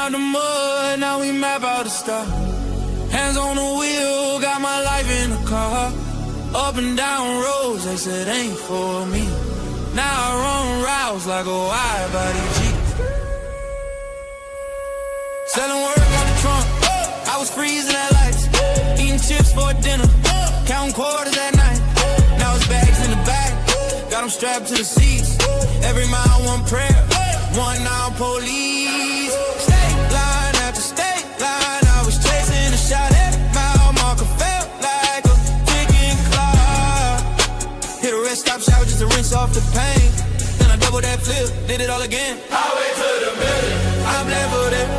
out the mud, now we map out the star. Hands on the wheel, got my life in the car. Up and down roads, they said ain't for me. Now I run routes like a wide body Jeep. Selling work on the trunk, I was freezing at lights. Eating chips for dinner, counting quarters at night. Now it's bags in the back, got them strapped to the seats. Every mile one prayer, one now police. State line after state line, I was chasing a shot. Every mile marker felt like a ticking clock. Hit a rest stop shower just to rinse off the pain. Then I double that flip, did it all again. Highway to the million, I'm leveled it.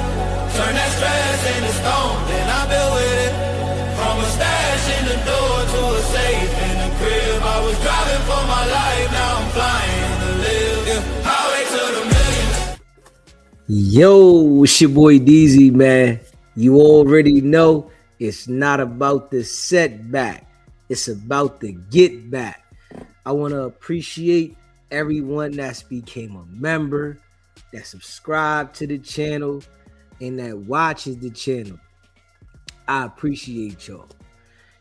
Turn that stress into stone, then I built with it. From a stash in the door to a safe in the crib. I was driving for my life, now I'm flying to live. Yeah. Highway to the million. Yo, it's your boy DZ, man. You already know it's not about the setback. It's about the get back. I want to appreciate everyone that's became a member, that subscribed to the channel, and that watches the channel. I appreciate y'all.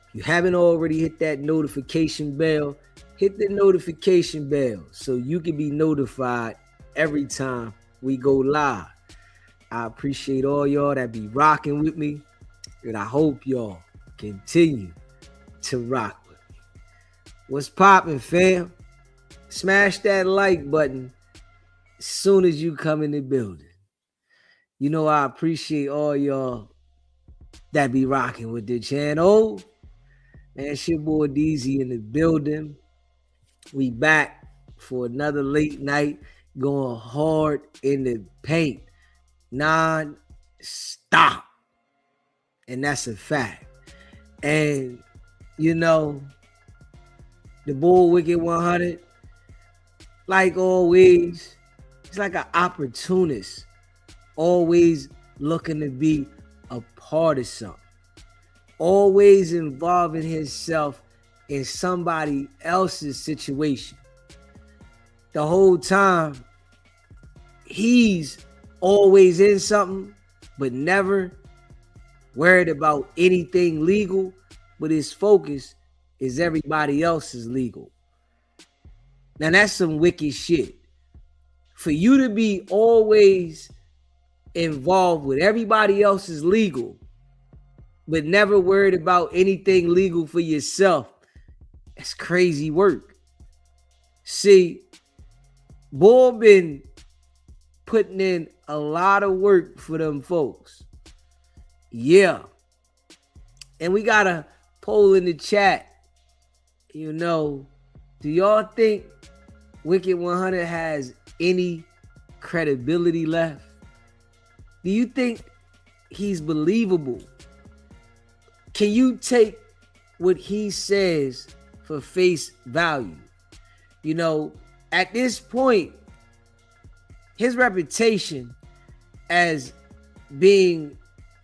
If you haven't already hit that notification bell, hit the notification bell so you can be notified every time we go live. I appreciate all y'all that be rocking with me, and I hope y'all continue to rock with me. What's poppin', fam? Smash that like button as soon as you come in the building. You know I appreciate all y'all that be rocking with the channel. Man, it's your boy DZ in the building. We back for another late night, going hard in the paint, non-stop. And that's a fact. And, you know, the boy Wicked100, like always, he's like an opportunist, always looking to be a part of something, always involving himself in somebody else's situation. The whole time, he's always in something, but never worried about anything legal, but his focus is everybody else's legal. Now that's some wicked shit. For you to be always involved with everybody else's legal, but never worried about anything legal for yourself, that's crazy work. See, boy been putting in a lot of work for them folks. Yeah. And we got a poll in the chat. You know, do y'all think Wicked100 has any credibility left? Do you think he's believable? Can you take what he says for face value? You know, at this point, his reputation as being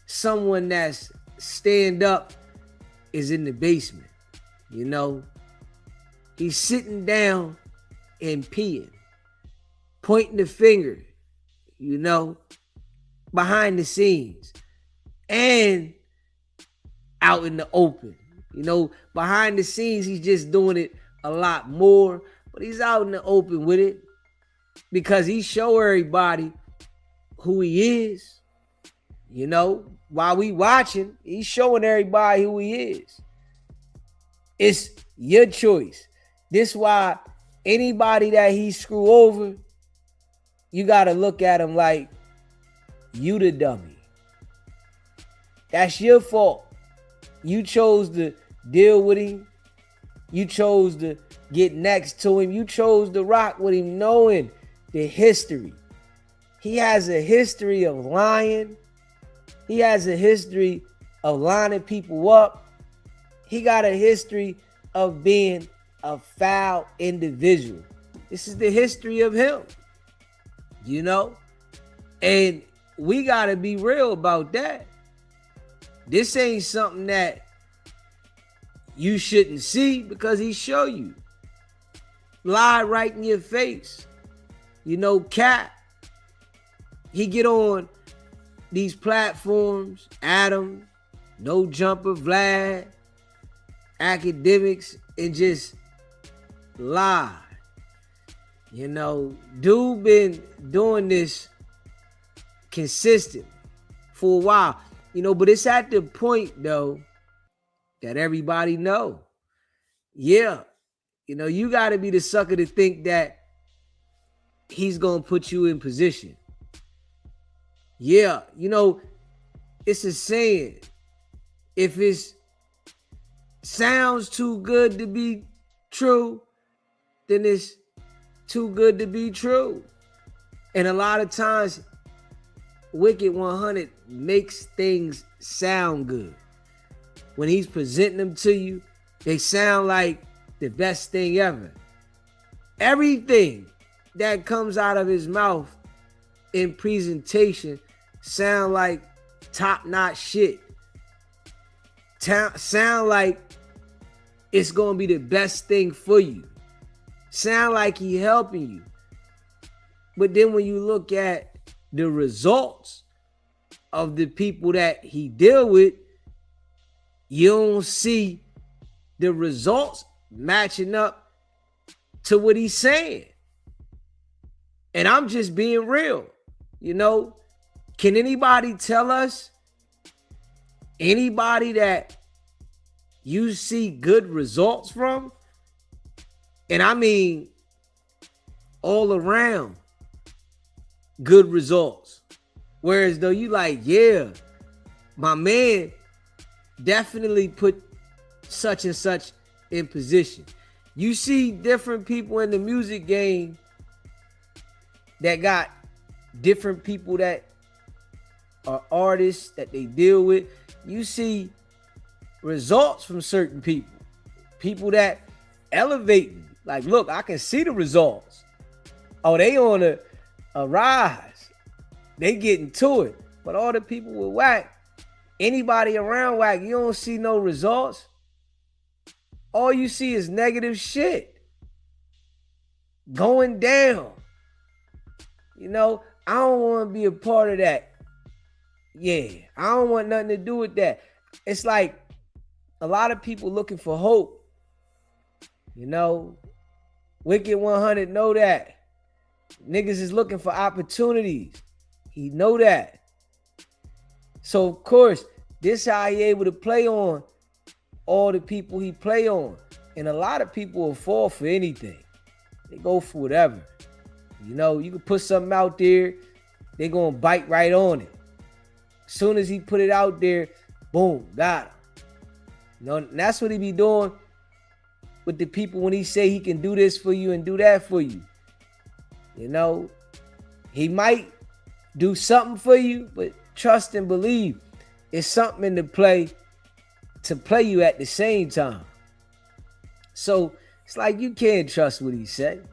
someone that's stand up is in the basement. You know, he's sitting down and peeing, pointing the finger, you know, behind the scenes and out in the open. You know, behind the scenes, he's just doing it a lot more, but he's out in the open with it because he show everybody who he is. You know, while we watching, he's showing everybody who he is. It's your choice. This why anybody that he screw over, you got to look at him like you the dummy. That's your fault. You chose to deal with him. You chose to get next to him. You chose to rock with him knowing the history. He has a history of lying. He has a history of lining people up. He got a history of being a foul individual. This is the history of him, you know? And we got to be real about that. This ain't something that you shouldn't see because he show you. Lie right in your face. You know, Cap, he get on these platforms, Adam, No Jumper, Vlad, academics, and just lie. You know, dude been doing this consistent for a while. You know, but it's at the point though that everybody know. Yeah, you know, you got to be the sucker to think that he's gonna put you in position. Yeah, you know, it's a saying. If it sounds too good to be true, then it's too good to be true. And a lot of times, Wicked100 makes things sound good. When he's presenting them to you, they sound like the best thing ever. Everything that comes out of his mouth in presentation sound like top-notch shit. Sound like it's gonna be the best thing for you. Sound like he helping you. But then when you look at the results of the people that he deal with, you don't see the results matching up to what he's saying. And I'm just being real. You know, can anybody tell us, anybody that you see good results from? And I mean all around good results. Whereas though you like, yeah, my man definitely put such and such in position. You see different people in the music game that got different people that are artists that they deal with. You see results from certain people. People that elevating. Like, look, I can see the results. Oh, they on a rise. They getting to it. But all the people with whack, anybody around whack, you don't see no results. All you see is negative shit going down. You know, I don't want to be a part of that. Yeah, I don't want nothing to do with that. It's like a lot of people looking for hope. You know, Wicked100 know that. Niggas is looking for opportunities. He know that. So, of course, this how he able to play on all the people he play on. And a lot of people will fall for anything. They go for whatever. You know, you can put something out there, they gonna bite right on it. As soon as he put it out there, boom, got him. You know, and that's what he be doing with the people when he say he can do this for you and do that for you. You know, he might do something for you, but trust and believe it's something in the play to play you at the same time. So it's like you can't trust what he said.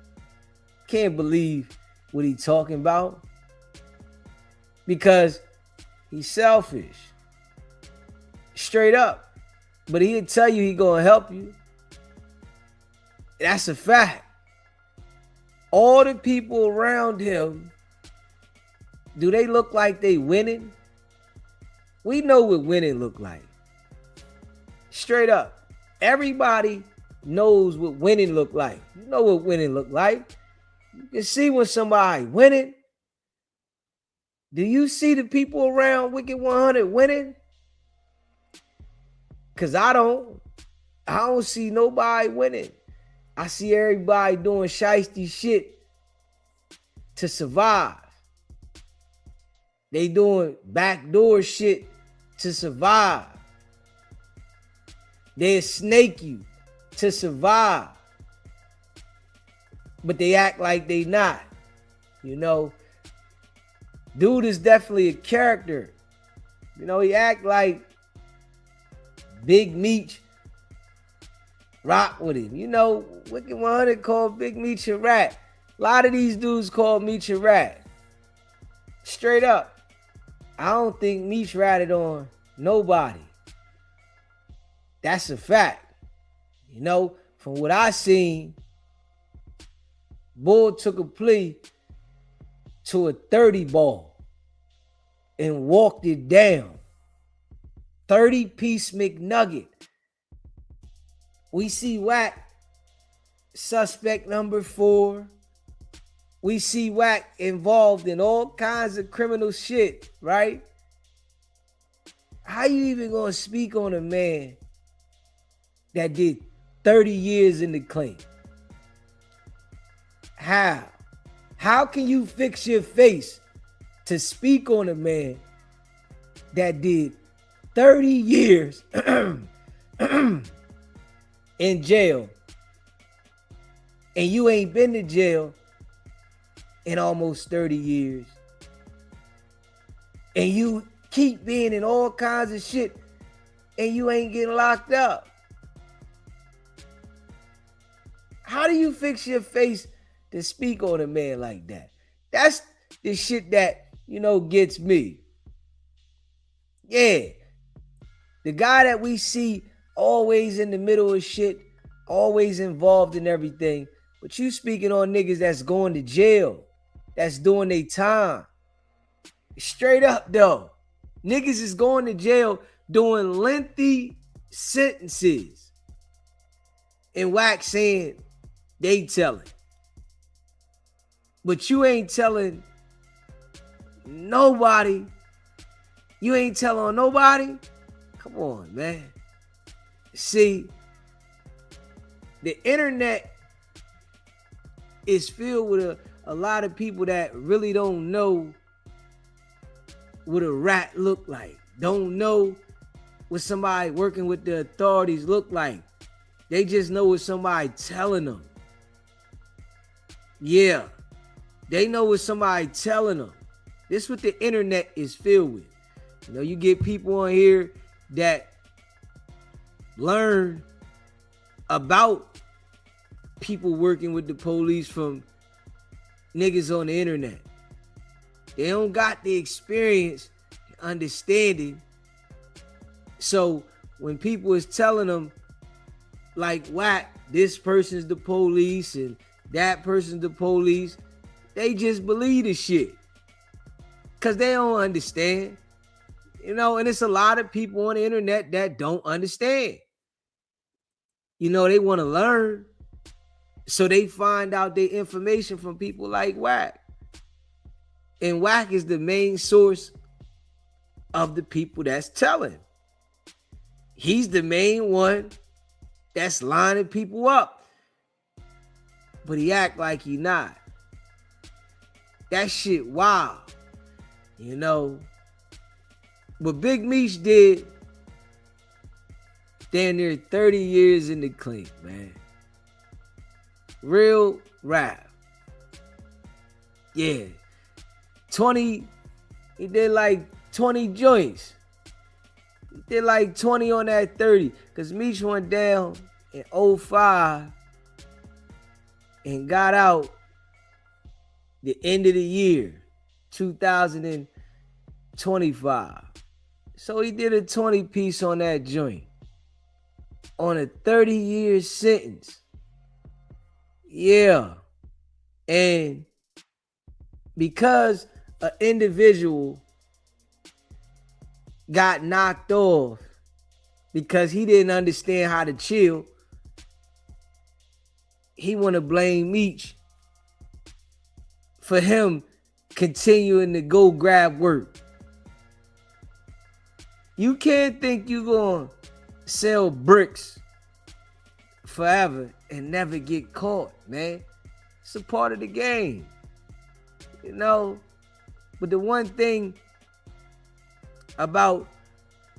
Can't believe what he talking about because he's selfish. Straight up. But he'll tell you he gonna help you. That's a fact. All the people around him, do they look like they winning? We know what winning look like. Straight up. Everybody knows what winning look like. You know what winning look like. You can see when somebody winning. Do you see the people around Wicked100 winning? Because I don't see nobody winning. I see everybody doing shiesty shit to survive. They doing backdoor shit to survive. They'll snake you to survive. But they act like they not. You know, dude is definitely a character. You know, he act like Big Meech rock with him. You know, Wicked100 called Big Meech a rat. A lot of these dudes call Meech a rat. Straight up. I don't think Meech ratted on nobody. That's a fact. You know, from what I seen, Bull took a plea to a 30 ball. and walked it down. 30-piece McNugget. We see Wack, suspect number 4. We see Wack involved in all kinds of criminal shit, right? How you even gonna speak on a man that did 30 years in the clean? How? How can you fix your face to speak on a man that did 30 years in jail and you ain't been to jail in almost 30 years and you keep being in all kinds of shit and you ain't getting locked up? How do you fix your face to speak on a man like that? That's the shit that, gets me. Yeah. The guy that we see always in the middle of shit, always involved in everything, but you speaking on niggas that's going to jail, that's doing their time. Straight up though. Niggas is going to jail doing lengthy sentences. And Wack saying they telling. But you ain't telling nobody. You ain't telling nobody. Come on, man. See, the internet is filled with a lot of people that really don't know what a rat look like. Don't know what somebody working with the authorities look like. They just know what somebody telling them. Yeah. They know what somebody telling them. This is what the internet is filled with. You get people on here that learn about people working with the police from niggas on the internet. They don't got the experience, understanding. So when people is telling them, like, Wack, this person's the police and that person's the police, they just believe the shit. Because they don't understand. And it's a lot of people on the internet that don't understand. They want to learn. So they find out their information from people like Wack. And Wack is the main source of the people that's telling. He's the main one that's lining people up. But he act like he not. That shit wild. But Big Meech did damn near 30 years in the clean, man. Real rap. Yeah. 20, he did like 20 joints. He did like 20 on that 30. Because Meech went down in 05 and got out the end of the year, 2025. So he did a 20 piece on that joint on a 30-year sentence. Yeah. And because an individual got knocked off because he didn't understand how to chill, he want to blame Meech for him continuing to go grab work. You can't think you gonna sell bricks forever and never get caught, man. It's a part of the game. But the one thing about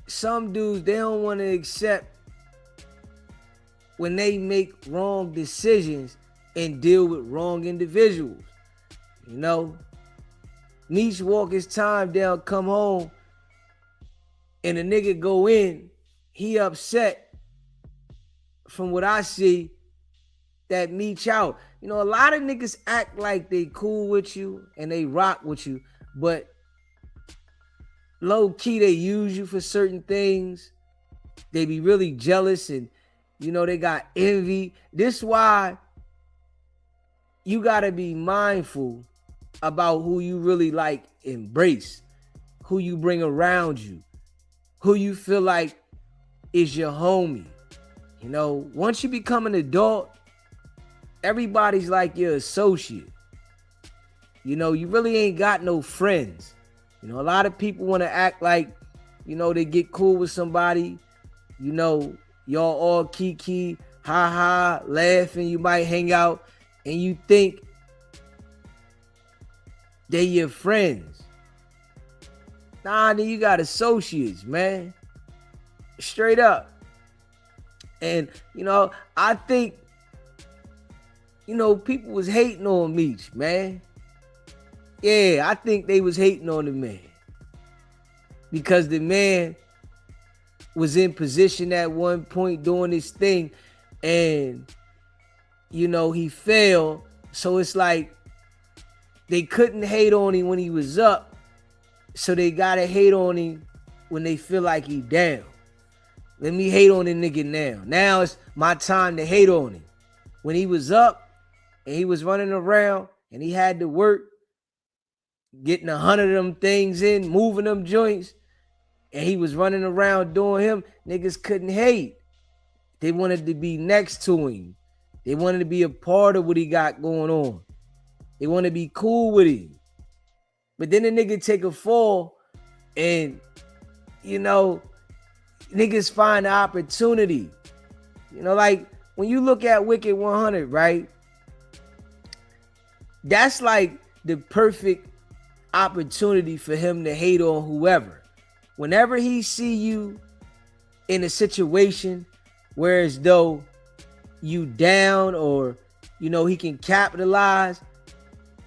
some dudes, they don't want to accept when they make wrong decisions and deal with wrong individuals. Meech walk his time down, come home, and a nigga go in, he upset from what I see that Meech out. A lot of niggas act like they cool with you and they rock with you, but low key they use you for certain things. They be really jealous and they got envy. This is why you gotta be mindful about who you really like embrace, who you bring around you, who you feel like is your homie. You know, once you become an adult, everybody's like your associate. You know, you really ain't got no friends. You know, a lot of people want to act like, you know, they get cool with somebody. You know, y'all all kiki, ha ha, laughing. You might hang out and you think they your friends. Nah, then you got associates, man. Straight up. And, you know, I think, you know, people was hating on Meech, man. Yeah, I think they was hating on the man. Because the man was in position at one point doing his thing. And, you know, he failed. So it's like they couldn't hate on him when he was up. So they gotta hate on him when they feel like he down. Let me hate on the nigga now. Now it's my time to hate on him. When he was up and he was running around and he had to work, getting 100 of them things in, moving them joints, and he was running around doing him, niggas couldn't hate. They wanted to be next to him. They wanted to be a part of what he got going on. They want to be cool with him. But then the nigga take a fall and, you know, niggas find the opportunity. You know, like when you look at Wicked100, right? That's like the perfect opportunity for him to hate on whoever. Whenever he see you in a situation where as though you down or, you know, he can capitalize,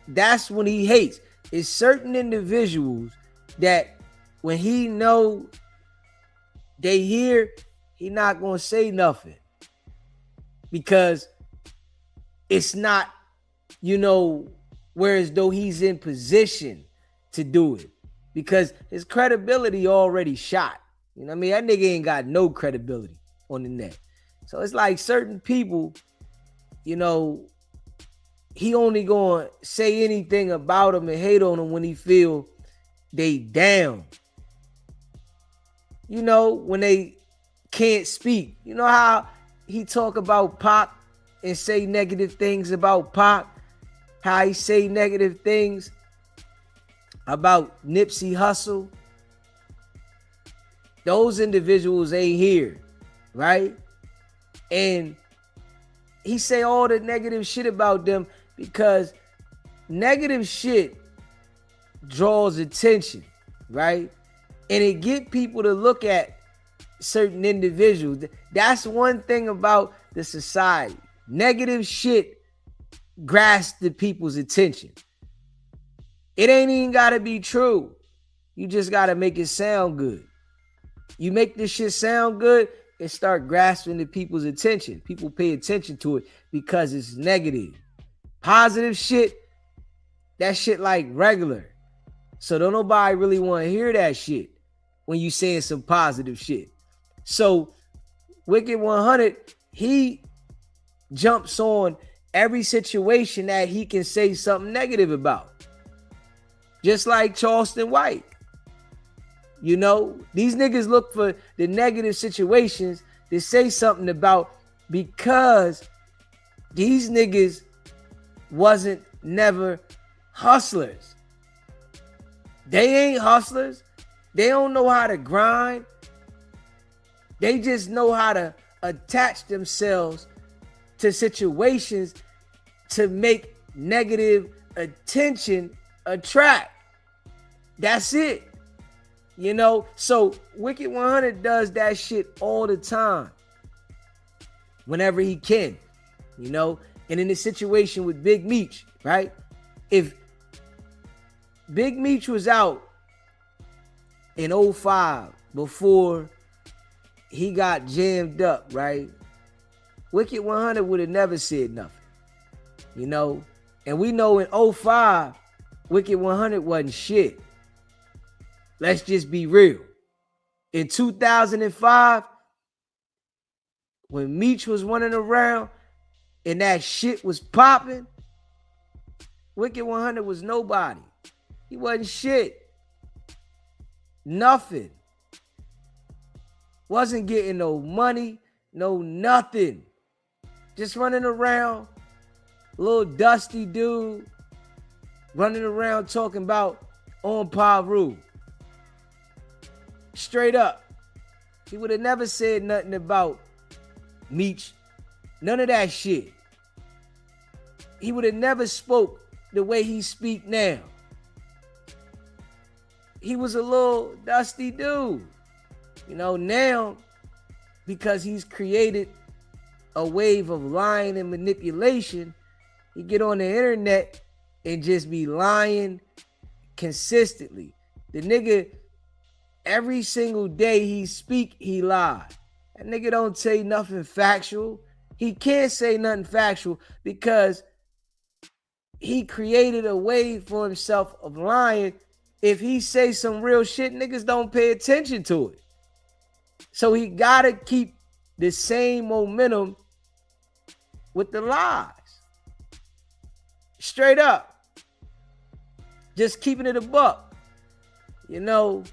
that's when he hates. It's certain individuals that when he know they here, he not gonna say nothing because it's not, you know, whereas though he's in position to do it because his credibility already shot. You know what I mean? That nigga ain't got no credibility on the net. So it's like certain people, you know, he only gonna say anything about him and hate on him when he feel they down. You know, when they can't speak. You know how he talk about Pac and say negative things about Pac? How he say negative things about Nipsey Hussle? Those individuals ain't here, right? And he say all the negative shit about them because negative shit draws attention, right? And it get people to look at certain individuals. That's one thing about the society. Negative shit grasps the people's attention. It ain't even gotta be true. You just gotta make it sound good. You make this shit sound good, it start grasping the people's attention. People pay attention to it because it's negative. Positive shit, that shit like regular. So don't nobody really want to hear that shit when you saying some positive shit. So Wicked100, he jumps on every situation that he can say something negative about. Just like Charleston White. You know, these niggas look for the negative situations to say something about because these niggas wasn't never hustlers. They ain't hustlers. They don't know how to grind. They just know how to attach themselves to situations to make negative attention attract. That's it. You know, so Wicked100 does that shit all the time. Whenever he can, you know. And in the situation with Big Meech, right? If Big Meech was out in 05 before he got jammed up, right? Wicked100 would have never said nothing, you know. And we know in 05, Wicked100 wasn't shit. Let's just be real. In 2005, when Meech was running around and that shit was popping, Wicked100 was nobody. He wasn't shit. Nothing. Wasn't getting no money, no nothing. Just running around, little dusty dude, running around talking about on Paru. Straight up. He would have never said nothing about Meech. None of that shit. He would have never spoke the way he speak now. He was a little dusty dude. You know, now, because he's created a wave of lying and manipulation, he get on the internet and just be lying consistently. The nigga, every single day he speak, he lie. That nigga don't say nothing factual. He can't say nothing factual because he created a way for himself of lying. If he say some real shit, niggas don't pay attention to it. So he gotta keep the same momentum with the lies. Straight up. Just keeping it a buck. You know,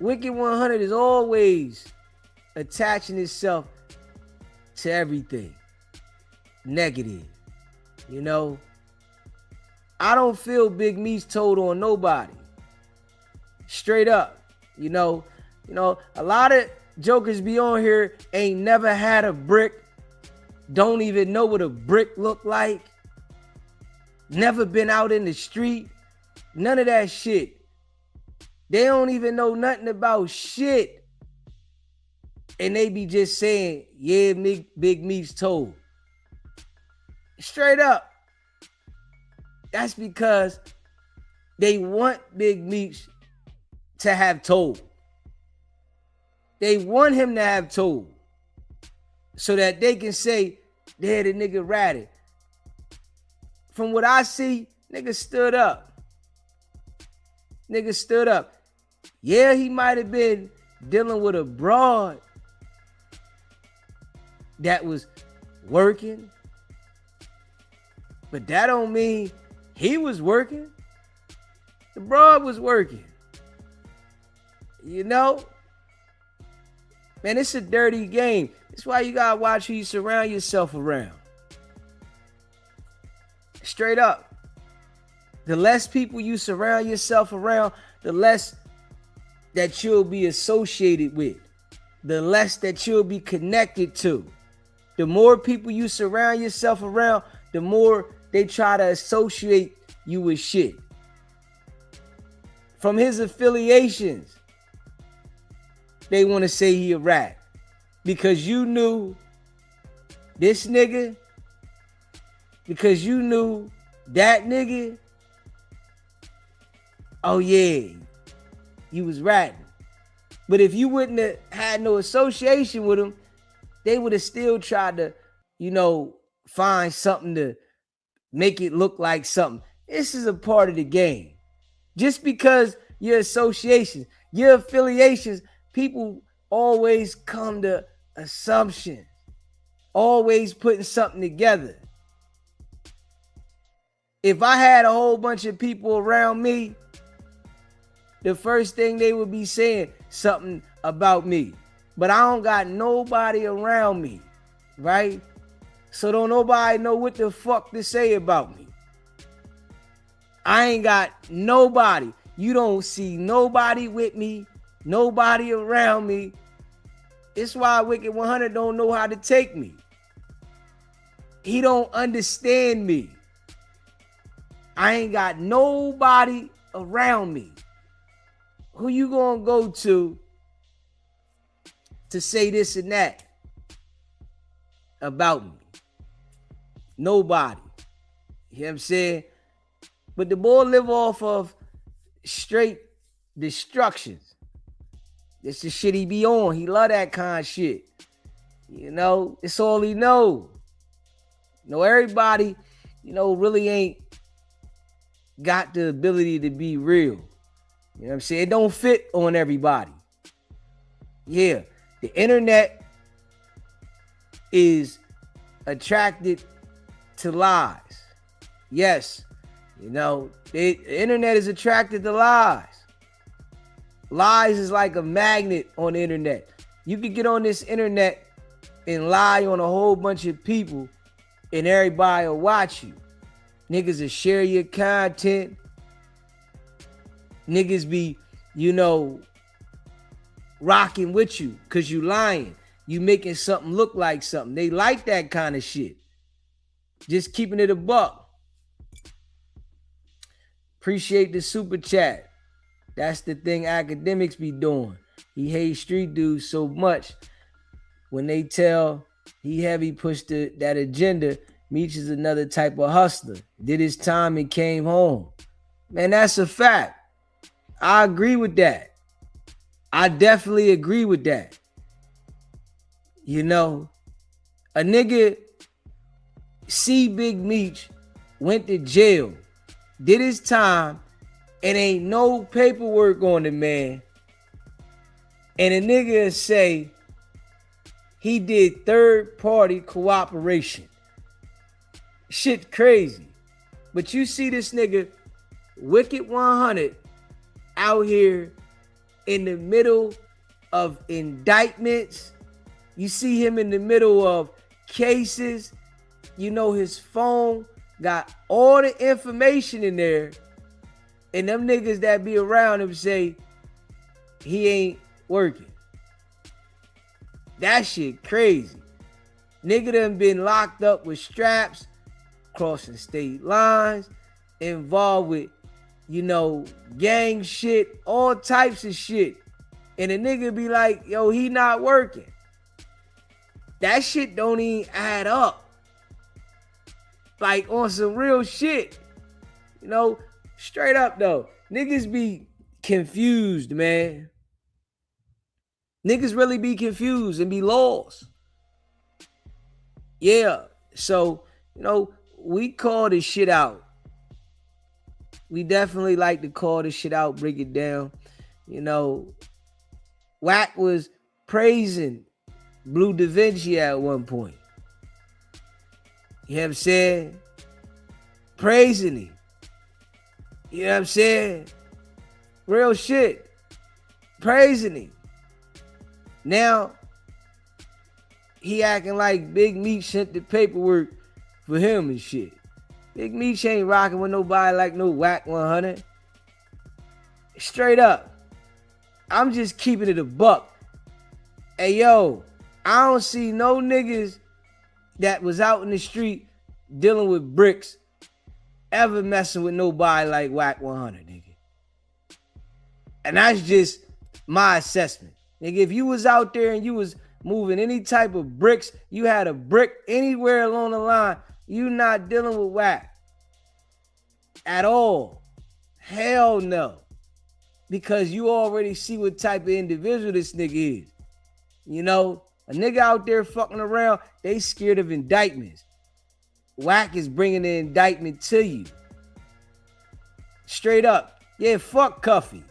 Wicked100 is always attaching itself to everything negative. You know, I don't feel Big Meech told on nobody. Straight up. You know, a lot of jokers be on here ain't never had a brick, don't even know what a brick look like, never been out in the street, none of that shit. They don't even know nothing about shit. And they be just saying, yeah, Big Meech told. Straight up. That's because they want Big Meech to have told. They want him to have told. So that they can say, there the nigga ratted. From what I see, nigga stood up. Nigga stood up. Yeah, he might have been dealing with a broad that was working. But that don't mean he was working. The broad was working. You know? Man, it's a dirty game. That's why you gotta watch who you surround yourself around. Straight up. The less people you surround yourself around, the less that you'll be associated with. The less that you'll be connected to. The more people you surround yourself around, the more they try to associate you with shit. From his affiliations, they want to say he a rat. Because you knew this nigga, because you knew that nigga, oh yeah, you was ratting. But if you wouldn't have had no association with him, they would have still tried to, you know, find something to make it look like something. This is a part of the game. Just because your associations, your affiliations, people always come to assumptions. Always putting something together. If I had a whole bunch of people around me, the first thing they would be saying something about me. But I don't got nobody around me, right? So don't nobody know what the fuck to say about me. I ain't got nobody. You don't see nobody with me, nobody around me. It's why Wicked100 don't know how to take me. He don't understand me. I ain't got nobody around me. Who you gonna go to say this and that about me? Nobody. You know what I'm saying? But the boy live off of straight destructions. That's the shit he be on. He love that kind of shit. You know, it's all he know. You know, everybody, you know, really ain't got the ability to be real. You know what I'm saying? It don't fit on everybody. Yeah, the internet is attracted to lies. Yes, you know, the internet is attracted to lies. Lies is like a magnet on the internet. You can get on this internet and lie on a whole bunch of people and everybody will watch you. Niggas will share your content. Niggas be, rocking with you because you lying. You making something look like something. They like that kind of shit. Just keeping it a buck. Appreciate the super chat. That's the thing academics be doing. He hates street dudes so much. When they tell he heavy pushed that agenda, Meech is another type of hustler. Did his time and came home. Man, that's a fact. I agree with that. I definitely agree with that. A nigga see Big Meech went to jail, did his time, and ain't no paperwork on the man. And a nigga say he did third-party cooperation. Shit crazy. But you see this nigga, Wicked100, out here in the middle of indictments. You see him in the middle of cases. His phone got all the information in there. And them niggas that be around him say he ain't working. That shit crazy. Nigga done been locked up with straps, crossing state lines, involved with, gang shit, all types of shit. And a nigga be like, yo, he not working. That shit don't even add up. Like on some real shit. Straight up though. Niggas be confused, man. Niggas really be confused and be lost. Yeah. So, we call this shit out. We definitely like to call this shit out, break it down. Wack was praising Blue Da Vinci at one point. You know what I'm saying? Praising him. You know what I'm saying? Real shit. Praising him. Now, he acting like Big Meech sent the paperwork for him and shit. Big Meech ain't rocking with nobody like no Wicked100. Straight up. I'm just keeping it a buck. Hey, yo, I don't see no niggas that was out in the street dealing with bricks ever messing with nobody like Wicked100, nigga. And that's just my assessment. Nigga, if you was out there and you was moving any type of bricks, you had a brick anywhere along the line, you not dealing with Wack at all. Hell no. Because you already see what type of individual this nigga is. A nigga out there fucking around, they scared of indictments. Wack is bringing the indictment to you. Straight up. Yeah, fuck Cuffy.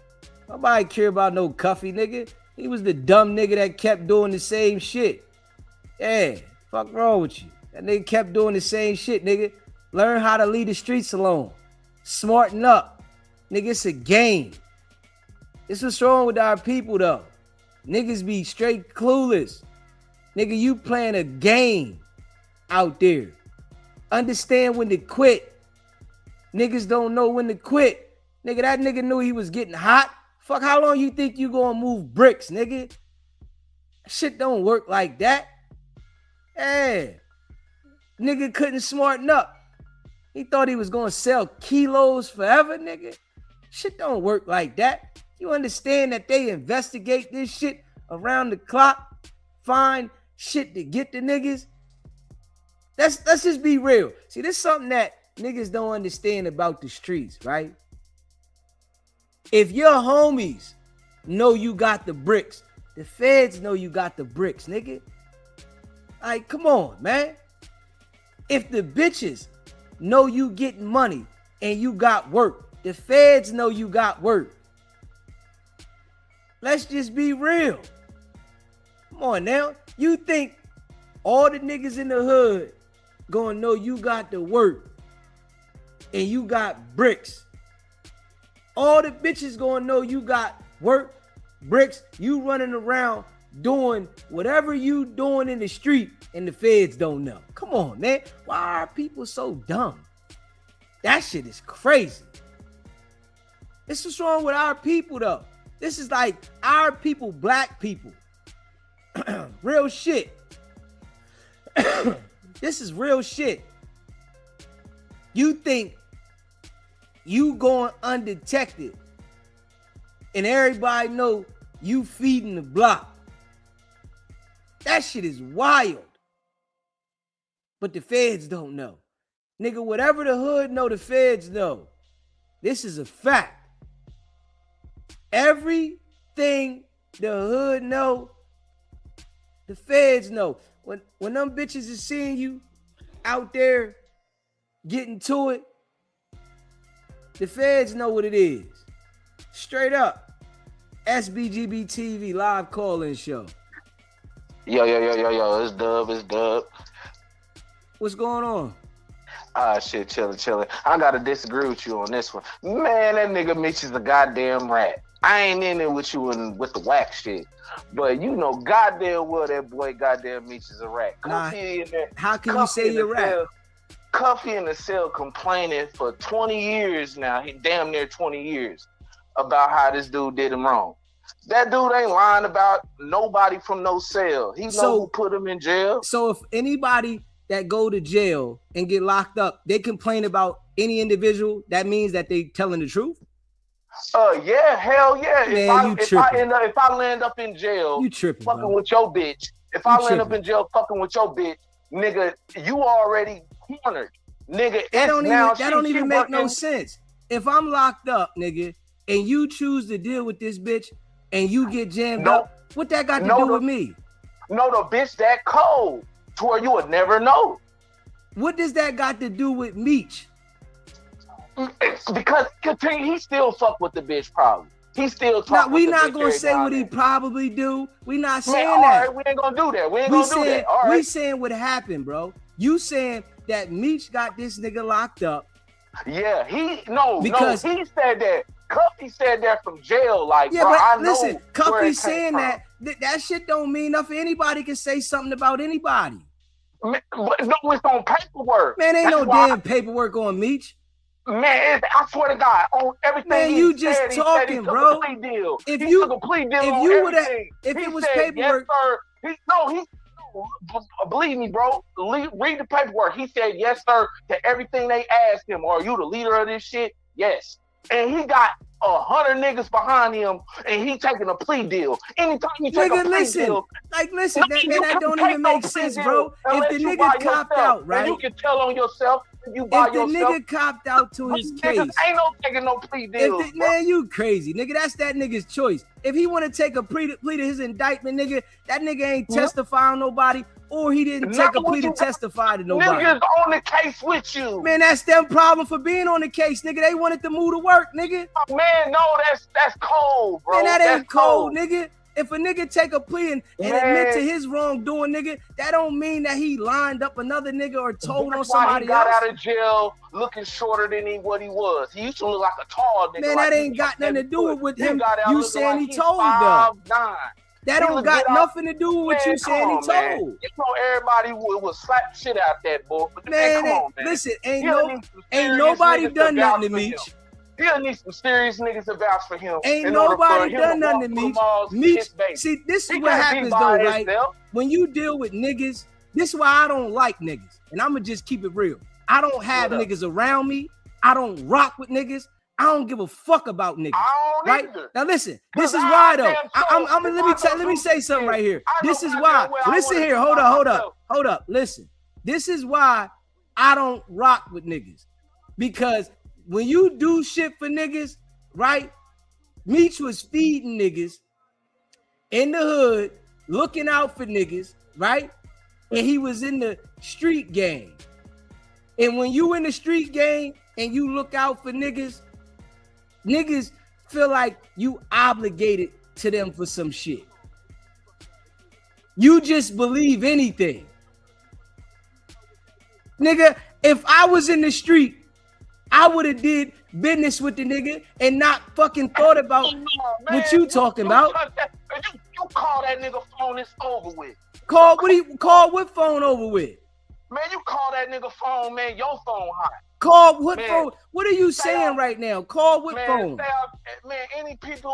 Nobody care about no Cuffy, nigga. He was the dumb nigga that kept doing the same shit. Yeah, fuck wrong with you. That nigga kept doing the same shit, nigga. Learn how to leave the streets alone. Smarten up. Nigga, it's a game. This what's wrong with our people, though. Niggas be straight clueless. Nigga, you playing a game out there. Understand when to quit. Niggas don't know when to quit. Nigga, that nigga knew he was getting hot. Fuck, how long you think you gonna move bricks, nigga? Shit don't work like that. Hey, nigga couldn't smarten up. He thought he was gonna sell kilos forever, nigga. Shit don't work like that. You understand that they investigate this shit around the clock, find shit to get the niggas? Let's just be real. See, this is something that niggas don't understand about the streets, right? If your homies know you got the bricks, the feds know you got the bricks, nigga. Like, come on, man. If the bitches know you getting money and you got work, the feds know you got work. Let's just be real. Come on now. You think all the niggas in the hood gonna know you got the work and you got bricks? All the bitches gonna know you got work Bricks, you running around doing whatever you doing in the street and the feds don't know. Come on, man. Why are people so dumb? That shit is crazy. This is wrong with our people, though. This is like our people, black people. Real shit. This is real shit. You think you going undetected and everybody know you feeding the block. That shit is wild. But the feds don't know. Nigga, whatever the hood know, the feds know. This is a fact. Everything the hood know, the feds know. When them bitches is seeing you out there getting to it, the feds know what it is. Straight up. SBGB TV live call-in show. Yo, it's Dub. What's going on? Shit, chillin'. I gotta disagree with you on this one. Man, that nigga Mitch is a goddamn rat. I ain't in it with you with the whack shit. But you know goddamn well that boy goddamn Mitch is a rat. How can you say you're a rat? Cuffy in the cell complaining for 20 years now, damn near 20 years, about how this dude did him wrong. That dude ain't lying about nobody from no cell. He know who put him in jail. So if anybody that go to jail and get locked up, they complain about any individual, that means that they telling the truth? Yeah, hell yeah. Man, if I land up in jail, you tripping, fucking bro. with your bitch. If I land up in jail fucking with your bitch, nigga, you already cornered. Nigga, that don't even make no sense. If I'm locked up, nigga, and you choose to deal with this bitch and you get jammed up, what that got to do with me? No, the bitch that cold to where you would never know. What does that got to do with Meech? Because he still fuck with the bitch probably. He still talk. We not gonna say what he probably do. We not saying that. All right, we ain't gonna do that. We ain't gonna do that. All right. We saying what happened, bro. You saying that Meech got this nigga locked up. Yeah, he said that. Cuffy said that from jail. Like, yeah, bro, but I know listen, Cuffy saying that shit don't mean nothing. Anybody can say something about anybody. Man, but no, it's on paperwork. Man, ain't no damn paperwork on Meech. Man, I swear to God, on everything. Man, you just talking, bro. If he took a plea deal on everything. If it was paperwork, yes, sir. Believe me, bro. Read the paperwork. He said yes, sir, to everything they asked him. Are you the leader of this shit? Yes. And he got 100 niggas behind him, and he taking a plea deal. Anytime you take a plea deal, that don't even make sense, bro. If the nigga copped out, right? You can tell on yourself. You by yourself. If the nigga copped out to his case, ain't no taking no plea deals. Man, you crazy, nigga. That's that nigga's choice. If he want to take a plea to his indictment, nigga, that nigga ain't testifying nobody, or he didn't take a plea to testify to nobody. Niggas on the case with you. Man, that's their problem for being on the case, nigga. They wanted to move to work, nigga. Oh, man, no, that's cold, bro. Man, that ain't cold, nigga. If a nigga take a plea and admit to his wrongdoing, nigga, that don't mean that he lined up another nigga or told on somebody else. He got out of jail looking shorter than what he was. He used to look like a tall nigga. Man, that ain't got nothing to do with him. You saying he told though. That don't got nothing to do with what you saying he told. You know everybody would slap shit out that boy. Man, come on, man. Listen, ain't nobody done nothing to Meech. He'll need some serious niggas to vouch for him. Ain't nobody done nothing to Meech. Meech, see, this is what happens though, right? When you deal with niggas, this is why I don't like niggas. And I'm going to just keep it real. I don't have niggas around me. I don't rock with niggas. I don't give a fuck about niggas. Right? Either. Now listen, this is why though. Let me say something right here. This is why. Listen here. Hold up. Listen. This is why I don't rock with niggas. Because when you do shit for niggas, right? Meech was feeding niggas in the hood, looking out for niggas, right? And he was in the street game. And when you in the street game and you look out for niggas, niggas feel like you obligated to them for some shit. You just believe anything. Nigga, if I was in the street, I would have did business with the nigga and not fucking thought about what you talking about. that nigga phone, it's over with. Call what phone over with? Man, you call that nigga phone, man, your phone hot. Call what man, phone? What are you saying right now? Call what man, phone? Man, any person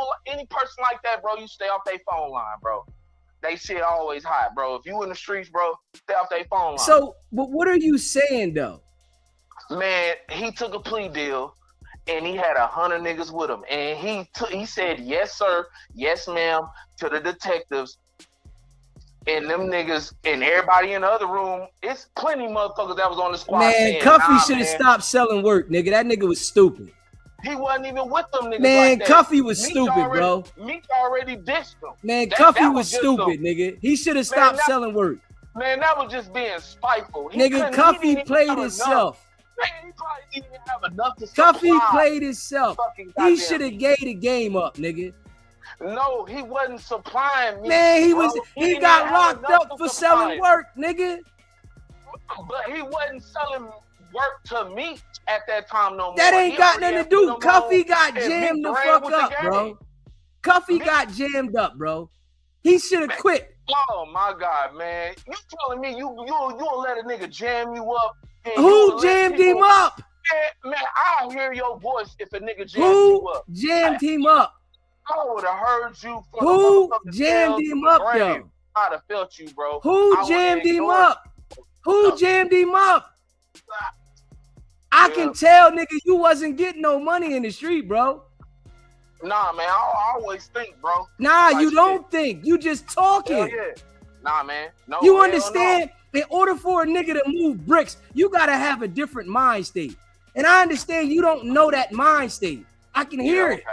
like that, bro, you stay off their phone line, bro. They shit always hot, bro. If you in the streets, bro, stay off their phone line. So, but what are you saying though? Man, he took a plea deal, and he had 100 niggas with him, and he said yes sir, yes ma'am to the detectives. And them niggas and everybody in the other room, it's plenty of motherfuckers that was on the squad. Man, Cuffy should have stopped selling work, nigga. That nigga was stupid. He wasn't even with them niggas. Man, like that. Cuffy was stupid, bro. Meek already ditched him. Man, Cuffy was stupid, nigga. He should have stopped selling work. Man, that was just being spiteful. Nigga, Cuffy played himself. Man, he probably didn't even have enough to Cuffy played himself. He should have gave the game up, nigga. No, he wasn't supplying me. Man, he got locked up for selling work, nigga. But he wasn't selling work to me at that time no more. That ain't got nothing to do. Cuffy got jammed the fuck up, bro. Cuffy got jammed up, bro. He should have quit. Oh my God, man! You telling me you'll let a nigga jam you up? Who jammed him up? Man, I'll hear your voice if a nigga jammed you up. Who jammed him up? I would have heard you. Who jammed him up, though? I'd have felt you, bro. Who jammed him up? Who jammed him up? I can tell, nigga, you wasn't getting no money in the street, bro. Nah, man, I always think, bro. Nah, you don't think. You just talking. Hell yeah. Nah, man. No. You understand? No. In order for a nigga to move bricks, you gotta have a different mind state. And I understand you don't know that mind state. I can hear it.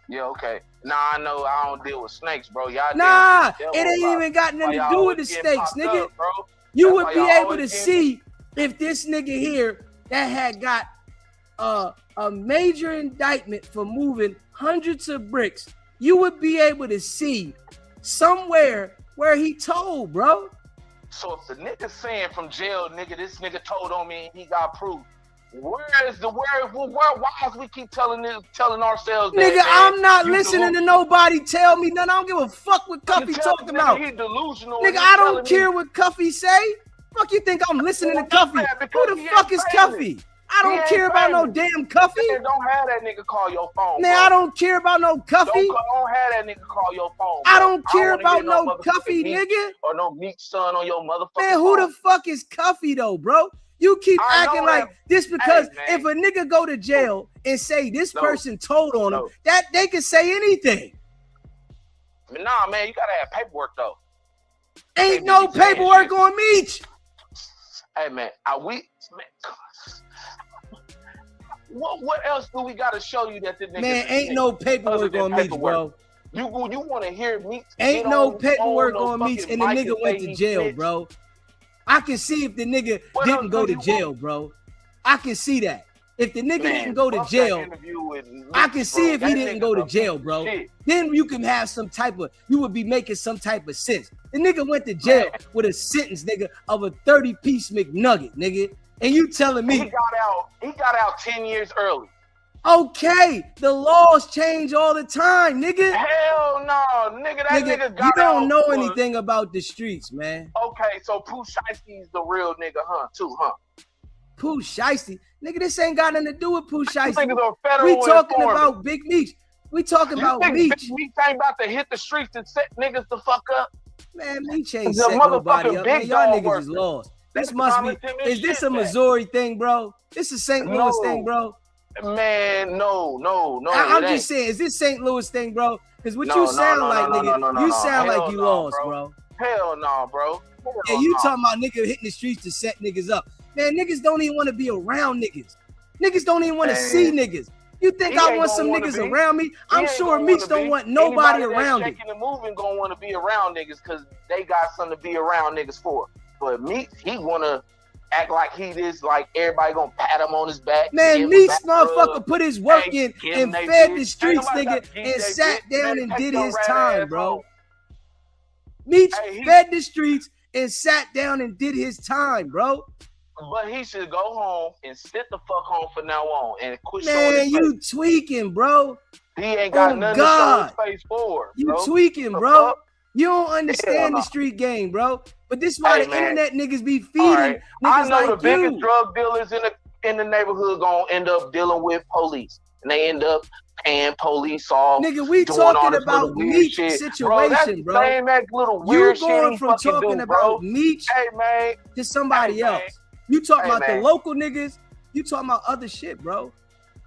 Yeah, okay. Nah, I know I don't deal with snakes, bro. Y'all nah, it ain't even got nothing to do with the snakes, nigga. Up, bro. You would be able to see if this nigga here that had got a major indictment for moving hundreds of bricks, you would be able to see somewhere where he told, bro. So if the nigga saying from jail, nigga, this nigga told on me and he got proof, why is we keep telling ourselves that? Nigga, I'm not listening to nobody tell me nothing. I don't give a fuck what Cuffy talking about. He delusional. Nigga, I don't care what Cuffy say. Fuck you think I'm listening to Cuffy? Who the fuck is Cuffy? I don't care about no damn Cuffy. Man, don't have that nigga call your phone. Man, I don't care about no Cuffy. Don't have that nigga call your phone. I don't care about no Cuffy, nigga. Or no Meek son on your motherfucker. Man, who the fuck is Cuffy though, bro? You keep acting like this because if a nigga go to jail and say this person told on him, that they can say anything. Nah, man, you gotta have paperwork though. Ain't no paperwork on Meech. Hey man, what else do we gotta show you that the nigga? Man, ain't no paperwork on Meech, bro. You want to hear Meech? Ain't no paperwork on Meech, and the nigga went to jail, bro. I can see if the nigga didn't go to jail, bro. I can see that. If the nigga didn't go to jail, I can see if he didn't go to jail, bro. Then you can have you would be making some type of sense. The nigga went to jail with a sentence, nigga, of a 30-piece McNugget, nigga. And you telling me he got out 10 years early. Okay, the laws change all the time, nigga. Hell no, nigga. That nigga got out. You don't know anything about the streets, man. Okay, so Pooh Shiesty's the real nigga, huh? Pooh Shiesty? Nigga, this ain't got nothing to do with Pooh Shiesty. We talking about Big Meech. We talking about Meech. Big Meech ain't about to hit the streets and set niggas the fuck up. Man, Meech ain't set nobody up. Man, y'all niggas is lost. This must be, is this a Missouri thing, bro? This is St. Louis thing, bro? Man, no. I'm just saying, is this St. Louis thing, bro? Because what you sound like, nigga, you sound like you lost, bro. Hell no, bro. Yeah, you talking about nigga hitting the streets to set niggas up. Man, niggas don't even want to be around niggas. Niggas don't even want to see niggas. You think I want some niggas around me? I'm sure Meech don't want nobody around him. Shaking and moving gonna want to be around niggas because they got something to be around niggas for. But Meech, he wanna act like he is like everybody gonna pat him on his back. Man, Meech motherfucker put his work in and fed the streets, nigga, and sat down and did his time, bro. Meech fed the streets and sat down and did his time, bro. But he should go home and sit the fuck home from now on and quit showing Man, his you face. tweaking, bro. He ain't got nothing to show his face for. You tweaking, bro. You don't understand the street game, bro. But this is why the internet niggas be feeding niggas I know like the biggest drug dealers in the neighborhood gonna end up dealing with police, and they end up paying police off. Nigga, we talking about Meech situation, bro. Same that little weird shit. You going from talking about Meech to somebody else. You talking about the local niggas. You talking about other shit, bro.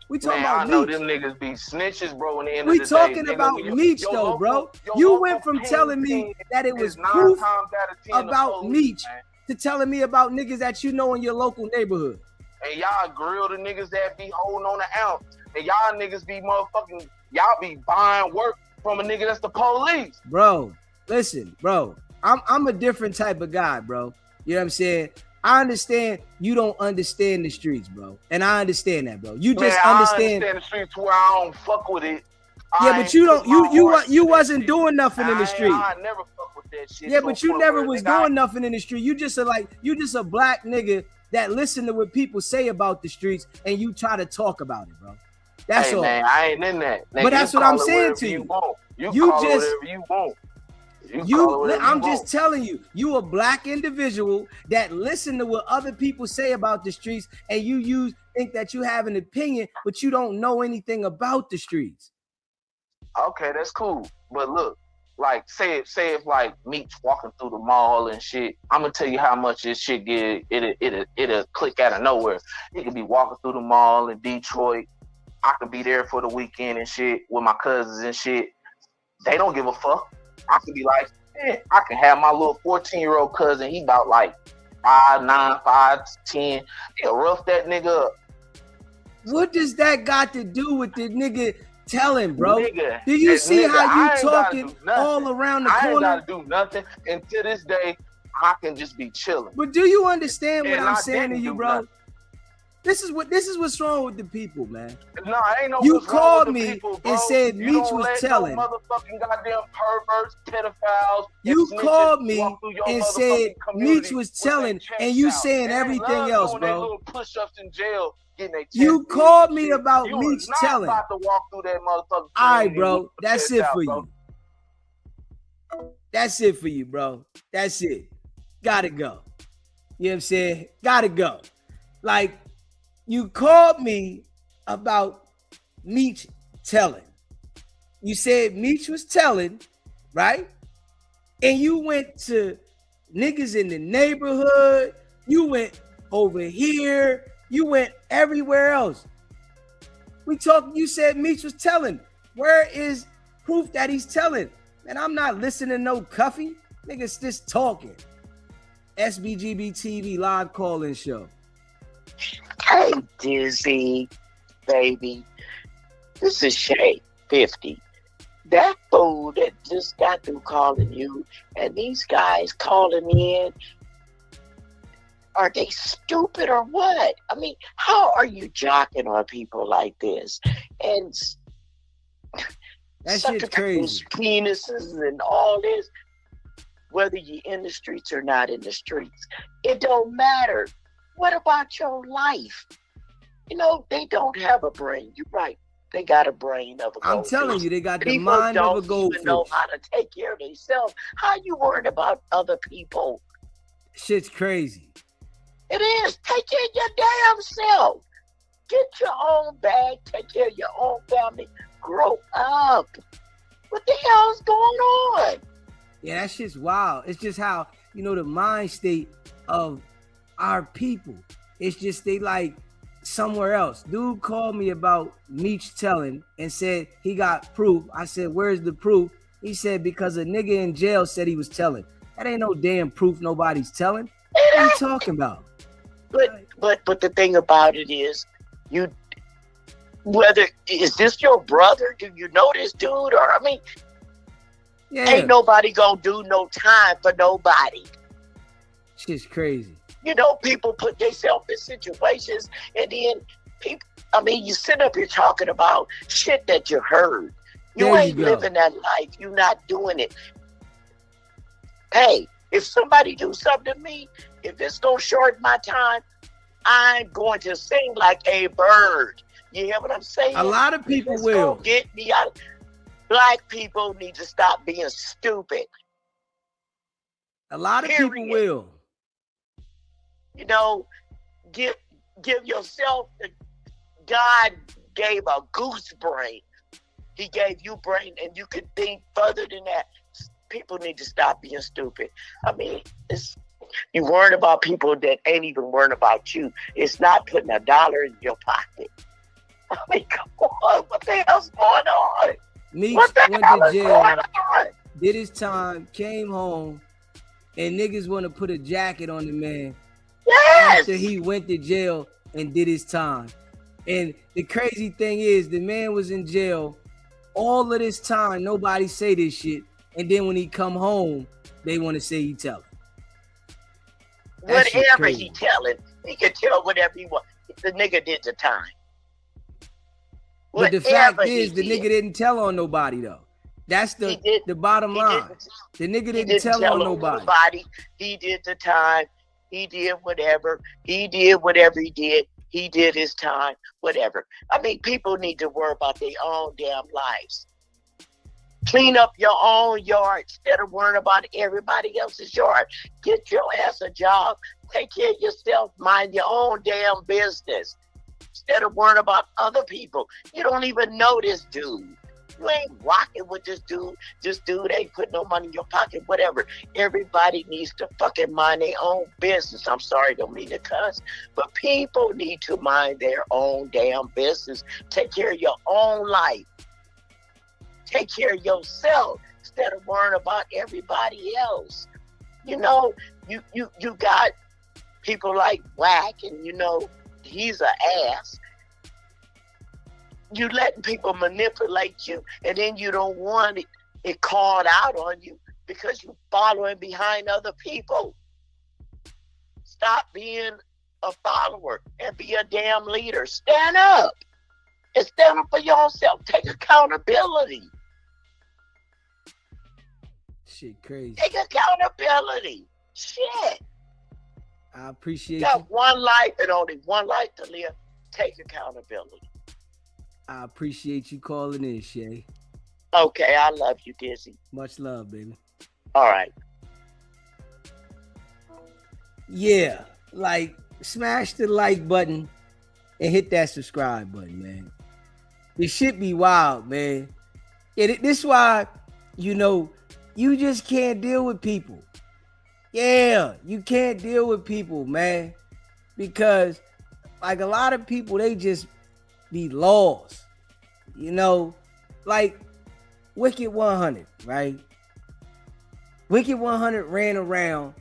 We talking about Meech. I know them niggas be snitches, bro. In the end of the day, talking about Meech, though, bro. You went from telling me that it was proof about Meech to telling me about niggas that you know in your local neighborhood. And y'all grill the niggas that be holding on the ounce. And y'all niggas be motherfucking, y'all be buying work from a nigga that's the police. Bro, listen, bro. I'm a different type of guy, bro. You know what I'm saying? I understand you don't understand the streets, bro. And I understand that, bro. You just understand. I understand the streets where I don't fuck with it. Yeah, but you don't. You wasn't doing nothing in the street. I never fuck with that shit. Yeah, but you never was doing nothing in the street. You just a black nigga that listen to what people say about the streets and you try to talk about it, bro. That's all. Man, I ain't in that. Nigga, but that's what I'm saying to you. You call just whatever you want. I'm just telling you, you a black individual that listen to what other people say about the streets, and you think that you have an opinion, but you don't know anything about the streets. Okay, that's cool. But look, like say if like Meech walking through the mall and shit, I'm gonna tell you how much this shit get. It'll click out of nowhere. He could be walking through the mall in Detroit. I could be there for the weekend and shit with my cousins and shit. They don't give a fuck. I could be like, I can have my little 14-year-old cousin. He about like 5'9", 5'10". He'll rough that nigga up. What does that got to do with the nigga telling, bro? Nigga, do you see how you talking all around the corner? I ain't gotta do nothing. And to this day, I can just be chilling. But do you understand what I'm saying to you, bro? Nothing. This is what's wrong with the people, man. No, I ain't no. You called me people, and said Meech was telling. No motherfucking goddamn perverts, pedophiles. You called me and said Meech was telling, and you saying everything else, bro. Little push-ups in jail. You called me about Meech telling. About to walk through that motherfucker. All right, bro. That's it for you. That's it for you, bro. That's it. Gotta go. You know what I'm saying? Gotta go. Like, you called me about Meech telling. You said Meech was telling, right? And you went to niggas in the neighborhood. You went over here. You went everywhere else. You said Meech was telling. Where is proof that he's telling? Man, I'm not listening to no Cuffy. Niggas just talking. SBGB TV live call-in show. Hey, Dizzy, baby. This is Shay, 50. That fool that just got through calling you, and these guys calling in, are they stupid or what? I mean, how are you jocking on people like this? And that shit's crazy. Penises and all this, whether you're in the streets or not in the streets, it don't matter. What about your life? You know, they don't have a brain. You're right. They got a brain of a goldfish. I'm telling you, they got the mind of a goldfish. People don't even know how to take care of themselves. How you worried about other people? Shit's crazy. It is. Take care of your damn self. Get your own bag. Take care of your own family. Grow up. What the hell's going on? Yeah, that shit's wild. It's just how, you know, the mind state of our people. It's just they like somewhere else. Dude called me about Meech telling and said he got proof. I said, where's the proof? He said, because a nigga in jail said he was telling. That ain't no damn proof nobody's telling. What are you talking about? But the thing about it is, is this your brother? Do you know this dude? Or I mean, ain't nobody gonna do no time for nobody. Shit's crazy. You know, people put themselves in situations, and then people, I mean, you sit up here talking about shit that you heard. You ain't living that life. You're not doing it. Hey, if somebody do something to me, if it's gonna shorten my time, I'm going to sing like a bird. You hear what I'm saying? A lot of people will get me out. Black people need to stop being stupid. A lot of Period. people will. You know, give yourself the God gave a goose brain. He gave you brain, and you can think further than that. People need to stop being stupid. I mean, you worrying about people that ain't even worrying about you. It's not putting $1 in your pocket. I mean, come on, what the hell's going on? Meech What the went hell to is jail, going on? did his time, came home, and niggas want to put a jacket on the man Yes. after he went to jail and did his time. And the crazy thing is, the man was in jail all of this time. Nobody say this shit, and then when he come home, they want to say he tell it. That shit Whatever crazy. he telling, he can tell whatever he want. The nigga did the time. But the fact Whatever is, he the did. nigga didn't tell on nobody though. That's He the did- bottom he line. didn't- The nigga He didn't tell on nobody. He did the time. He did whatever. He did whatever he did. He did his time. Whatever. I mean, people need to worry about their own damn lives. Clean up your own yard instead of worrying about everybody else's yard. Get your ass a job. Take care of yourself. Mind your own damn business. Instead of worrying about other people. You don't even know this dude. You ain't rocking with this dude. This dude ain't putting no money in your pocket, whatever. Everybody needs to fucking mind their own business. I'm sorry, don't mean to cuss. But people need to mind their own damn business. Take care of your own life. Take care of yourself instead of worrying about everybody else. You know, you got people like Whack, and you know, he's an ass. You letting people manipulate you, and then you don't want it called out on you because you following behind other people. Stop being a follower and be a damn leader. Stand up and stand up for yourself. Take accountability. Shit crazy. Take accountability. Shit. I appreciate You you. got one life and only one life to live. Take accountability. I appreciate you calling in, Shay. Okay, I love you, Dizzy. Much love, baby. All right. Yeah, like smash the like button and hit that subscribe button, man. This shit be wild, man. This why, you know, you just can't deal with people. Yeah, you can't deal with people, man. Because like a lot of people, they just be lost. You know, like Wicked100, right? Wicked100 ran around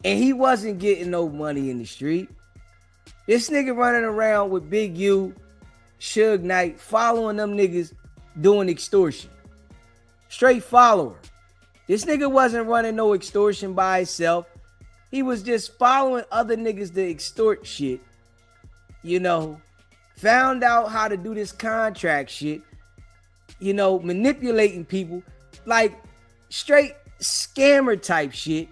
and he wasn't getting no money in the street. This nigga running around with Big U, Suge Knight, following them niggas doing extortion. Straight follower. This nigga wasn't running no extortion by himself. He was just following other niggas to extort shit. You know, found out how to do this contract shit. You know, manipulating people. Like straight scammer type shit.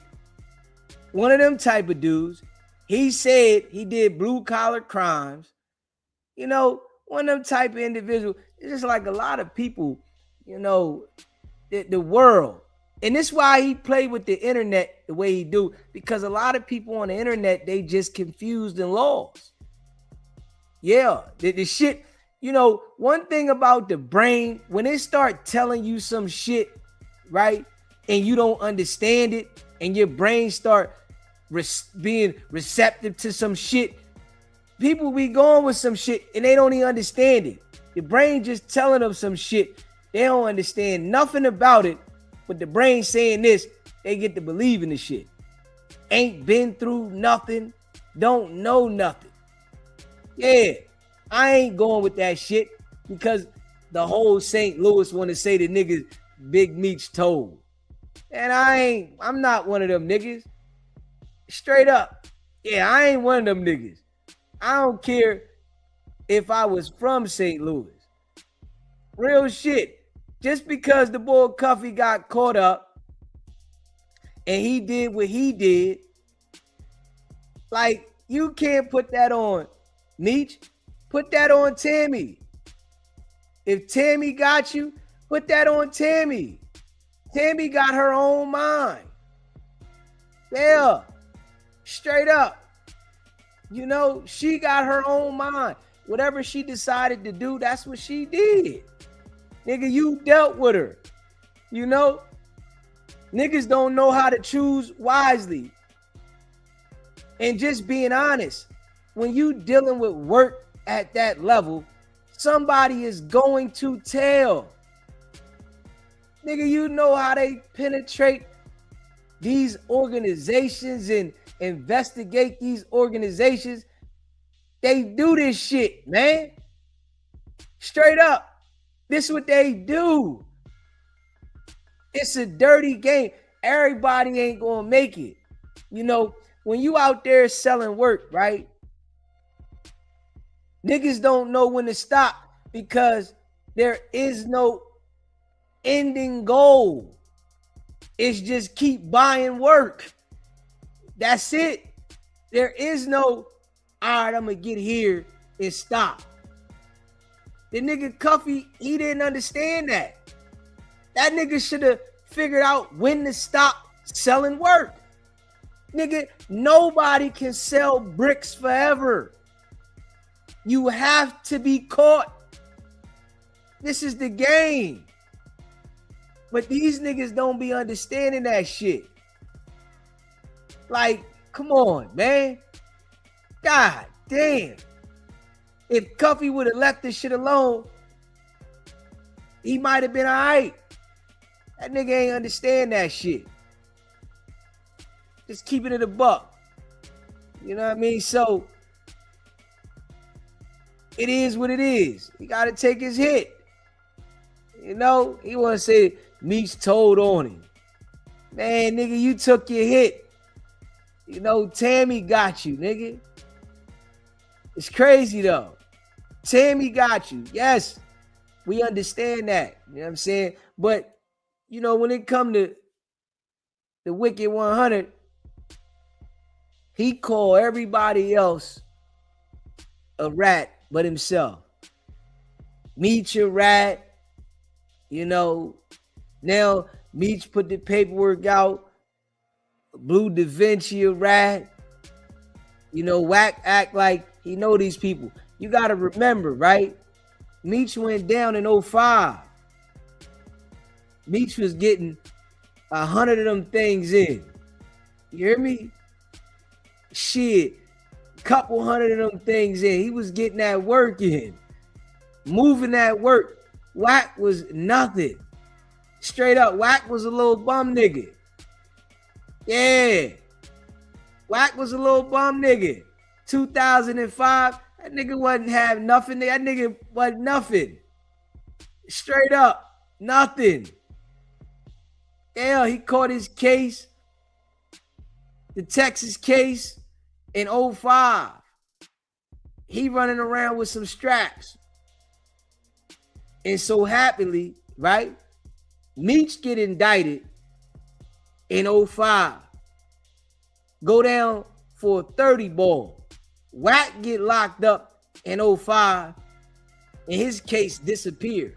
One of them type of dudes. He said he did blue collar crimes. You know, one of them type of individual. It's just like a lot of people, you know, the world. And this is why he played with the internet the way he do. Because a lot of people on the internet, they just confused and lost. Yeah, the shit, you know, one thing about the brain, when it start telling you some shit, right, and you don't understand it, and your brain start being receptive to some shit, people be going with some shit and they don't even understand it. Your brain just telling them some shit. They don't understand nothing about it, but the brain saying this, they get to believe in the shit. Ain't been through nothing, don't know nothing. Yeah, I ain't going with that shit because the whole St. Louis want to say the niggas Big Meech told. And I'm not one of them niggas. Straight up. Yeah, I ain't one of them niggas. I don't care if I was from St. Louis. Real shit. Just because the boy Cuffy got caught up and he did what he did, like, you can't put that on Meech. Put that on Tammy. If Tammy got you, put that on Tammy. Tammy got her own mind. Yeah, straight up. You know, she got her own mind. Whatever she decided to do, that's what she did. Nigga, you dealt with her. You know, niggas don't know how to choose wisely. And just being honest, when you dealing with work at that level, somebody is going to tell. Nigga, you know how they penetrate these organizations and investigate these organizations. They do this shit, man. Straight up. This is what they do. It's a dirty game. Everybody ain't gonna make it. You know, when you out there selling work, right? Niggas don't know when to stop because there is no ending goal. It's just keep buying work. That's it. There is no, all right, I'm gonna get here and stop. The nigga Cuffy, he didn't understand that. That nigga should have figured out when to stop selling work. Nigga, nobody can sell bricks forever. You have to be caught. This is the game. But these niggas don't be understanding that shit. Like, come on, man. God damn. If Cuffy would have left this shit alone, he might have been all right. That nigga ain't understand that shit. Just keeping it a buck. You know what I mean? So, it is what it is. He got to take his hit. You know, he want to say Meech told on him. Man, nigga, you took your hit. You know, Tammy got you, nigga. It's crazy, though. Tammy got you. Yes, we understand that. You know what I'm saying? But, you know, when it come to the Wicked 100, he called everybody else a rat but himself. Meech a rat. You know, now Meech put the paperwork out. Blue Da Vinci a rat. You know, Wack act like he know these people. You got to remember, right? Meech went down in 05. Meech was getting 100 of them things in. You hear me? Shit. Couple hundred of them things in. He was getting that work in. Moving that work. Wack was nothing. Straight up, Wack was a little bum nigga. Yeah. Wack was a little bum nigga. 2005, that nigga wasn't have nothing. That nigga wasn't nothing. Straight up, nothing. Yeah, he caught his case, the Texas case, in 05. He running around with some straps. And so happily, right, Meech get indicted in 05. Go down for a 30 ball. Wack get locked up in 05 and his case disappeared.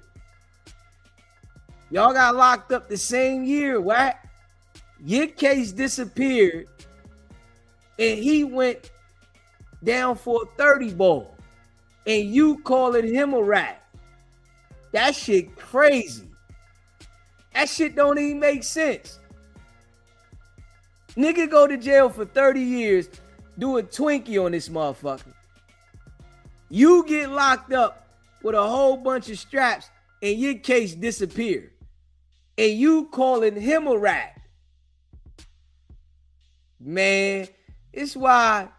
Y'all got locked up the same year, Wack. Your case disappeared and he went down for a 30 ball and you calling him a rat. That shit crazy. That shit don't even make sense. Nigga go to jail for 30 years, do a Twinkie on this motherfucker. You get locked up with a whole bunch of straps and your case disappeared. And you calling him a rat. Man, it's why,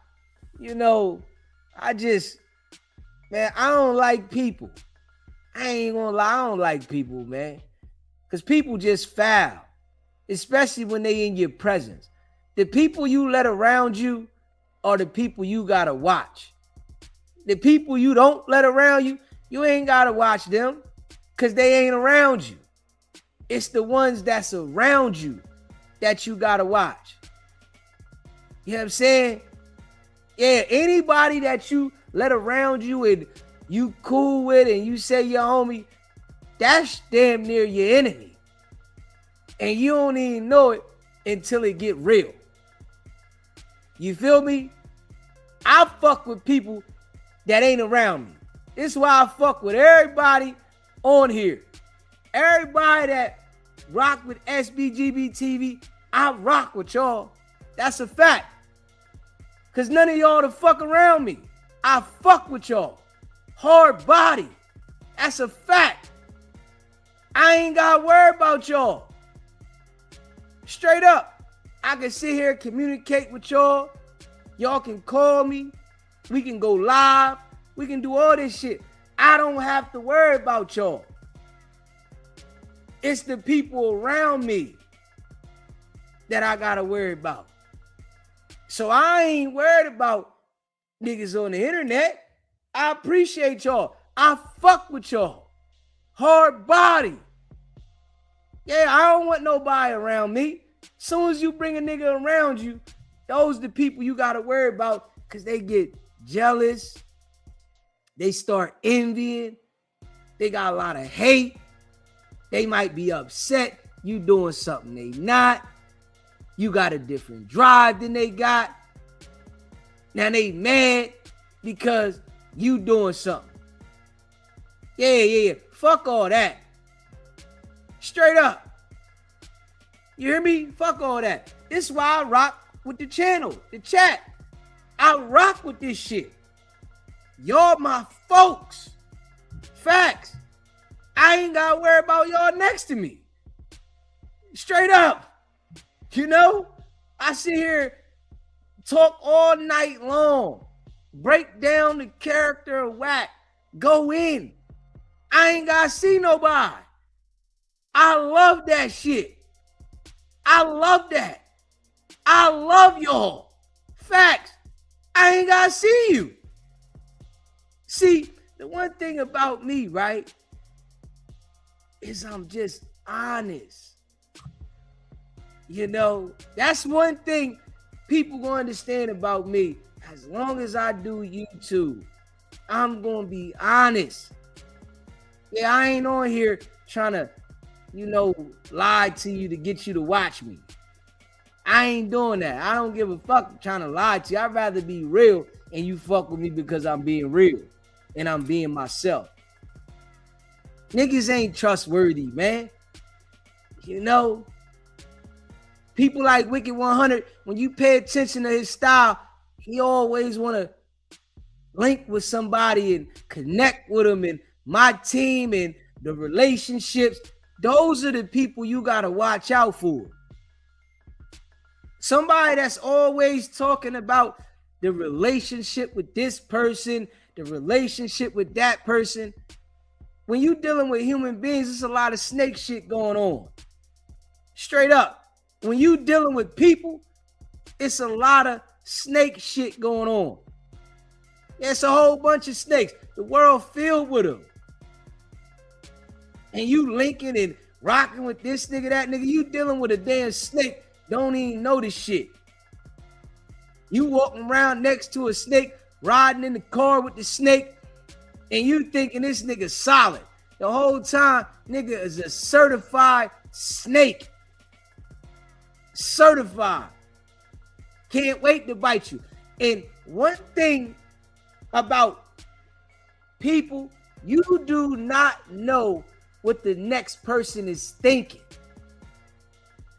you know, I don't like people. I ain't gonna lie, I don't like people, man. Because people just foul. Especially when they in your presence. The people you let around you are the people you gotta watch. The people you don't let around you, you ain't gotta watch them. Because they ain't around you. It's the ones that's around you that you gotta watch. You know what I'm saying? Yeah, anybody that you let around you and you cool with and you say your homie, that's damn near your enemy. And you don't even know it until it get real. You feel me? I fuck with people that ain't around me. This is why I fuck with everybody on here. Everybody that rock with SBGB TV, I rock with y'all. That's a fact. Cause none of y'all to fuck around me. I fuck with y'all. Hard body. That's a fact. I ain't gotta worry about y'all. Straight up. I can sit here and communicate with y'all. Y'all can call me. We can go live. We can do all this shit. I don't have to worry about y'all. It's the people around me that I gotta worry about. So I ain't worried about niggas on the internet. I appreciate y'all. I fuck with y'all. Hard body. Yeah, I don't want nobody around me. Soon as you bring a nigga around you, those the people you gotta worry about because they get jealous. They start envying. They got a lot of hate. They might be upset you doing something they not. You got a different drive than they got. Now they mad because you doing something. Yeah. Fuck all that. Straight up. You hear me? Fuck all that. This is why I rock with the channel, the chat. I rock with this shit. Y'all my folks. Facts. I ain't gotta worry about y'all next to me. Straight up. You know, I sit here, talk all night long, break down the character of Wack, go in. I ain't gotta see nobody. I love that shit. I love that. I love y'all. Facts. I ain't gotta see you. See, the one thing about me, right, is I'm just honest. You know, that's one thing people gonna understand about me. As long as I do YouTube, I'm gonna be honest. Yeah, I ain't on here trying to, lie to you to get you to watch me. I ain't doing that. I don't give a fuck trying to lie to you. I'd rather be real and you fuck with me because I'm being real and I'm being myself. Niggas ain't trustworthy, man. People like Wicked100, when you pay attention to his style, he always want to link with somebody and connect with them, and my team and the relationships. Those are the people you got to watch out for. Somebody that's always talking about the relationship with this person, the relationship with that person. When you dealing with human beings, there's a lot of snake shit going on. Straight up. When you dealing with people, it's a lot of snake shit going on. It's a whole bunch of snakes. The world filled with them. And you linking and rocking with this nigga, that nigga, you dealing with a damn snake. Don't even know this shit. You walking around next to a snake, riding in the car with the snake, and you thinking this nigga solid. The whole time, nigga is a certified snake. Certified. Can't wait to bite you. And one thing about people, you do not know what the next person is thinking.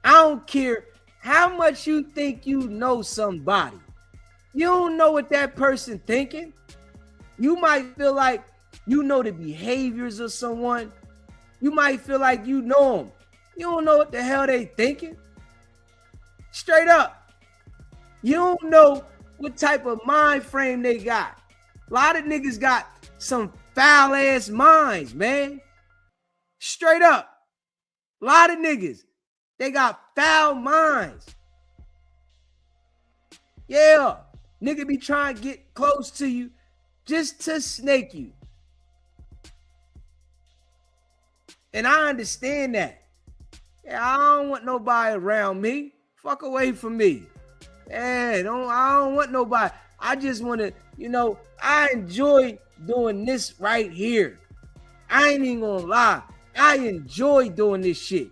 I don't care how much you think you know somebody. You don't know what that person thinking. You might feel like you know the behaviors of someone. You might feel like you know them. You don't know what the hell they thinking. Straight up. You don't know what type of mind frame they got. A lot of niggas got some foul ass minds, man. Straight up. A lot of niggas, they got foul minds. Yeah. Nigga be trying to get close to you just to snake you. And I understand that. Yeah, I don't want nobody around me. Fuck away from me. Yeah, I don't want nobody. I just want to, I enjoy doing this right here. I ain't even gonna lie. I enjoy doing this shit.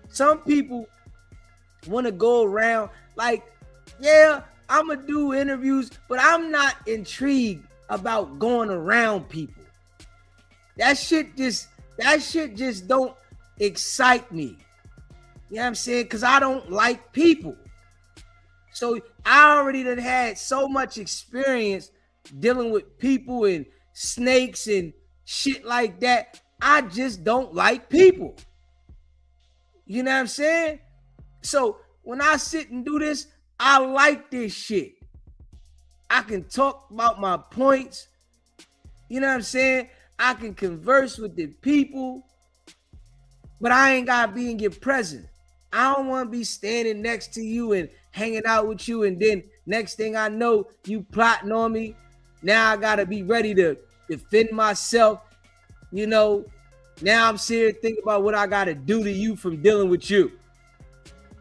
Some people want to go around like Yeah, I'ma do interviews, but I'm not intrigued about going around people. That shit just don't excite me. You know what I'm saying? Because I don't like people. So I already done had so much experience dealing with people and snakes and shit like that. I just don't like people. You know what I'm saying? So when I sit and do this, I like this shit. I can talk about my points. You know what I'm saying? I can converse with the people, but I ain't gotta be in your presence. I don't want to be standing next to you and hanging out with you, and then next thing I know, you plotting on me. Now I gotta be ready to defend myself. You know, now I'm sitting thinking about what I gotta do to you from dealing with you.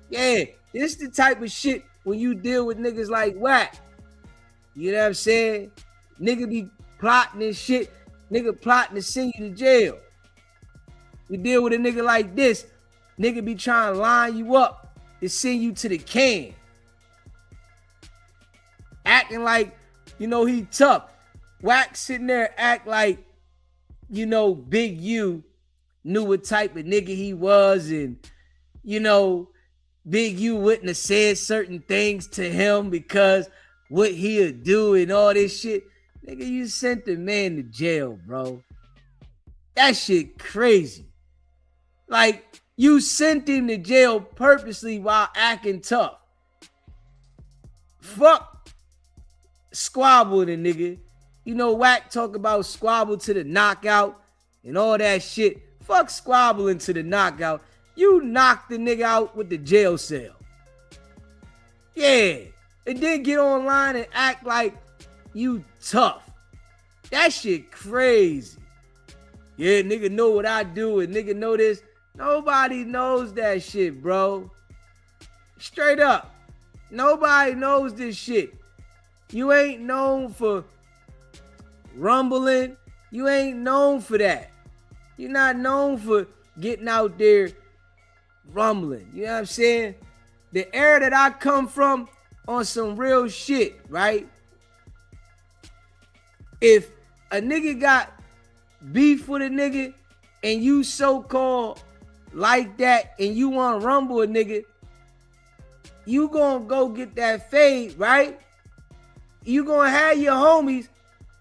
Yeah, this the type of shit when you deal with niggas like Wack. You know what I'm saying? Nigga be plotting and shit. Nigga plotting to send you to jail. You deal with a nigga like this, nigga be trying to line you up to send you to the can. Acting like, you know, he tough. Wack sitting there act like, you know, Big U knew what type of nigga he was, and, you know, Big U wouldn't have said certain things to him because what he'll do and all this shit. Nigga, you sent the man to jail, bro. That shit crazy. Like, you sent him to jail purposely while acting tough. Fuck squabble the nigga. You know, Wack talk about squabble to the knockout and all that shit. Fuck squabbling to the knockout. You knocked the nigga out with the jail cell. Yeah. And then get online and act like you tough. That shit crazy. Yeah, nigga know what I do and nigga know this. Nobody knows that shit, bro. Straight up. Nobody knows this shit. You ain't known for rumbling. You ain't known for that. You're not known for getting out there rumbling. You know what I'm saying? The era that I come from on some real shit, right? If a nigga got beef with a nigga and you so-called like that and you want to rumble a nigga, you gonna go get that fade, right? You gonna have your homies,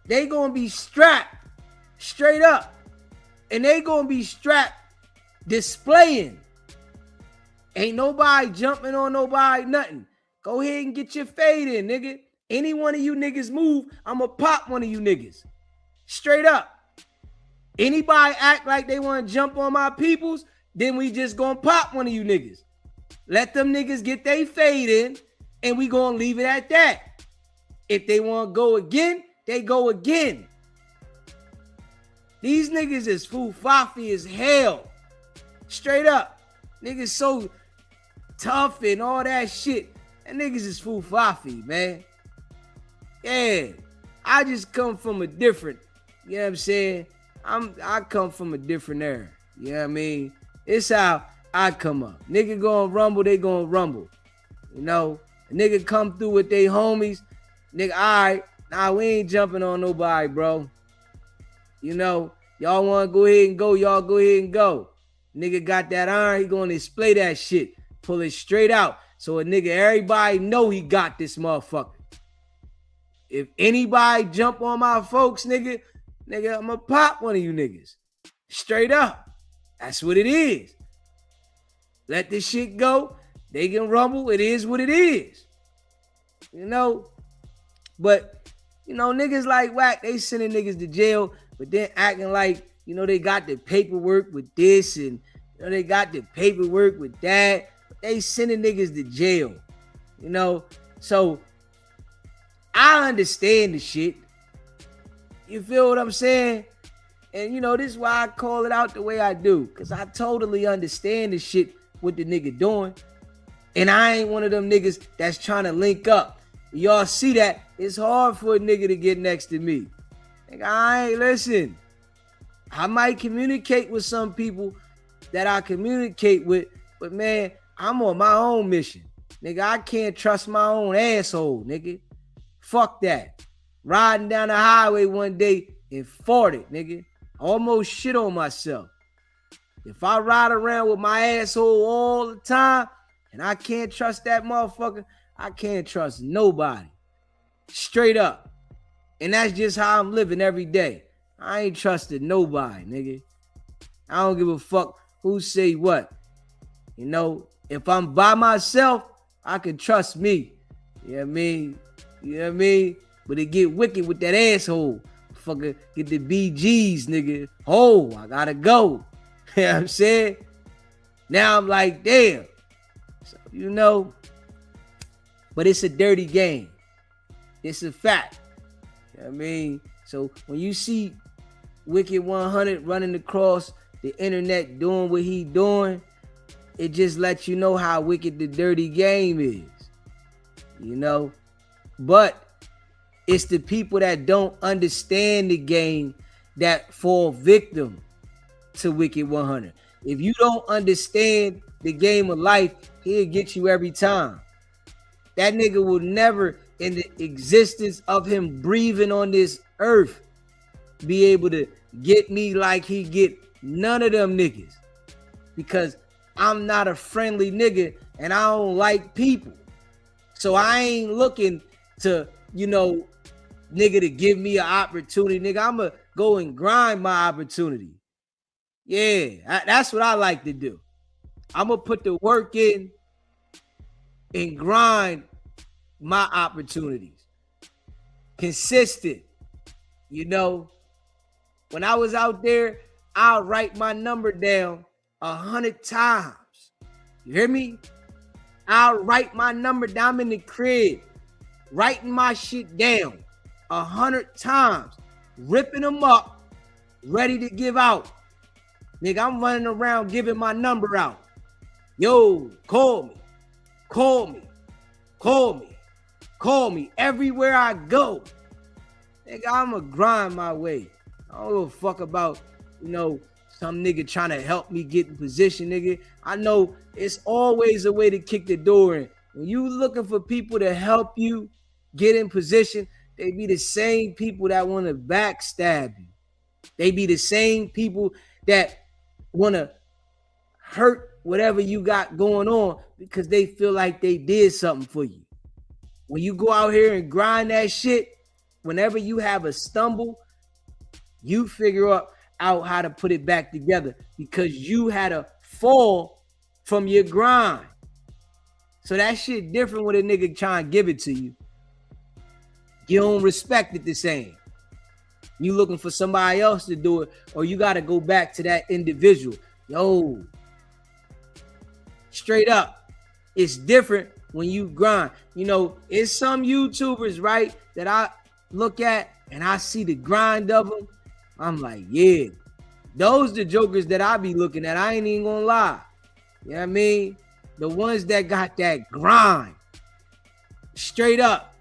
they gonna be strapped straight up, and they gonna be strapped displaying. Ain't nobody jumping on nobody, nothing. Go ahead and get your fade in, nigga. Any one of you niggas move, I'ma pop one of you niggas. Straight up. Anybody act like they want to jump on my peoples, then we just gonna pop one of you niggas. Let them niggas get they fade in, and we gonna leave it at that. If they want to go again, they go again. These niggas is foo-fafi as hell. Straight up. Niggas so tough and all that shit. And niggas is foo-fafi, man. Yeah. I just come from a different, you know what I'm saying? I come from a different era. You know what I mean? It's how I come up. Nigga gonna rumble, they gonna rumble. You know? A nigga come through with they homies. Nigga, all right. Nah, we ain't jumping on nobody, bro. You know, y'all want to go ahead and go, y'all go ahead and go. Nigga got that iron, he going to display that shit. Pull it straight out. So a nigga, everybody know he got this motherfucker. If anybody jump on my folks, nigga, I'm going to pop one of you niggas. Straight up. That's what it is. Let this shit go. They can rumble. It is what it is. You know? But, you know, niggas like Wack, they sending niggas to jail, but then acting like, you know, they got the paperwork with this and, you know, they got the paperwork with that. But they sending niggas to jail, you know? So, I understand the shit. You feel what I'm saying? And, you know, this is why I call it out the way I do, because I totally understand the shit what the nigga doing. And I ain't one of them niggas that's trying to link up. Y'all see that? It's hard for a nigga to get next to me. Like, listen. I might communicate with some people that I communicate with, but man, I'm on my own mission. Nigga, I can't trust my own asshole, nigga. Fuck that. Riding down the highway one day and farted, nigga. Almost shit on myself. If I ride around with my asshole all the time and I can't trust that motherfucker, I can't trust nobody. Straight up. And that's just how I'm living every day. I ain't trusted nobody, nigga. I don't give a fuck who say what. You know, if I'm by myself, I can trust me. You know what I mean? You know what I mean? But it get wicked with that asshole. Fucker get the BGs, nigga. Oh, I gotta go. You know what I'm saying? Now I'm like, damn. So, you know, but it's a dirty game. It's a fact. You know what I mean? So when you see Wicked100 running across the internet doing what he doing, it just lets you know how wicked the dirty game is. You know? But it's the people that don't understand the game that fall victim to Wicked100. If you don't understand the game of life, he'll get you every time. That nigga will never, in the existence of him breathing on this earth, be able to get me like he get none of them niggas. Because I'm not a friendly nigga and I don't like people. So I ain't looking to, you know, nigga to give me an opportunity. Nigga, I'ma go and grind my opportunity. Yeah, that's what I like to do. I'ma put the work in and grind my opportunities. Consistent. You know, when I was out there, I'll write my number down 100 times. You hear me? I'll write my number down. I'm in the crib, writing my shit down 100 times, ripping them up, ready to give out. Nigga, I'm running around giving my number out. Yo, call me, call me, call me, call me. Everywhere I go, nigga, I'ma grind my way. I don't give a fuck about, you know, some nigga trying to help me get in position, nigga. I know it's always a way to kick the door in. When you looking for people to help you get in position, they be the same people that want to backstab you. They be the same people that want to hurt whatever you got going on because they feel like they did something for you. When you go out here and grind that shit, whenever you have a stumble, you figure out how to put it back together because you had a fall from your grind. So that shit different when a nigga trying to give it to you. You don't respect it the same. You looking for somebody else to do it, or you got to go back to that individual. Yo, straight up, it's different when you grind. You know, it's some YouTubers, right, that I look at and I see the grind of them. I'm like, yeah, those the jokers that I be looking at. I ain't even gonna lie. You know what I mean? The ones that got that grind. Straight up.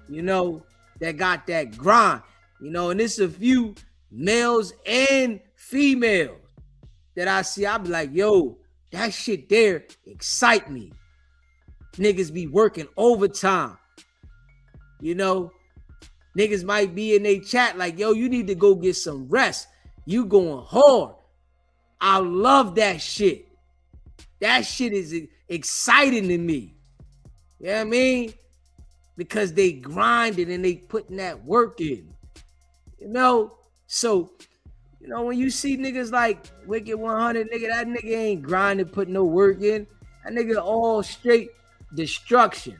You know, that got that grind. You know, and it's a few males and females that I see. I be like, yo, that shit there excite me. Niggas be working overtime. You know, niggas might be in their chat like, yo, you need to go get some rest. You going hard. I love that shit. That shit is exciting to me. You know what I mean? Because they grinding and they putting that work in. You know? So, you know, when you see niggas like Wicked100, nigga, that nigga ain't grinding, putting no work in. That nigga all straight destruction,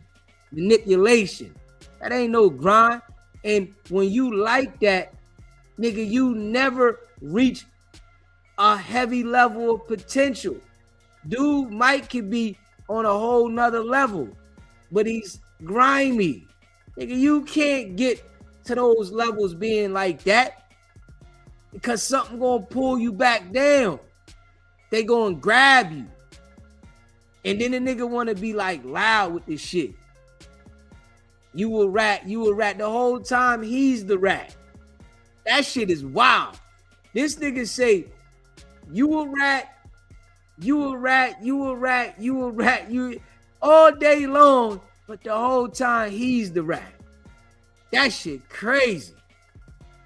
manipulation. That ain't no grind. And when you like that, nigga, you never reach a heavy level of potential. Dude Mike could be on a whole nother level, but he's grimy. Nigga, you can't get to those levels being like that because something gonna pull you back down. They gonna grab you. And then the nigga wanna be like loud with this shit. You a rat. The whole time he's the rat. That shit is wild. This nigga say, you a rat, you a rat, you a rat, you a rat, you. all day long, but the whole time he's the rat. That shit crazy.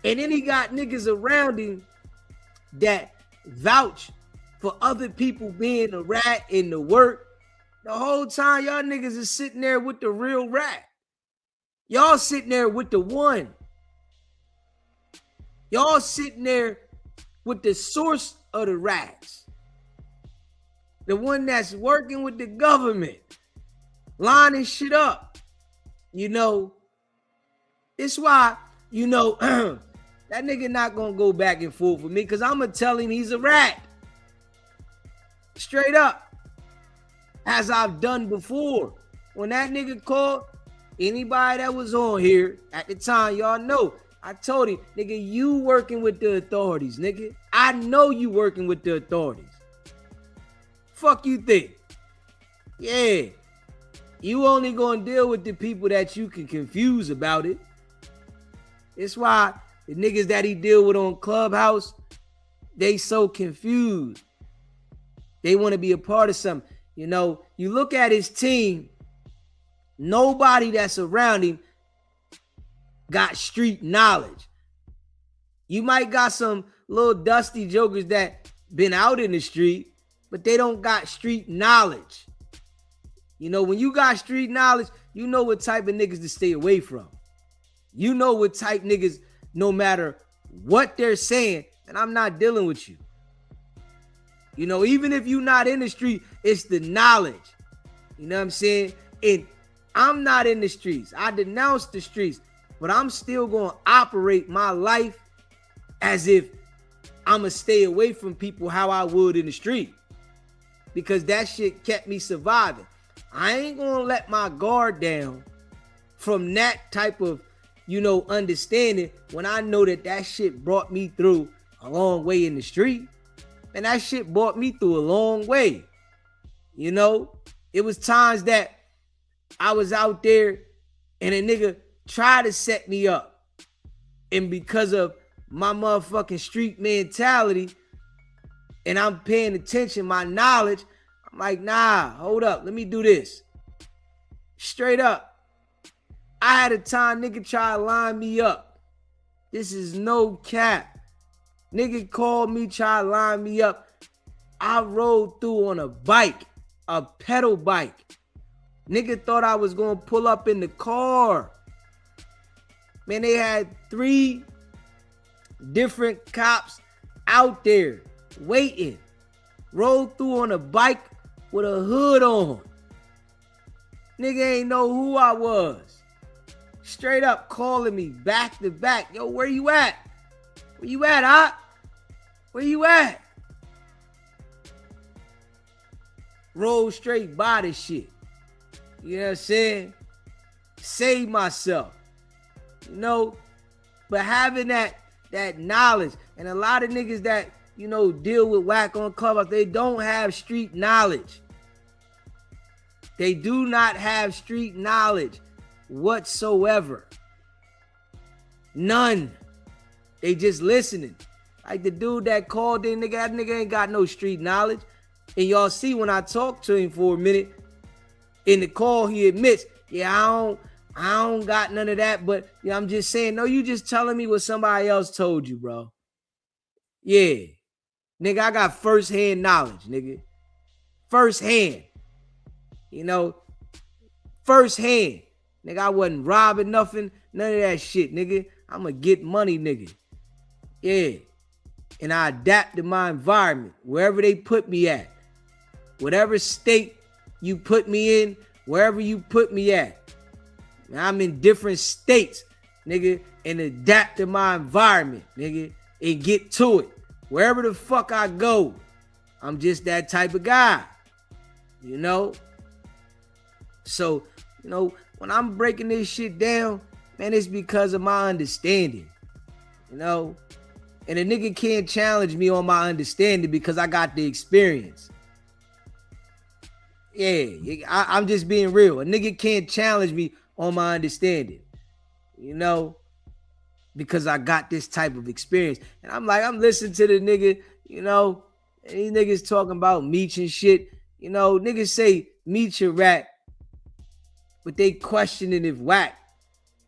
And then he got niggas around him that vouch for other people being a rat in the work. The whole time y'all niggas is sitting there with the real rat. Y'all sitting there with the one. Y'all sitting there with the source of the rats. The one that's working with the government. Lining shit up. You know, it's why, you know, that nigga not gonna go back and forth with me because I'm gonna tell him he's a rat. Straight up. As I've done before. When that nigga called, anybody that was on here at the time, y'all know, I told him, nigga, you working with the authorities, nigga. I know you working with the authorities. Fuck you think? Yeah. You only gonna deal with the people that you can confuse about it. It's why the niggas that he deal with on Clubhouse, they so confused. They want to be a part of something. You know, you look at his team, nobody that's around him got street knowledge. You might got some little dusty jokers that been out in the street, but they don't got street knowledge. You know, when you got street knowledge, you know what type of niggas to stay away from. You know what type niggas, no matter what they're saying, and I'm not dealing with you. You know, even if you're not in the street, it's the knowledge. You know what I'm saying? And I'm not in the streets. I denounce the streets, but I'm still going to operate my life as if I'm going to stay away from people how I would in the street. Because that shit kept me surviving. I ain't going to let my guard down from that type of, you know, understanding when I know that that shit brought me through a long way in the street. And that shit brought me through a long way. You know, it was times that I was out there and a nigga tried to set me up. And because of my motherfucking street mentality and I'm paying attention, my knowledge, I'm like, nah, hold up. Let me do this. Straight up. I had a time nigga try to line me up. This is no cap. Nigga called me, try to line me up. I rode through on a bike, a pedal bike. Nigga thought I was going to pull up in the car. Man, they had 3 different cops out there waiting. Rode through on a bike with a hood on. Nigga ain't know who I was. Straight up calling me back to back. Yo, where you at? Where you at, huh? Where you at? Roll straight by this shit. You know what I'm saying? Save myself. You know? But having that knowledge, and a lot of niggas that, you know, deal with whack on Clubhouse, they don't have street knowledge. They do not have street knowledge whatsoever. None. They just listening. Like the dude that called in, nigga, that nigga ain't got no street knowledge. And y'all see when I talked to him for a minute, in the call he admits, yeah, I don't got none of that, but yeah, I'm just saying, no, you just telling me what somebody else told you, bro. Yeah. Nigga, I got first-hand knowledge, nigga. First-hand. You know, first-hand. Nigga, I wasn't robbing nothing, none of that shit, nigga. I'ma get money, nigga. Yeah. And I adapted my environment, wherever they put me at. Whatever state you put me in, wherever you put me at. I'm in different states, nigga, and adapt to my environment, nigga, and get to it. Wherever the fuck I go, I'm just that type of guy, you know? So, you know, when I'm breaking this shit down, man, it's because of my understanding, you know? And a nigga can't challenge me on my understanding because I got the experience. Yeah, I'm just being real. A nigga can't challenge me on my understanding, you know, because I got this type of experience. And I'm like, I'm listening to the nigga, you know, and these niggas talking about Meech and shit. You know, niggas say Meech a rat, but they questioning if whack.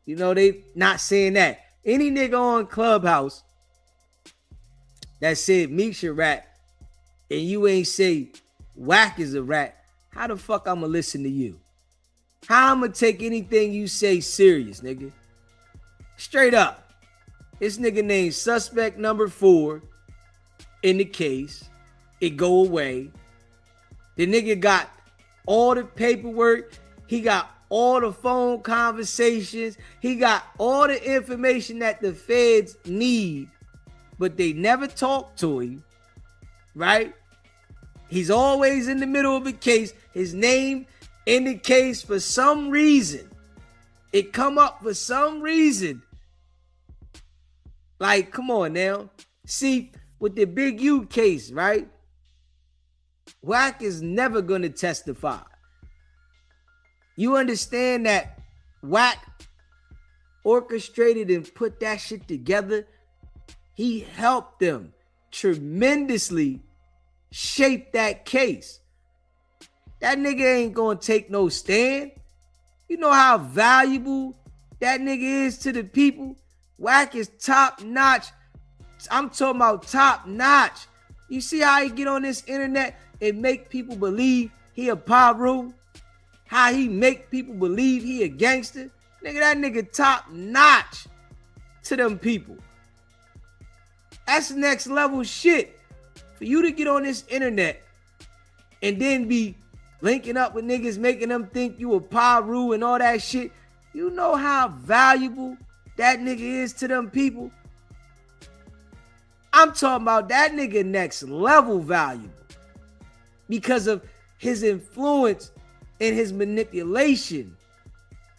You know, they not saying that. Any nigga on Clubhouse that said Meek's a rat and you ain't say whack is a rat, how the fuck I'ma listen to you? How I'ma take anything you say serious, nigga? Straight up. This nigga named suspect number 4 in the case. It go away. The nigga got all the paperwork. He got all the phone conversations. He got all the information that the feds need, but they never talk to him, right? He's always in the middle of a case. His name in the case for some reason. It come up for some reason. Like, come on now. See, with the Big U case, right? Wack is never going to testify. You understand that Wack orchestrated and put that shit together? He helped them tremendously shape that case. That nigga ain't gonna take no stand. You know how valuable that nigga is to the people? Wack is top notch. I'm talking about top notch. You see how he get on this internet and make people believe he a Paru? How he make people believe he a gangster? Nigga, that nigga top notch to them people. That's next level shit. For you to get on this internet and then be linking up with niggas, making them think you a Paru and all that shit. You know how valuable that nigga is to them people? I'm talking about that nigga next level valuable because of his influence and his manipulation.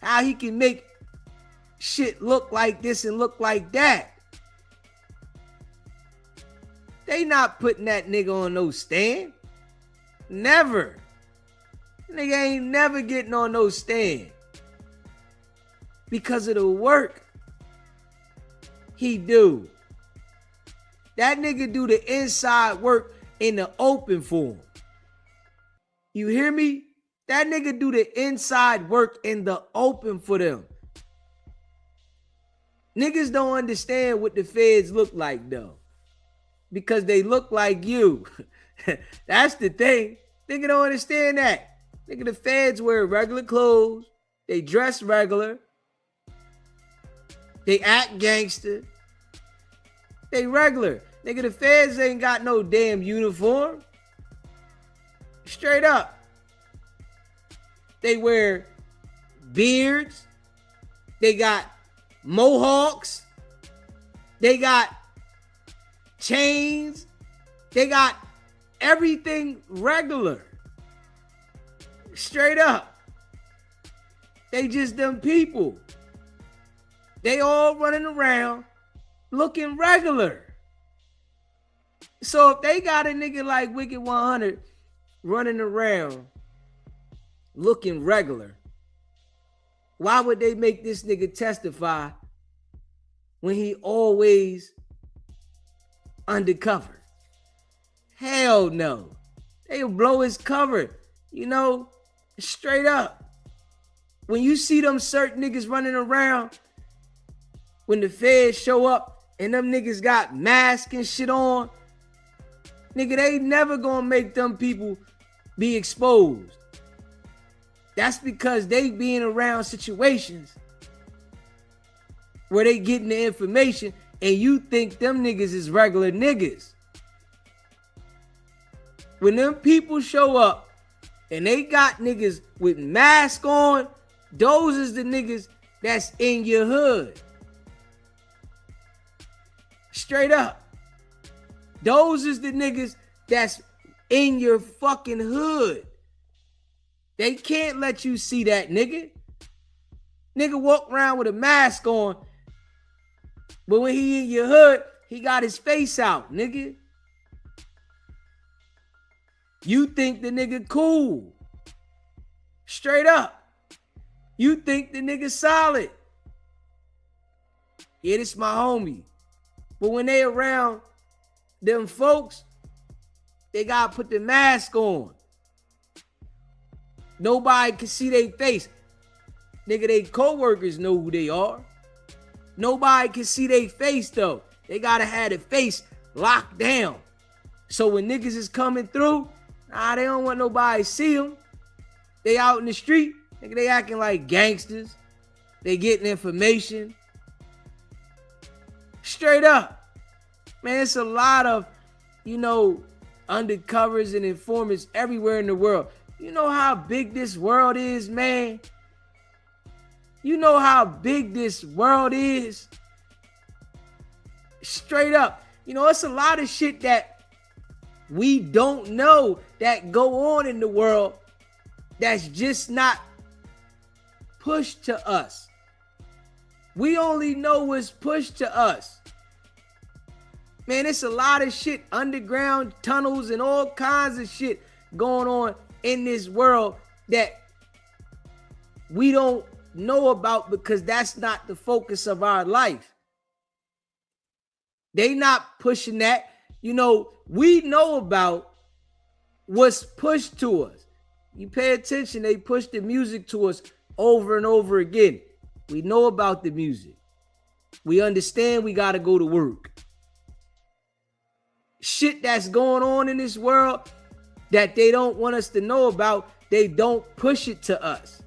How he can make shit look like this and look like that. They not putting that nigga on no stand. Never. Nigga ain't never getting on no stand. Because of the work he do. That nigga do the inside work in the open for him. You hear me? That nigga do the inside work in the open for them. Niggas don't understand what the feds look like though. Because they look like you. That's the thing. Nigga don't understand that. Nigga, the feds wear regular clothes. They dress regular. They act gangster. They regular. Nigga, the feds ain't got no damn uniform. Straight up. They wear beards. They got mohawks. They got chains. They got everything regular. Straight up. They just them people. They all running around looking regular. So if they got a nigga like Wicked100 running around looking regular, why would they make this nigga testify when he always undercover? Hell no. They'll blow his cover, you know, straight up. When you see them certain niggas running around, when the feds show up and them niggas got masks and shit on, nigga, they never gonna make them people be exposed. That's because they being around situations where they getting the information and you think them niggas is regular niggas. When them people show up and they got niggas with masks on, those is the niggas that's in your hood. Straight up. Those is the niggas that's in your fucking hood. They can't let you see that nigga. Nigga walk around with a mask on, but when he in your hood, he got his face out, nigga. You think the nigga cool. Straight up. You think the nigga solid. Yeah, this my homie. But when they around them folks, they gotta put the mask on. Nobody can see their face. Nigga, they co-workers know who they are. Nobody can see their face though. They gotta have the face locked down. So when niggas is coming through, they don't want nobody to see them. They out in the street, nigga, they acting like gangsters. They getting information. Straight up. Man, it's a lot of, undercovers and informants everywhere in the world. You know how big this world is, man? You know how big this world is? Straight up. It's a lot of shit that we don't know that go on in the world that's just not pushed to us. We only know what's pushed to us. Man, it's a lot of shit, underground tunnels and all kinds of shit going on in this world that we don't know about because that's not the focus of our life. They not pushing that. We know about what's pushed to us. You pay attention, they push the music to us over and over again. We know about the music. We understand we got to go to work. Shit that's going on in this world that they don't want us to know about, they don't push it to us.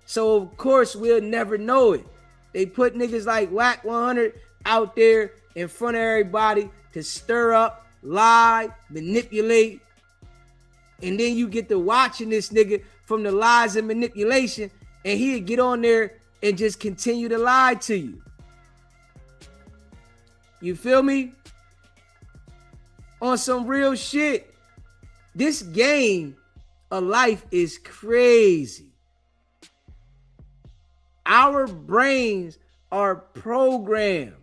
So, of course, we'll never know it. They put niggas like Wicked100 out there in front of everybody to stir up, lie, manipulate. And then you get to watching this nigga from the lies and manipulation, and he'll get on there and just continue to lie to you. You feel me? On some real shit. This game of life is crazy. Our brains are programmed.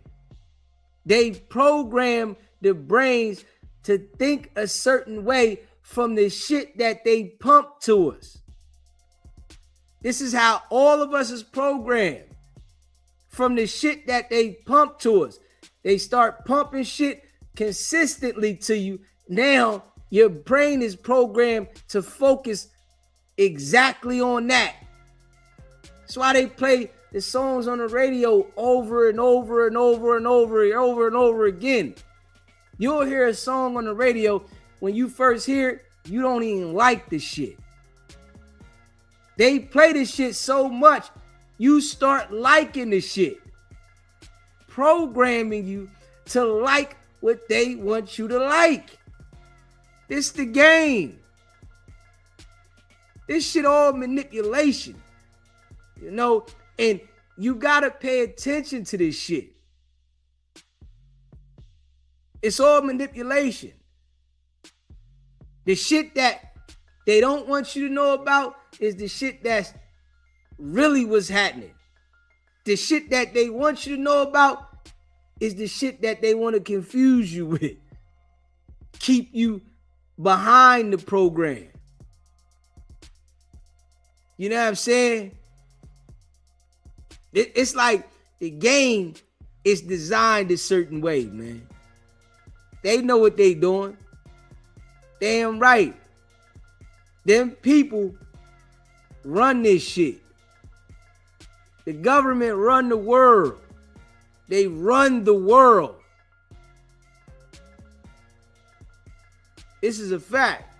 They program the brains to think a certain way from the shit that they pump to us. This is how all of us is programmed. From the shit that they pump to us. They start pumping shit consistently to you. Now your brain is programmed to focus exactly on that. That's why they play the songs on the radio over and over and over and over and over and over again. You'll hear a song on the radio, when you first hear it, you don't even like the shit. They play this shit so much, you start liking the shit. Programming you to like what they want you to like. This the game. This shit all manipulation. And you gotta pay attention to this shit. It's all manipulation. The shit that they don't want you to know about is the shit that's really what's happening. The shit that they want you to know about is the shit that they want to confuse you with. Keep you behind the program. You know what I'm saying? It's like the game is designed a certain way, man. They know what they doing. Damn right. Them people run this shit. The government run the world. They run the world. This is a fact.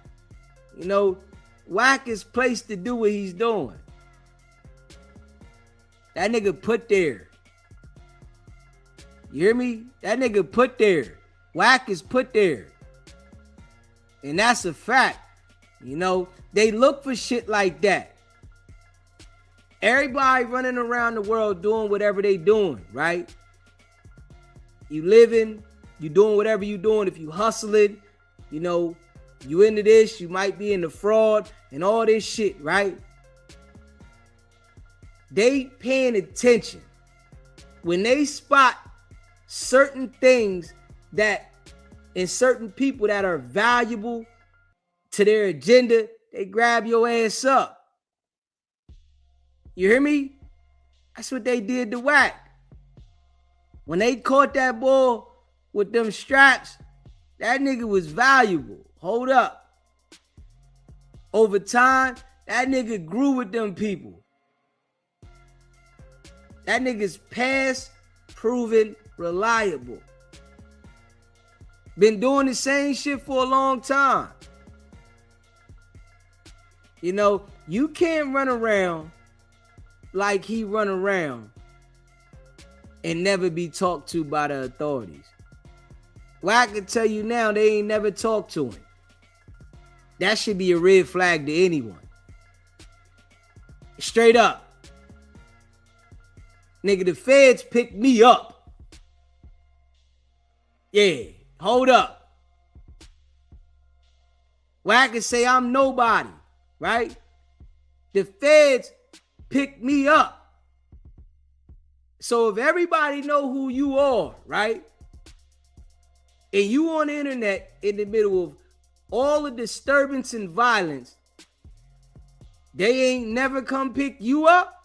Wack is placed to do what he's doing. That nigga put there. You hear me? That nigga put there. Wack is put there. And that's a fact. They look for shit like that. Everybody running around the world doing whatever they doing, right? You living, you doing whatever you doing. If you hustling, you into this, you might be into fraud and all this shit, right? They paying attention. When they spot certain things that and certain people that are valuable to their agenda, they grab your ass up. You hear me? That's what they did to Wack. When they caught that boy with them straps, that nigga was valuable. Hold up. Over time, that nigga grew with them people. That nigga's past proven reliable. Been doing the same shit for a long time. You know, you can't run around like he run around and never be talked to by the authorities. Well, I can tell you now, they ain't never talked to him. That should be a red flag to anyone. Straight up. Nigga, the feds picked me up. Yeah, hold up. Well, I can say I'm nobody, right? The feds picked me up. So if everybody know who you are, right? And you on the internet in the middle of all the disturbance and violence, they ain't never come pick you up?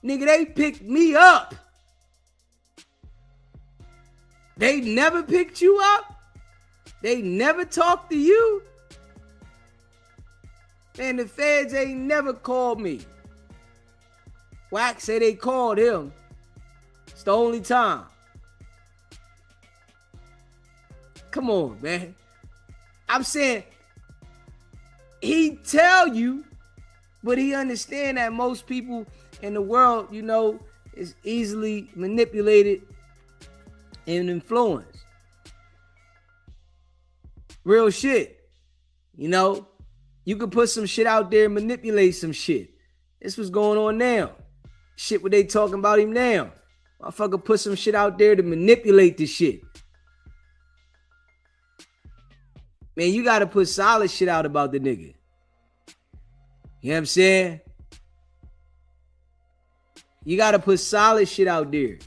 Nigga, they picked me up. They never picked you up? They never talked to you? Man, the feds ain't never called me. Wack say they called him. It's the only time. Come on, man. I'm saying he tell you, but he understand that most people in the world, you know, is easily manipulated and influenced. Real shit. You know, you can put some shit out there and manipulate some shit. This what's going on now. Shit what they talking about him now. Motherfucker put some shit out there to manipulate the shit. Man, you gotta put solid shit out about the nigga. You know what I'm saying? You gotta put solid shit out there.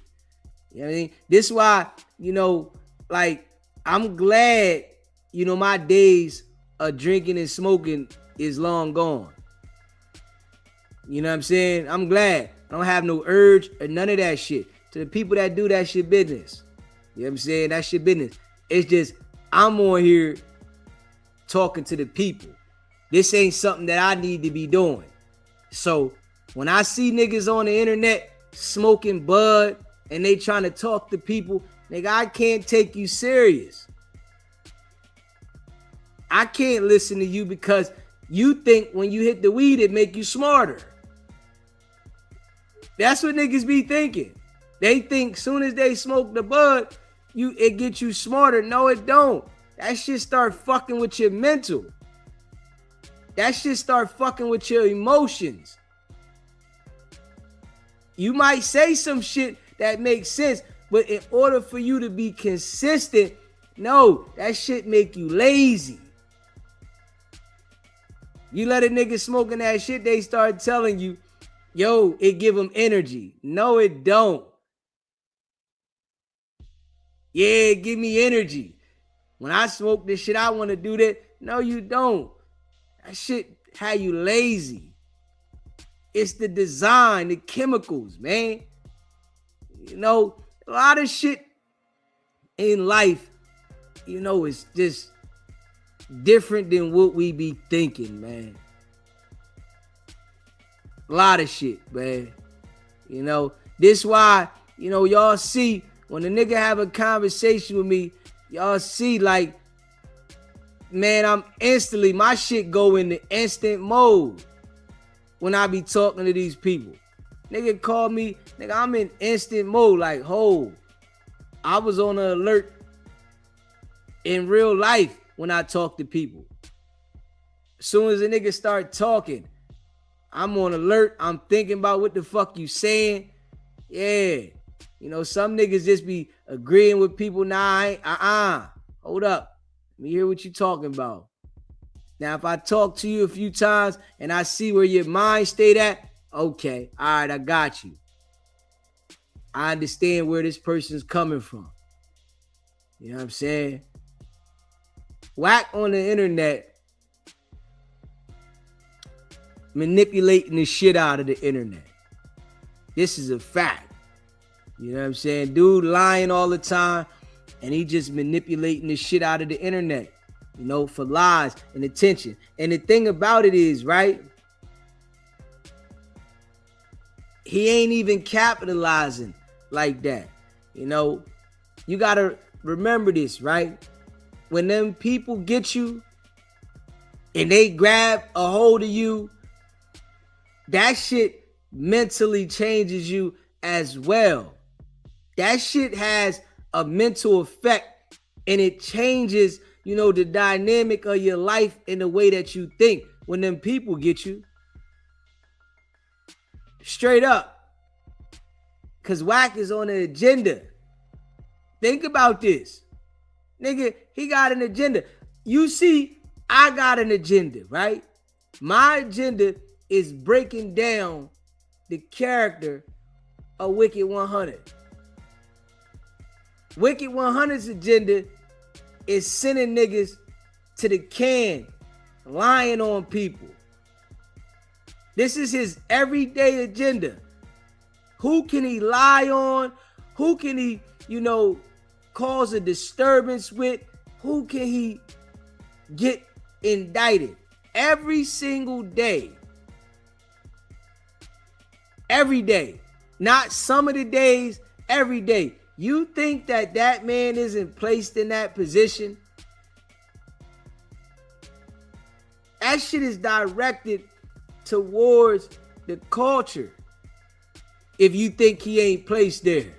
You know what I mean? This is why, you know, like, I'm glad, you know, my days of drinking and smoking is long gone. You know what I'm saying? I'm glad. I don't have no urge or none of that shit. To the people that do that shit business. You know what I'm saying? That shit business. It's just, I'm on here talking to the people. This ain't something that I need to be doing. So when I see niggas on the internet smoking bud and they trying to talk to people, nigga, I can't take you serious. I can't listen to you because you think when you hit the weed, it make you smarter. That's what niggas be thinking. They think soon as they smoke the bud, it gets you smarter. No, it don't. That shit start fucking with your mental. That shit start fucking with your emotions. You might say some shit that makes sense, but in order for you to be consistent, no, that shit make you lazy. You let a nigga smoking that shit, they start telling you, yo, it give them energy. No, it don't. Yeah, give me energy. When I smoke this shit, I want to do that. No, you don't. That shit have you lazy. It's the design, the chemicals, man. You know, a lot of shit in life, you know, is just different than what we be thinking, man. A lot of shit, man. You know, this why, you know, y'all see when a nigga have a conversation with me, y'all see like, man, I'm instantly, my shit go into instant mode when I be talking to these people. Nigga call me, nigga, I'm in instant mode, like, ho, I was on an alert in real life when I talk to people. As soon as a nigga start talking, I'm on alert. I'm thinking about what the fuck you saying. Yeah. You know, some niggas just be agreeing with people. Nah, I ain't, hold up. Let me hear what you talking about. Now, if I talk to you a few times and I see where your mind stayed at, okay, all right, I got you. I understand where this person's coming from. You know what I'm saying? Whack on the internet manipulating the shit out of the internet. This is a fact. You know what I'm saying? Dude lying all the time and he just manipulating the shit out of the internet, you know, for lies and attention. And the thing about it is, right? he ain't even capitalizing like that. You know, you gotta remember this, right? When them people get you and they grab a hold of you, that shit mentally changes you as well. That shit has a mental effect, and it changes, you know, the dynamic of your life in the way that you think when them people get you. Straight up. Cause Wack is on an agenda. Think about this. Nigga, he got an agenda. You see, I got an agenda, right? My agenda is breaking down the character of Wicked 100. Wicked 100's agenda is sending niggas to the can, lying on people. This is his everyday agenda. Who can he lie on? Who can he, you know, cause a disturbance with? Who can he get indicted? Every single day. Every day. Not some of the days, every day. You think that that man isn't placed in that position? That shit is directed towards the culture. If you think he ain't placed there.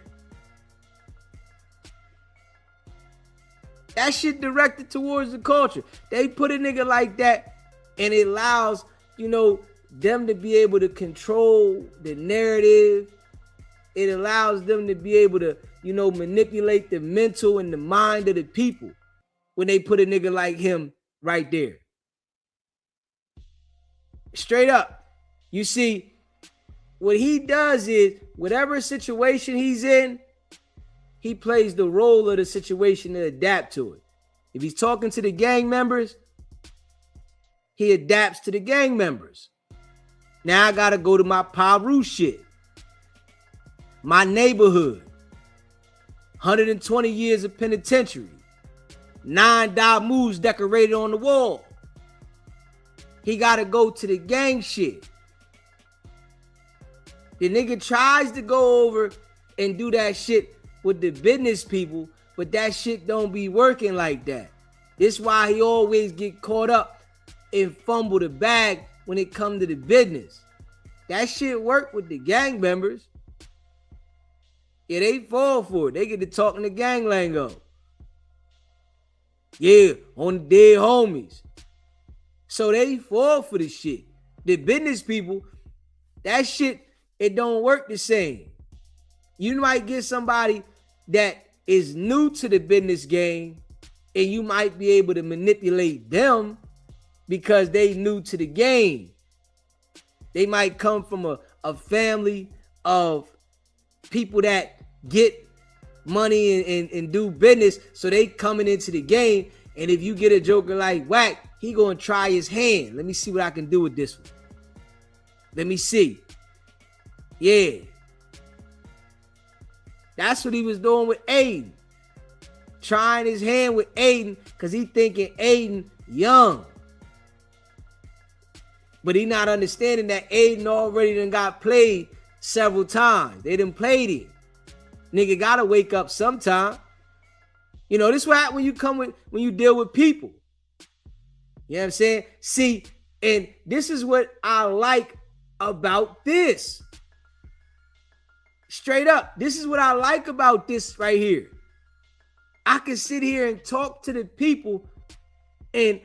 That shit directed towards the culture. They put a nigga like that and it allows, you know, them to be able to control the narrative. It allows them to be able to, you know, manipulate the mental and the mind of the people when they put a nigga like him right there. Straight up. You see, what he does is, whatever situation he's in, he plays the role of the situation and adapt to it. If he's talking to the gang members, he adapts to the gang members. Now I gotta go to my Paru shit. My neighborhood. 120 years of penitentiary. 9 moves decorated on the wall. He gotta go to the gang shit. The nigga tries to go over and do that shit with the business people, but that shit don't be working like that. This why he always get caught up and fumble the bag when it come to the business. That shit work with the gang members. Yeah, they fall for it. They get to talking the gang lingo. Yeah, on the dead homies. So they fall for the shit. The business people, that shit, it don't work the same. You might get somebody that is new to the business game and you might be able to manipulate them because they new to the game. They might come from a family of people that get money and do business, so they coming into the game. And if you get a joker like Wack, he gonna try his hand. Let me see what I can do with this one. Let me see. Yeah. That's what he was doing with Aiden. Trying his hand with Aiden because he thinking Aiden young. But he not understanding that Aiden already done got played several times. They done played it. Nigga gotta wake up sometime. You know, this is what happens when you deal with people. You know what I'm saying? See, and this is what I like about this. Straight up, this is what I like about this right here. I can sit here and talk to the people and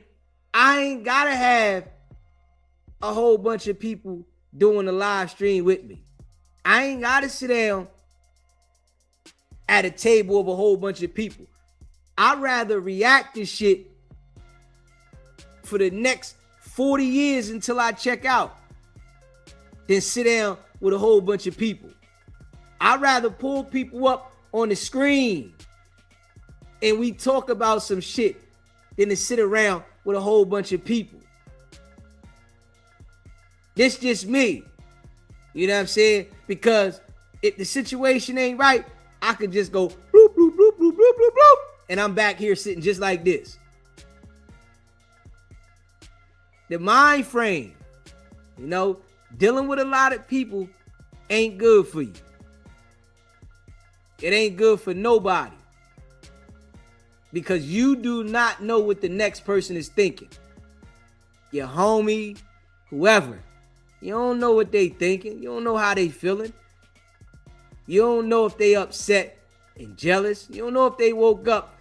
I ain't gotta have a whole bunch of people doing the live stream with me. I ain't gotta sit down at a table of a whole bunch of people. I'd rather react to shit for the next 40 years until I check out than sit down with a whole bunch of people. I'd rather pull people up on the screen and we talk about some shit than to sit around with a whole bunch of people. This just me. You know what I'm saying? Because if the situation ain't right, I could just go bloop, bloop, bloop, bloop, bloop, bloop, bloop, and I'm back here sitting just like this. The mind frame, you know, dealing with a lot of people ain't good for you. It ain't good for nobody. Because you do not know what the next person is thinking. Your homie, whoever. You don't know what they thinking. You don't know how they feeling. You don't know if they upset and jealous. You don't know if they woke up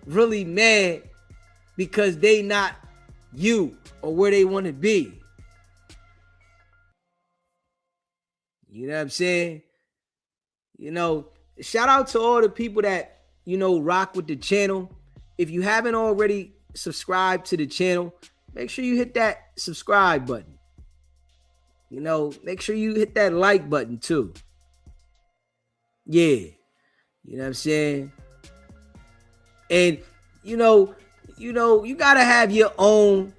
really mad because they not you or where they want to be. You know what I'm saying? You know, shout out to all the people that, you know, rock with the channel. If you haven't already subscribed to the channel, make sure you hit that subscribe button. You know, make sure you hit that like button too. Yeah. You know what I'm saying? And, you know, you got to have your own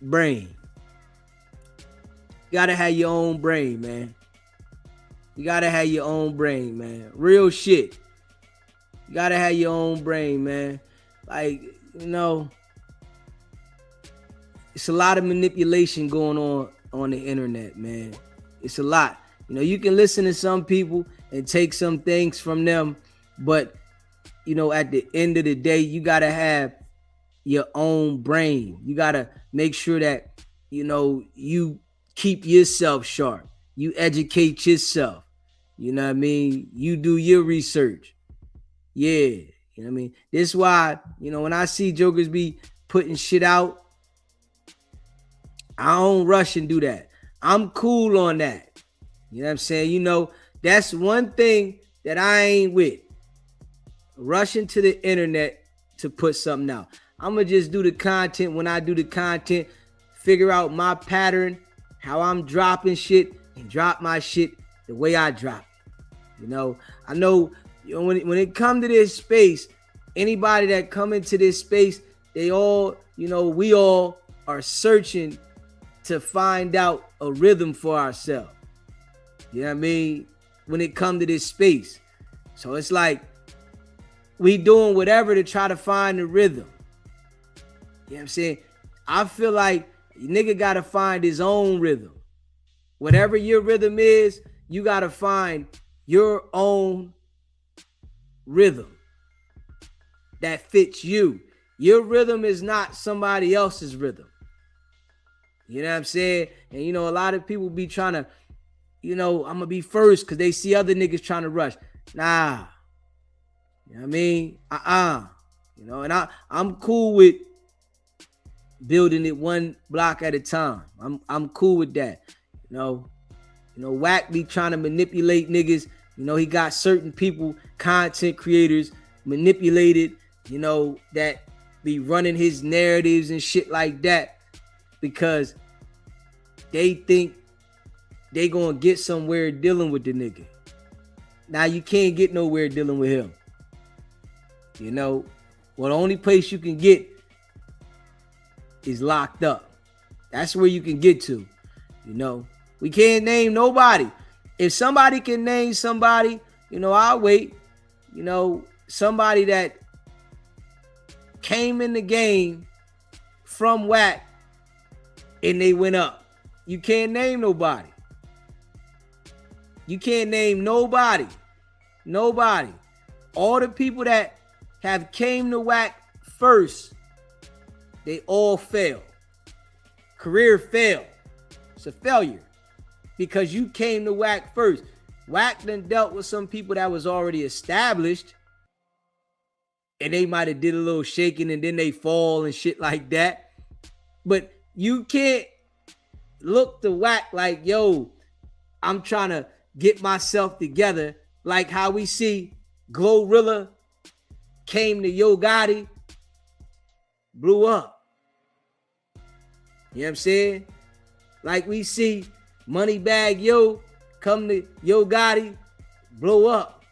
brain. You got to have your own brain, man. You got to have your own brain, man. Real shit. You got to have your own brain, man. Like, you know, it's a lot of manipulation going on the internet, man. It's a lot. You know, you can listen to some people and take some things from them, but, you know, at the end of the day, you got to have your own brain. You got to make sure that, you know, you keep yourself sharp. You educate yourself. You know what I mean? You do your research. Yeah. You know what I mean? This is why, you know, when I see jokers be putting shit out, I don't rush and do that. I'm cool on that. You know what I'm saying? You know, that's one thing that I ain't with. Rushing to the internet to put something out. I'm going to just do the content. When I do the content, figure out my pattern, how I'm dropping shit, and drop my shit the way I drop it. You know, I know, you know, when it come to this space, anybody that come into this space, they all, you know, we all are searching to find out a rhythm for ourselves. You know what I mean? When it come to this space. So it's like we doing whatever to try to find the rhythm. You know what I'm saying? I feel like nigga got to find his own rhythm. Whatever your rhythm is, you got to find your own rhythm that fits you. Your rhythm is not somebody else's rhythm. You know what I'm saying? And, you know, a lot of people be trying to, you know, I'm going to be first because they see other niggas trying to rush. Nah. You know what I mean? You know, and I'm cool with building it one block at a time. I'm cool with that. You know, Wack be trying to manipulate niggas. You know, he got certain people, content creators, manipulated, you know, that be running his narratives and shit like that because they think they gonna get somewhere dealing with the nigga. Now you can't get nowhere dealing with him. You know, well, the only place you can get is locked up. That's where you can get to. You know, we can't name nobody. If somebody can name somebody, you know, I'll wait. You know, somebody that came in the game from Wack and they went up. You can't name nobody. You can't name nobody. Nobody. All the people that have came to Wack first, they all fail. Career fail. It's a failure because you came to Wack first. Wack done dealt with some people that was already established and they might have did a little shaking and then they fall and shit like that. But you can't look to Wack like, yo, I'm trying to get myself together, like how we see Glorilla came to Yo Gotti, blew up. You know what I'm saying? Like we see Moneybag Yo come to Yo Gotti, blow up.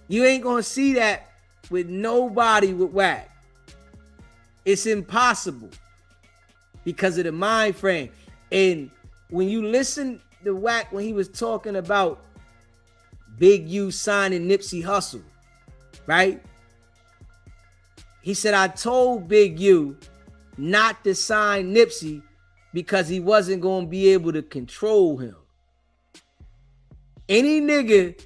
You ain't gonna see that with nobody with Wack. It's impossible because of the mind frame. And when you listen to Wack when he was talking about Big U signing Nipsey Hussle, right? He said, I told Big U not to sign Nipsey because he wasn't going to be able to control him. Any nigga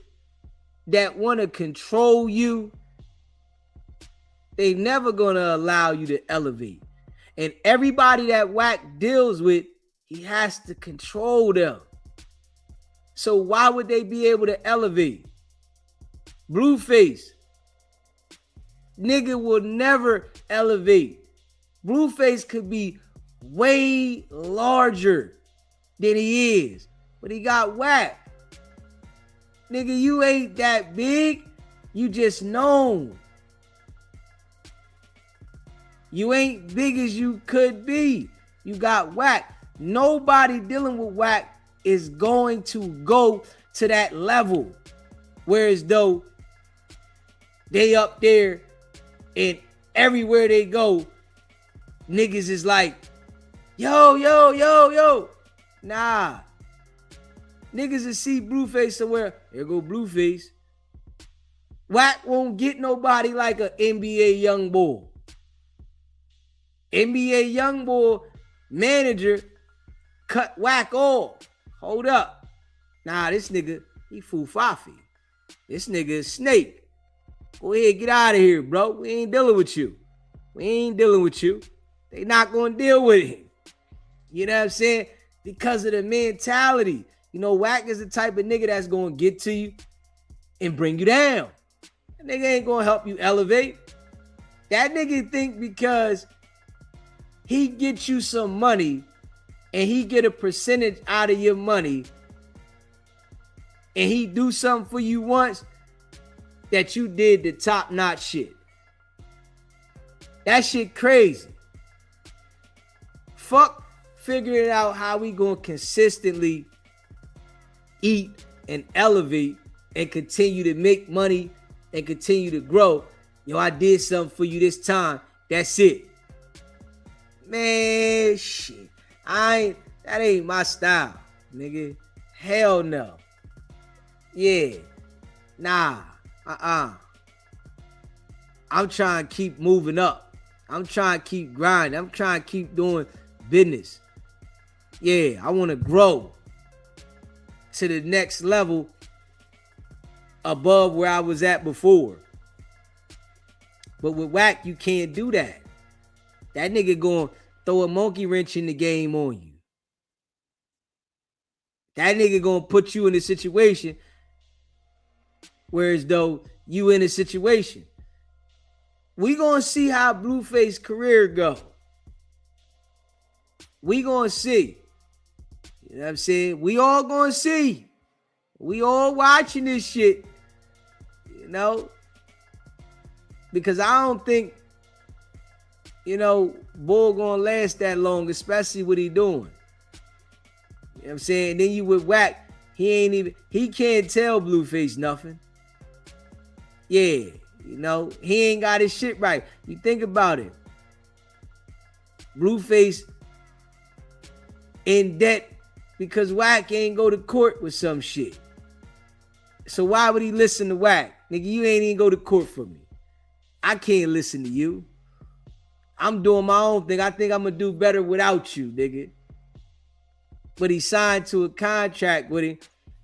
that want to control you, they never going to allow you to elevate. And everybody that Wack deals with, he has to control them. So why would they be able to elevate? Blueface, nigga will never elevate. Blueface could be way larger than he is, but he got Wack. Nigga, you ain't that big. You just known. You ain't big as you could be. You got Wack. Nobody dealing with Wack is going to go to that level. Whereas though they up there and everywhere they go, niggas is like, yo, yo, yo, yo. Nah. Niggas will see Blueface somewhere. There go Blueface. Wack won't get nobody like an NBA young boy. NBA young boy manager cut Wack off. Hold up. Nah, this nigga, he Fufafi. This nigga is Snake. Go ahead, get out of here, bro. We ain't dealing with you. We ain't dealing with you. They not gonna deal with him. You know what I'm saying? Because of the mentality. You know, Wack is the type of nigga that's gonna get to you and bring you down. That nigga ain't gonna help you elevate. That nigga think because he get you some money and he get a percentage out of your money and he do something for you once, that you did the top-notch shit. That shit crazy. Fuck figuring out how we gonna consistently eat and elevate and continue to make money and continue to grow. Yo, I did something for you this time. That's it. Man, shit. That ain't my style, nigga. Hell no. Yeah. Nah. I'm trying to keep moving up. I'm trying to keep grinding. I'm trying to keep doing business. Yeah, I want to grow to the next level above where I was at before. But with Wack, you can't do that. That nigga gonna throw a monkey wrench in the game on you. That nigga gonna put you in a situation whereas though you in a situation. We gonna see how Blueface career go. We gonna see. You know what I'm saying? We all gonna see. We all watching this shit. You know? Because I don't think, you know, Bull gonna last that long, especially what he doing. You know what I'm saying? Then you with Wack, he can't tell Blueface nothing. Yeah, you know, he ain't got his shit right. You think about it. Blueface in debt because Wack ain't go to court with some shit. So why would he listen to Wack? Nigga, you ain't even go to court for me. I can't listen to you. I'm doing my own thing. I think I'm gonna do better without you, nigga. But he signed to a contract with him,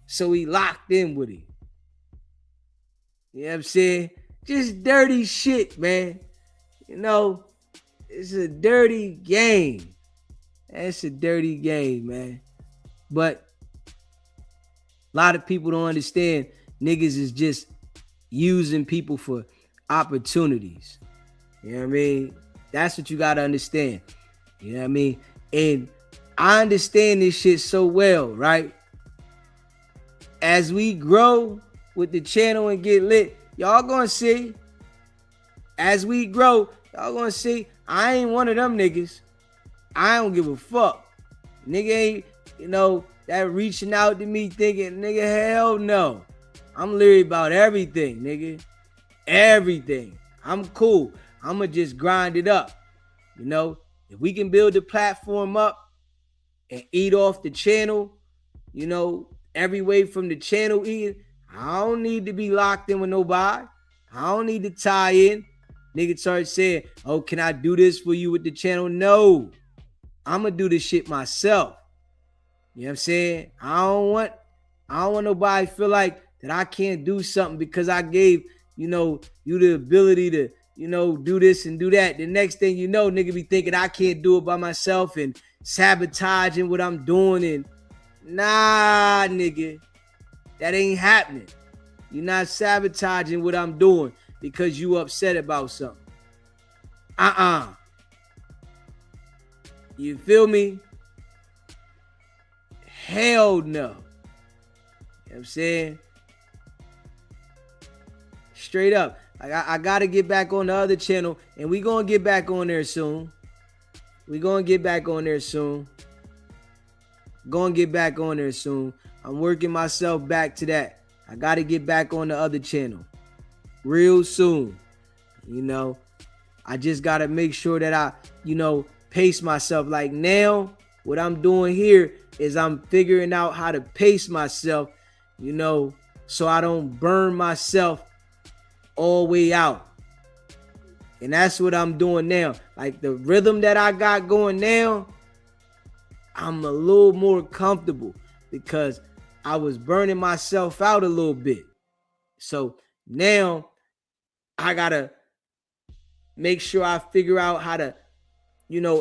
so he locked in with him. You know what I'm saying? Just dirty shit, man. You know, it's a dirty game. It's a dirty game, man. But a lot of people don't understand niggas is just using people for opportunities. You know what I mean? That's what you got to understand. You know what I mean? And I understand this shit so well, right? As we grow with the channel and get lit, y'all gonna see. As we grow, y'all gonna see. I ain't one of them niggas. I don't give a fuck. Nigga ain't, you know, that reaching out to me thinking, nigga, hell no. I'm literally about everything, nigga. Everything. I'm cool. I'ma just grind it up. You know, if we can build the platform up and eat off the channel, you know, every way from the channel eating, I don't need to be locked in with nobody. I don't need to tie in. Nigga start saying, oh, can I do this for you with the channel? No. I'm gonna do this shit myself. You know what I'm saying? I don't want nobody to feel like that I can't do something because I gave, you the ability to, do this and do that. The next thing you know, nigga be thinking I can't do it by myself and sabotaging what I'm doing. And nah, nigga, that ain't happening. You're not sabotaging what I'm doing because you upset about something. You feel me? Hell no. You know what I'm saying? Straight up. I got to get back on the other channel, and we going to get back on there soon. Going to get back on there soon. I'm working myself back to that. I got to get back on the other channel real soon. I just got to make sure that I, pace myself. Like now, what I'm doing here is I'm figuring out how to pace myself, so I don't burn myself all the way out. And that's what I'm doing now. Like the rhythm that I got going now, I'm a little more comfortable because I was burning myself out a little bit. So now I gotta make sure I figure out how to,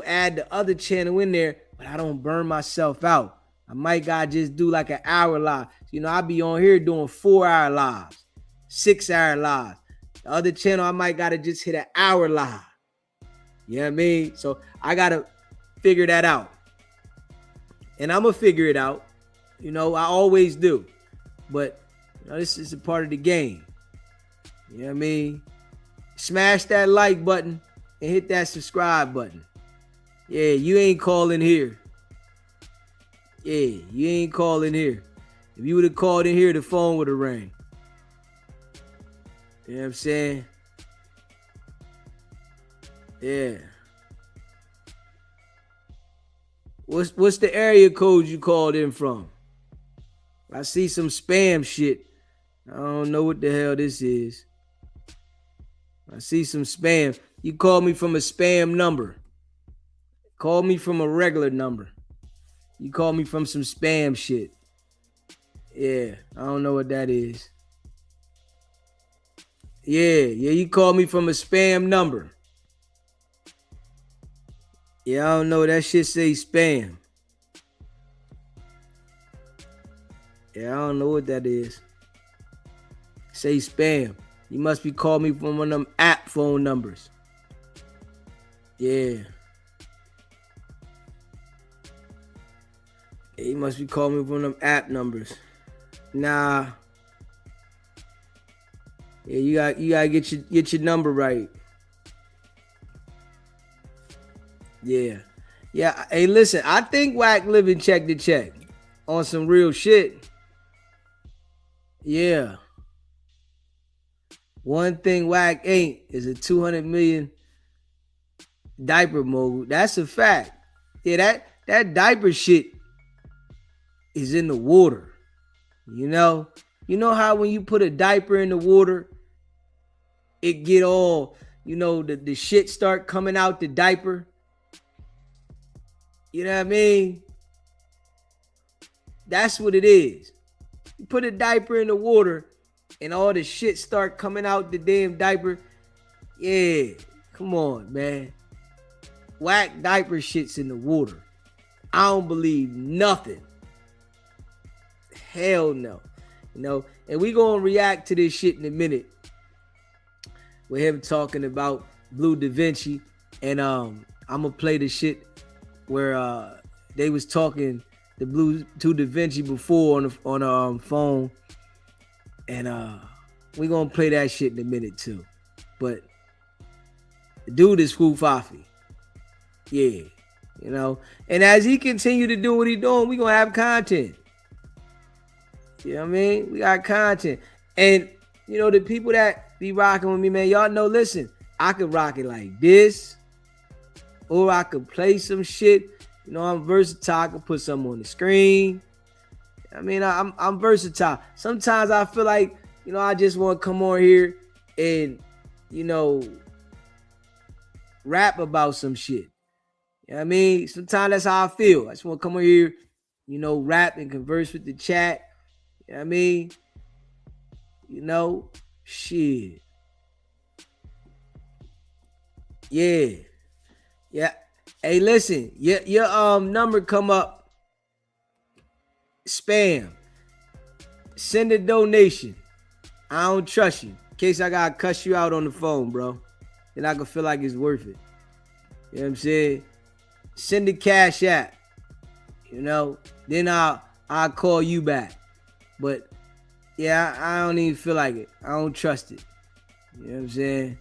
add the other channel in there, but I don't burn myself out. I might gotta just do like an hour live. I be on here doing 4-hour lives, 6-hour lives. The other channel, I might gotta just hit an hour live. You know what I mean? So I gotta figure that out. And I'm gonna figure it out. I always do. But this is a part of the game. You know what I mean? Smash that like button and hit that subscribe button. Yeah, you ain't calling here. Yeah, you ain't calling here. If you would have called in here, the phone would have rang. You know what I'm saying? Yeah. What's the area code you called in from? I see some spam shit. I don't know what the hell this is. I see some spam. You called me from a spam number. Call me from a regular number. You called me from some spam shit. Yeah, I don't know what that is. Yeah, you called me from a spam number. Yeah, I don't know. That shit say spam. Yeah, I don't know what that is. Say spam. You must be calling me from one of them app phone numbers. Yeah. You must be calling me from them app numbers. Nah. Yeah, you gotta get your number right. Yeah. Yeah. Hey, listen, I think Wack living check to check on some real shit. Yeah. One thing Wack ain't is a 200 million diaper mogul. That's a fact. Yeah, that diaper shit is in the water. You know how when you put a diaper in the water, it get all, the shit start coming out the diaper. You know what I mean? That's what it is. You put a diaper in the water and all the shit start coming out the damn diaper. Yeah, come on, man. Whack diaper shit's in the water. I don't believe nothing. Hell no. And we gonna react to this shit in a minute. With him talking about Blue Da Vinci. And I'm gonna play the shit where they was talking the Blue to Da Vinci before on the phone. And we gonna play that shit in a minute too. But the dude is Fafi. Yeah. And as he continue to do what he doing, we gonna have content. You know what I mean? We got content. And the people that be rocking with me, man, y'all know, listen, I could rock it like this, or I could play some shit. I'm versatile. I could put something on the screen. I mean, I'm versatile. Sometimes I feel like, I just want to come on here and, rap about some shit. You know what I mean? Sometimes that's how I feel. I just want to come over here, rap and converse with the chat. You know what I mean? Shit. Yeah. Yeah. Hey, listen, your number come up. Spam. Send a donation. I don't trust you. In case I gotta cuss you out on the phone, bro. Then I can feel like it's worth it. You know what I'm saying? Send the cash app. Then I'll call you back. But yeah, I don't even feel like it. I don't trust it. You know what I'm saying?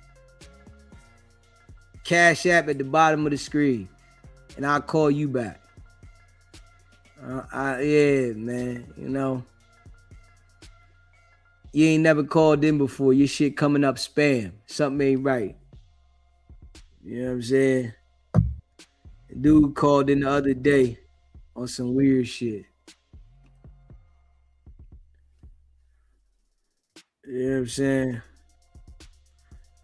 Cash app at the bottom of the screen. And I'll call you back. Yeah, man. You ain't never called in before. Your shit coming up spam. Something ain't right. You know what I'm saying? Dude called in the other day on some weird shit. You know what I'm saying?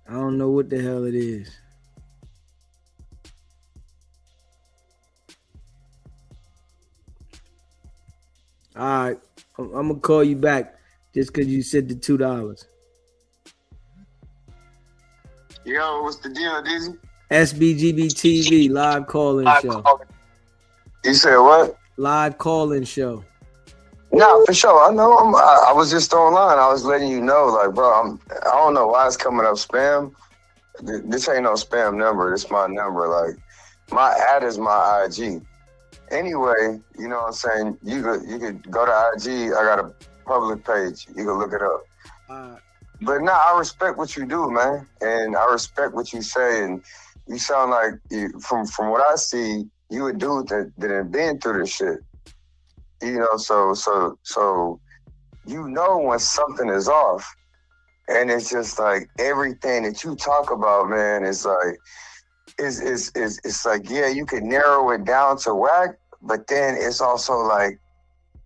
I don't know what the hell it is. All right. I'm going to call you back just because you said the $2. Yo, what's the deal, Dizzy? SBGB TV, live call-in show. You said what? Live call-in show. Nah, for sure. I know. I was just online. I was letting you know, like, bro, I don't know why it's coming up spam. This ain't no spam number. This my number. Like, my ad is my IG. Anyway, you know what I'm saying? You could go to IG. I got a public page. You can look it up. But I respect what you do, man, and I respect what you say. And you sound like, from what I see, you a dude that have been through this shit. So when something is off, and it's just like everything that you talk about, man, is like, it's like, yeah, you can narrow it down to whack, but then it's also like,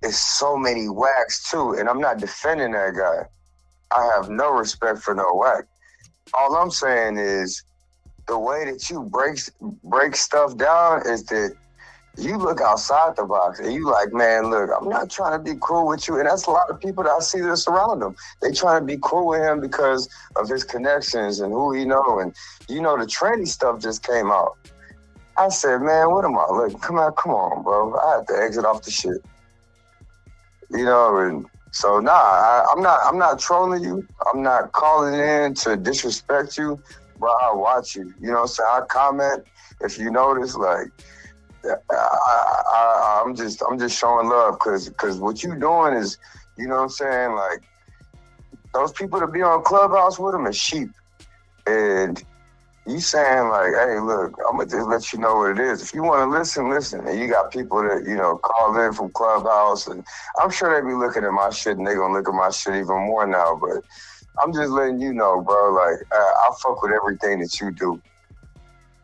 it's so many whacks too, and I'm not defending that guy. I have no respect for no whack. All I'm saying is the way that you break stuff down is that you look outside the box and you like, man, look, I'm not trying to be cool with you. And that's a lot of people that I see that surround him. They trying to be cool with him because of his connections and who he know. And the trendy stuff just came out. I said, man, what am I looking? Come on, bro. I have to exit off the shit. And so I'm not trolling you. I'm not calling in to disrespect you, but I watch you. You know what I'm saying? I comment if you notice, like, I'm just showing love because what you doing is, you know what I'm saying, like, those people that be on Clubhouse with them are sheep, and you saying like, hey, look, I'm gonna just let you know what it is. If you want to listen, and you got people that call in from Clubhouse, and I'm sure they be looking at my shit, and they gonna look at my shit even more now. But I'm just letting you know, bro. Like, I fuck with everything that you do.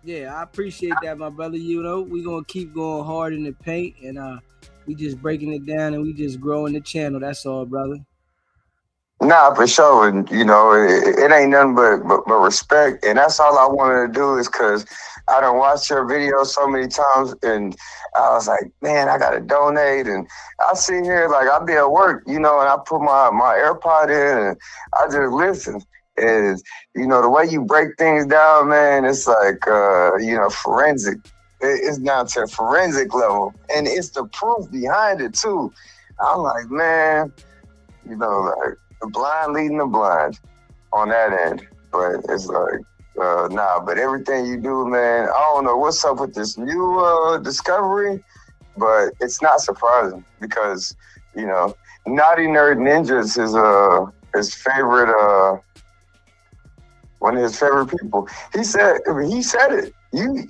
Yeah, I appreciate that, my brother. We gonna keep going hard in the paint, and we just breaking it down, and we just growing the channel. That's all, brother. Nah, for sure. And it ain't nothing but respect. And that's all I wanted to do is because I done watched your videos so many times, and I was like, man, I gotta donate. And I sit here like I be at work, and I put my AirPod in and I just listen. And the way you break things down, man, it's like forensic. It's down to a forensic level, and it's the proof behind it too. I'm like, man, like, the blind leading the blind on that end. But it's like, but everything you do, man, I don't know what's up with this new discovery, but it's not surprising because, Naughty Nerd Ninjas is his favorite, one of his favorite people. He said it.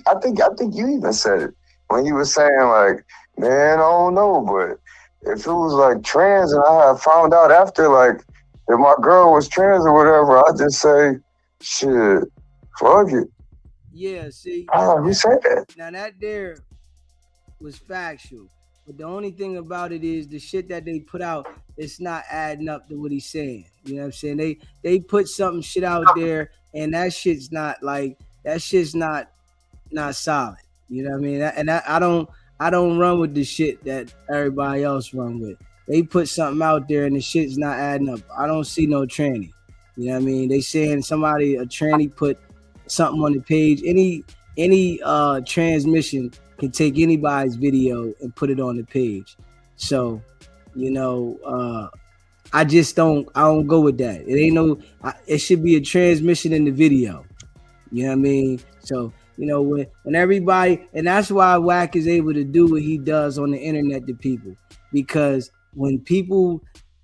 I think you even said it when he was saying like, man, I don't know, but if it was like trans and I had found out after, like, if my girl was trans or whatever, I'd just say, shit, fuck it. Yeah, see. Oh, he said that. Now that there was factual. But the only thing about it is the shit that they put out, it's not adding up to what he's saying. You know what I'm saying? They put shit out there, and that shit's not solid. You know what I mean? I don't run with the shit that everybody else run with. They put something out there and the shit's not adding up. I don't see no tranny. You know what I mean? They saying a tranny put something on the page. Any transmission can take anybody's video and put it on the page. So, you know, I don't go with that. It ain't no. It should be a transmission in the video. You know what I mean? So, you know, when everybody, and that's why Wack is able to do what he does on the internet to people, because when people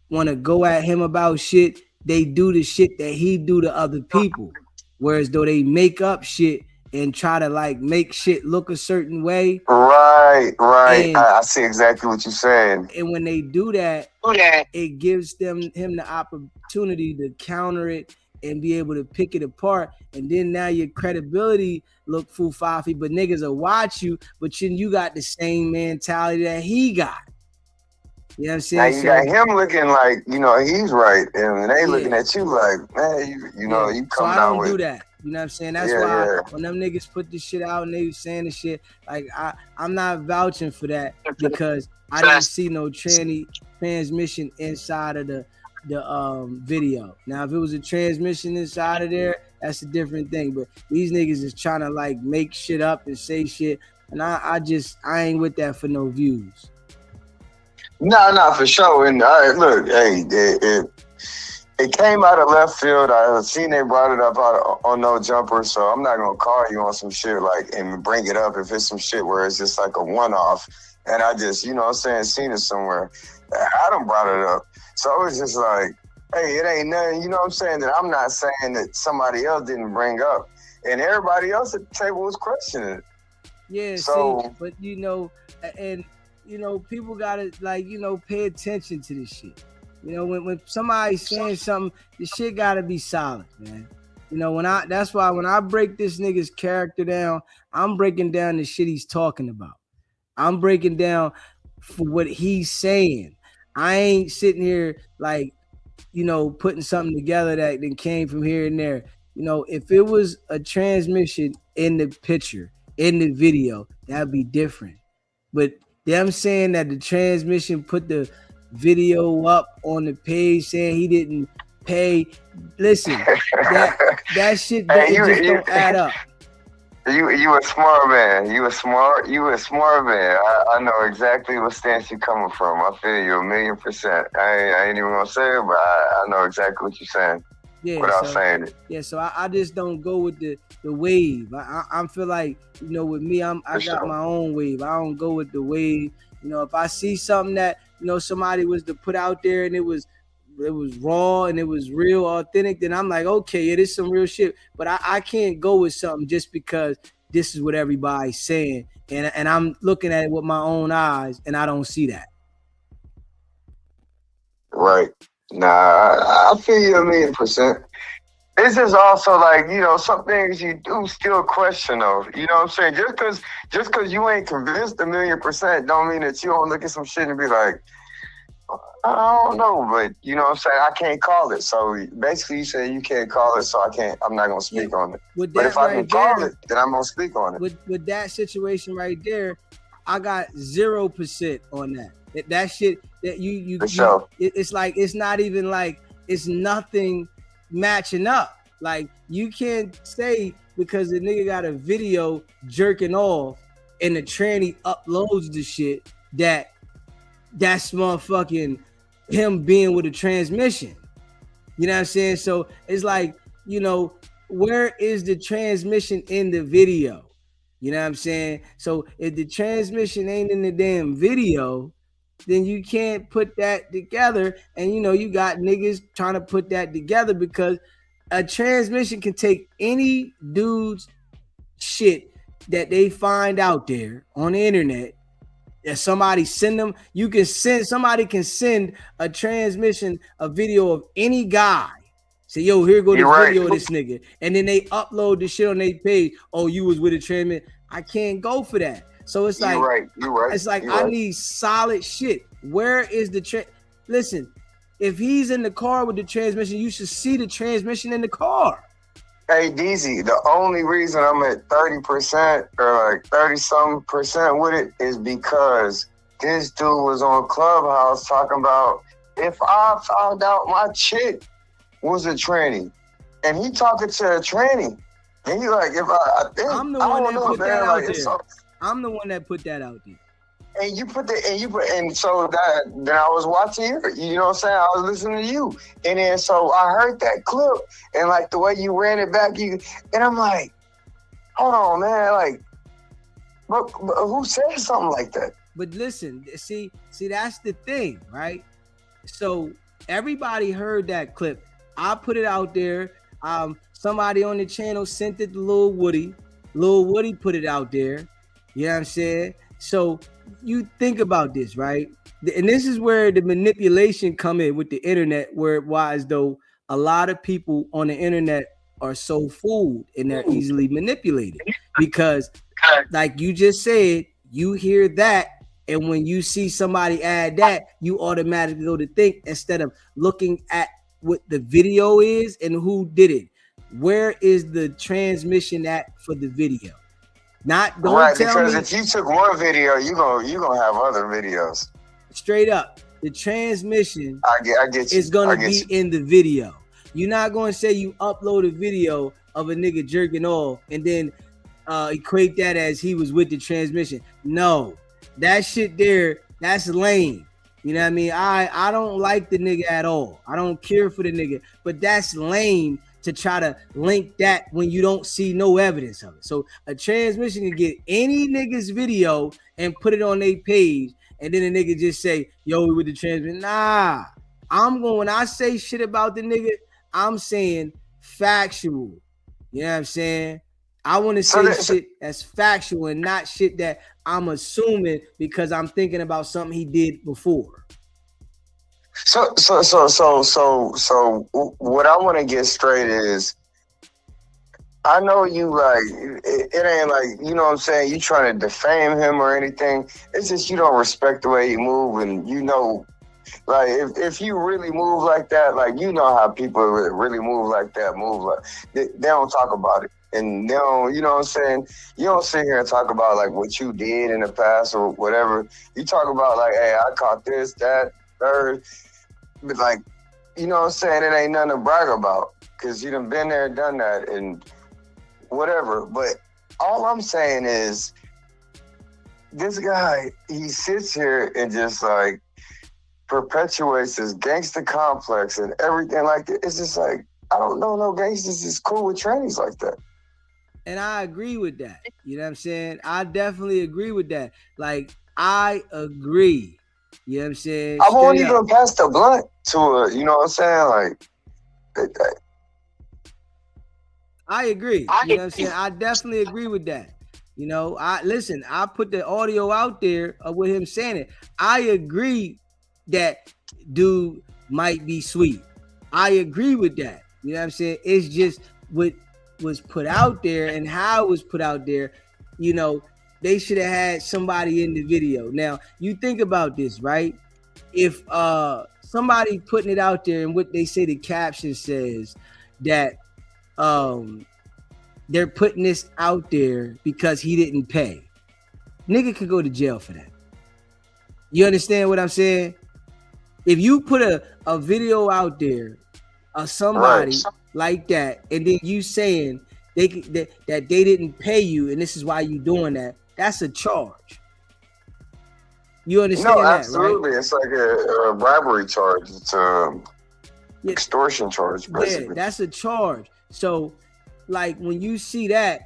want to go at him about shit, they do the shit that he do to other people. Whereas though they make up shit and try to like make shit look a certain way. Right. I see exactly what you're saying. And when they do that, it gives him the opportunity to counter it and be able to pick it apart. And then now your credibility look foo-faffy, but niggas will watch you, but you got the same mentality that he got. You know what I'm saying? Now you got him looking like, you know, he's right. And they looking at you like, man, you know, you come down with. So I don't do that. You know what I'm saying? That's why when them niggas put this shit out and they saying the shit, like I'm not vouching for that because I didn't see no transmission inside of the video. Now if it was a transmission inside of there, that's a different thing. But these niggas is trying to like make shit up and say shit, and I ain't with that for no views. No, for sure. And look, hey, it came out of left field. I seen they brought it up on No Jumper, so I'm not gonna call you on some shit like and bring it up if it's some shit where it's just like a one-off. And I just, you know what I'm saying, seen it somewhere. I done brought it up. So it's just like, hey, it ain't nothing, you know what I'm saying, that I'm not saying that somebody else didn't bring up. And everybody else at the table was questioning it. Yeah, so, see, but you know, and you know, people gotta like, you know, pay attention to this shit. You know, when somebody's saying something, the shit gotta be solid, man. You know, that's why when I break this nigga's character down, I'm breaking down the shit he's talking about. I'm breaking down for what he's saying. I ain't sitting here like, you know, putting something together that then came from here and there. You know, if it was a transmission in the picture, in the video, that'd be different. But them saying that the transmission put the video up on the page saying he didn't pay. Listen, that shit don't add up. You a smart man. You a smart man. I know exactly what stance you're coming from. I feel you 1,000,000%. I ain't even gonna say it, but I know exactly what you're saying. Yeah, without saying it. Yeah, so I just don't go with the wave. I feel like, you know, with me, I got my own wave. I don't go with the wave. You know, if I see something that, you know, somebody was to put out there and it was raw and it was real authentic, then I'm like, okay, yeah, this is some real shit. But I can't go with something just because this is what everybody's saying. And I'm looking at it with my own eyes and I don't see that. Right. Nah, I feel you 1,000,000%. It's just also like, you know, some things you do still question of. You know what I'm saying? Just cause you ain't convinced 1,000,000% don't mean that you don't look at some shit and be like, I don't know, but you know what I'm saying? I can't call it. So basically you say you can't call it, so I'm not gonna speak on it. But if I can call it, then I'm gonna speak on it. With that situation right there, I got 0% on that. That shit that you sure. It's like it's not even like it's nothing matching up. Like you can't say because the nigga got a video jerking off and the tranny uploads the shit that's motherfucking him being with a transmission. You know what I'm saying? So it's like, you know, where is the transmission in the video? You know what I'm saying? So if the transmission ain't in the damn video, then you can't put that together. And, you know, you got niggas trying to put that together because a transmission can take any dude's shit that they find out there on the internet. That somebody send them, somebody can send a transmission, a video of any guy. Say, yo, here go this video of this nigga. And then they upload the shit on their page. Oh, you was with a transmission. I can't go for that. So it's like, you're right. It's like, I need solid shit. Where is the listen, if he's in the car with the transmission, you should see the transmission in the car. Hey, DZ, the only reason I'm at 30% or like 30-some% with it is because this dude was on Clubhouse talking about if I found out my chick was a tranny, and he talking to a tranny, and he like, if I think, I'm the I one don't that know, put that man, out like there. it's so, I'm the one that put that out there. and so that then I was watching you know what I'm saying? I was listening to you. And then so I heard that clip and like the way you ran it back, and I'm like, hold on, man, like but who said something like that? But listen, see, that's the thing, right? So everybody heard that clip. I put it out there. Somebody on the channel sent it to Lil Woody. Lil Woody put it out there. You know what I'm saying? So you think about this, right? And this is where the manipulation come in with the internet, where as though a lot of people on the internet are so fooled and they're easily manipulated because, like you just said, you hear that, and when you see somebody add that, you automatically go to think instead of looking at what the video is and who did it. Where is the transmission at for the video? Don't right, tell because me, if you took one video, you gonna have other videos. straight up, the transmission I get you. is gonna be you. in the video. You're not gonna say you upload a video of a nigga jerking off and then equate that as he was with the transmission. No, that shit there, that's lame. You know what I mean? I don't like the nigga at all. I don't care for the nigga, but that's lame to try to link that when you don't see no evidence of it. So a transmission can get any nigga's video and put it on their page, and then the nigga just say, yo, we with the transmission. Nah, when I say shit about the nigga, I'm saying factual. You know what I'm saying? I want to say shit that's factual and not shit that I'm assuming because I'm thinking about something he did before. So what I want to get straight is, I know you like it ain't like, you know what I'm saying, you trying to defame him or anything. It's just you don't respect the way he move, and you know, like if you really move like that, like you know how people really move like that, they don't talk about it. And they don't, you know what I'm saying? You don't sit here and talk about like what you did in the past or whatever. You talk about like, hey, I caught this, that, third. But like, you know what I'm saying? It ain't nothing to brag about because you done been there and done that and whatever. But all I'm saying is, this guy, he sits here and just like perpetuates this gangster complex and everything like that. It's just like, I don't know no gangsters is cool with trannies like that. And I agree with that. You know what I'm saying? I definitely agree with that. Like, I agree. You know what I'm saying? I won't even pass the blunt to a, you know what I'm saying? Like, I agree. You know what I'm saying? I definitely agree with that. You know, I put the audio out there with him saying it. I agree that dude might be sweet. I agree with that. You know what I'm saying? It's just what was put out there and how it was put out there. You know, they should have had somebody in the video. Now, you think about this, right? If somebody putting it out there and what they say the caption says that they're putting this out there because he didn't pay, nigga could go to jail for that. You understand what I'm saying? If you put a video out there of somebody like that, and then you saying that they didn't pay you, and this is why you doing that, that's a charge. You understand that, absolutely. Right? It's like a bribery charge. It's extortion charge, basically. Yeah, that's a charge. So, like, when you see that,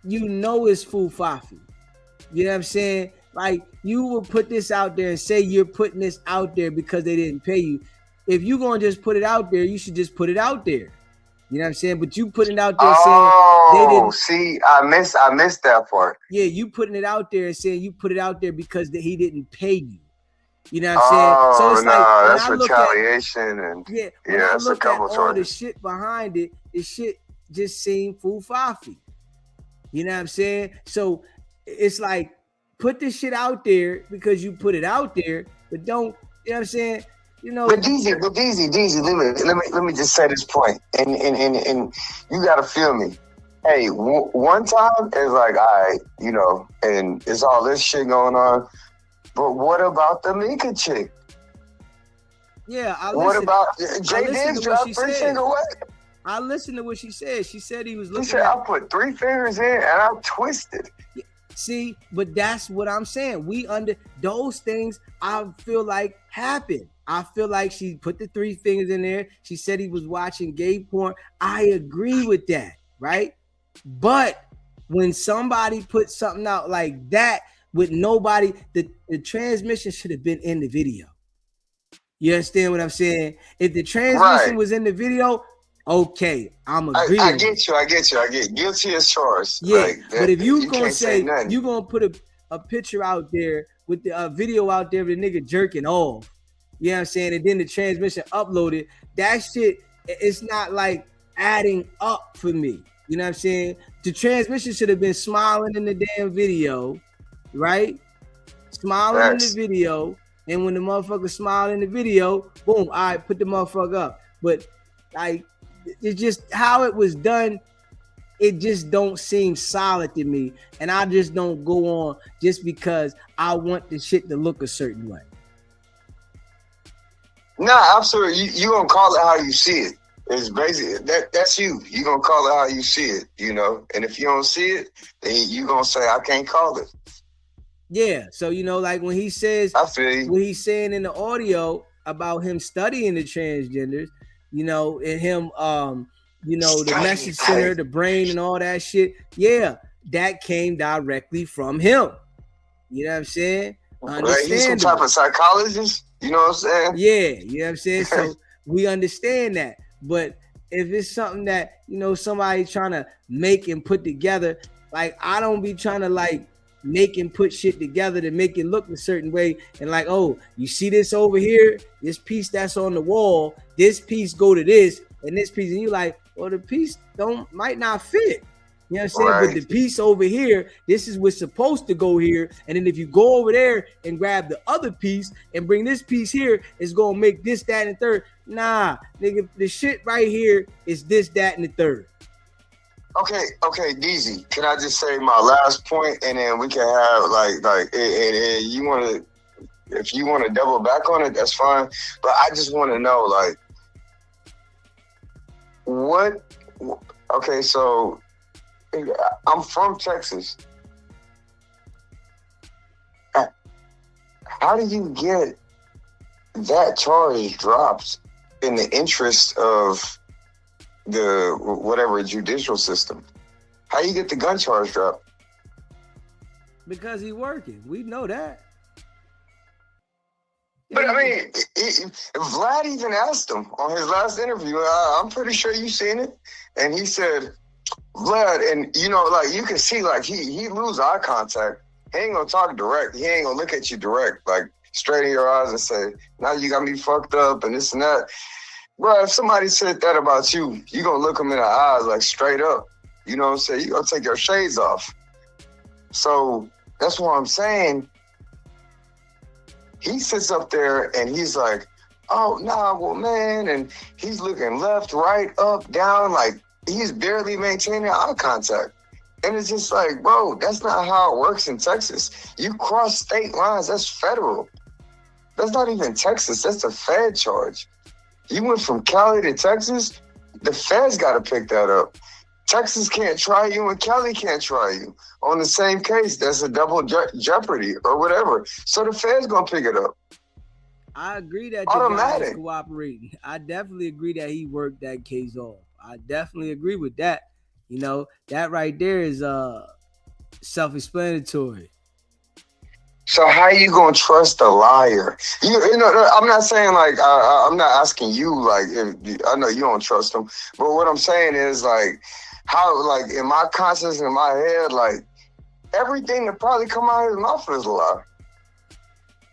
you know it's fufafi. You know what I'm saying? Like, you will put this out there and say you're putting this out there because they didn't pay you. If you're going to just put it out there, you should just put it out there. You know what I'm saying? But you putting it out there saying they didn't. See, I missed that part. Yeah, you putting it out there and saying you put it out there because he didn't pay you. You know what I'm saying? So it's like, that's retaliation it's a couple all the shit behind it, the shit just seemed fufafi. You know what I'm saying? So it's like, put this shit out there because you put it out there, but don't, you know what I'm saying? You know, But DZ, let me just say this point, and you gotta feel me. Hey, one time it's like, all right, you know, and it's all this shit going on. But what about the Mika chick? yeah, What about Jay Dibs dropped 3 finger away? I listened to what she said. She said he was looking. He said, I put 3 fingers in and I twisted. See, but that's what I'm saying. We under those things, I feel like happen. I feel like she put the 3 fingers in there. She said he was watching gay porn. I agree with that, right? But when somebody puts something out like that with nobody, the transmission should have been in the video. You understand what I'm saying? If the transmission was in the video, okay, I'm agreeing. I get guilty as charged. Yeah, like that, but if you gonna say you gonna put a picture out there with the video out there with a nigga jerking off, you know what I'm saying, and then the transmission uploaded, that shit, it's not like adding up for me. You know what I'm saying? The transmission should have been smiling in the damn video, right? Smiling in the video, and when the motherfucker smiled in the video, boom, all right, put the motherfucker up. But like, it's just how it was done. It just don't seem solid to me, and I just don't go on just because I want the shit to look a certain way. Nah, absolutely. You gonna call it how you see it. It's basically that's you. You gonna call it how you see it, you know. And if you don't see it, then you gonna say I can't call it. Yeah. So you know, like when he says, I feel you. When he's saying in the audio about him studying the transgenders, you know, and him, you know, the message center, the brain, and all that shit. Yeah, that came directly from him. You know what I'm saying? Like he's some type of psychologist. You know what I'm saying? Yeah, you know what I'm saying? So we understand that. But if it's something that, you know, somebody trying to make and put together, like I don't be trying to like make and put shit together to make it look a certain way. And like, oh, you see this over here, this piece that's on the wall, this piece go to this, and this piece, and you like, well, the piece might not fit. You know what I'm saying? Right. But the piece over here, this is what's supposed to go here. And then if you go over there and grab the other piece and bring this piece here, it's gonna make this, that, and third. Nah, nigga, the shit right here is this, that, and the third. Okay, DZ, can I just say my last point, and then we can have like and you want to, if you want to double back on it, that's fine. But I just want to know, like, what? Okay, so I'm from Texas. How do you get that charge dropped in the interest of the whatever judicial system? How you get the gun charge dropped? Because he working. We know that. But I mean, Vlad even asked him on his last interview. I'm pretty sure you seen it, and he said, Vlad, and you know, like you can see, like he lose eye contact. He ain't gonna talk direct. He ain't gonna look at you direct, like straight in your eyes and say, "Now you got me fucked up," and this and that. Bro, if somebody said that about you, you gonna look them in the eyes like straight up. You know what I'm saying? You gonna take your shades off. So that's what I'm saying. He sits up there and he's like, "Oh nah, well man," and he's looking left, right, up, down, like he's barely maintaining eye contact. And it's just like, bro, that's not how it works in Texas. You cross state lines, that's federal. That's not even Texas, that's a Fed charge. You went from Cali to Texas, the feds got to pick that up. Texas can't try you and Cali can't try you on the same case. That's a double jeopardy or whatever. So the feds going to pick it up. I agree that automatic. The guy is cooperating. I definitely agree that he worked that case off. I definitely agree with that. You know, that right there is self-explanatory. So how you gonna trust a liar? You know, I'm not saying like I'm not asking you like if I know you don't trust them, but what I'm saying is like how like in my conscience in my head like everything that probably come out of his mouth is a lie.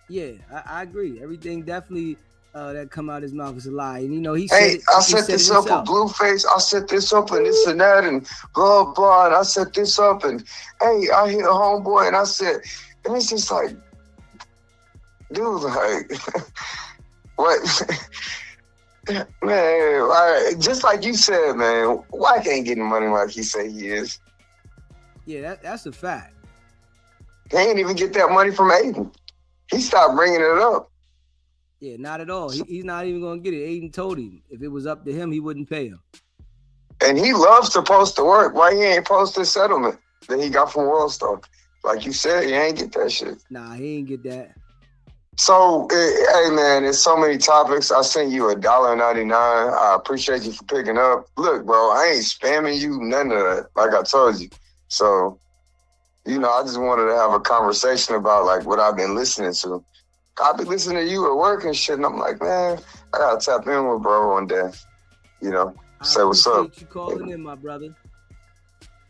Yeah, I agree. Everything definitely that come out of his mouth is a lie, and you know he said. Hey, I set this up with Blueface. I set this up and this and that and blah blah. And I set this up and hey, I hit a homeboy and I said. And it's just like, dude, like, What? Man, just like you said, man, why can't getting money like he say he is? Yeah, that's a fact. He ain't even get that money from Aiden. He stopped bringing it up. Yeah, not at all. He's not even going to get it. Aiden told him if it was up to him, he wouldn't pay him. And he loves to post the work. Why he ain't post his settlement that he got from World Star? Like you said, he ain't get that shit. Nah, he ain't get that. So, hey, man, there's so many topics. I sent you $1.99. I appreciate you for picking up. Look, bro, I ain't spamming you, none of that, like I told you. So, you know, I just wanted to have a conversation about, like, what I've been listening to. I've been listening to you at work and shit, and I'm like, man, I got to tap in with bro one day, you know, say what's up. I appreciate you calling in, my brother.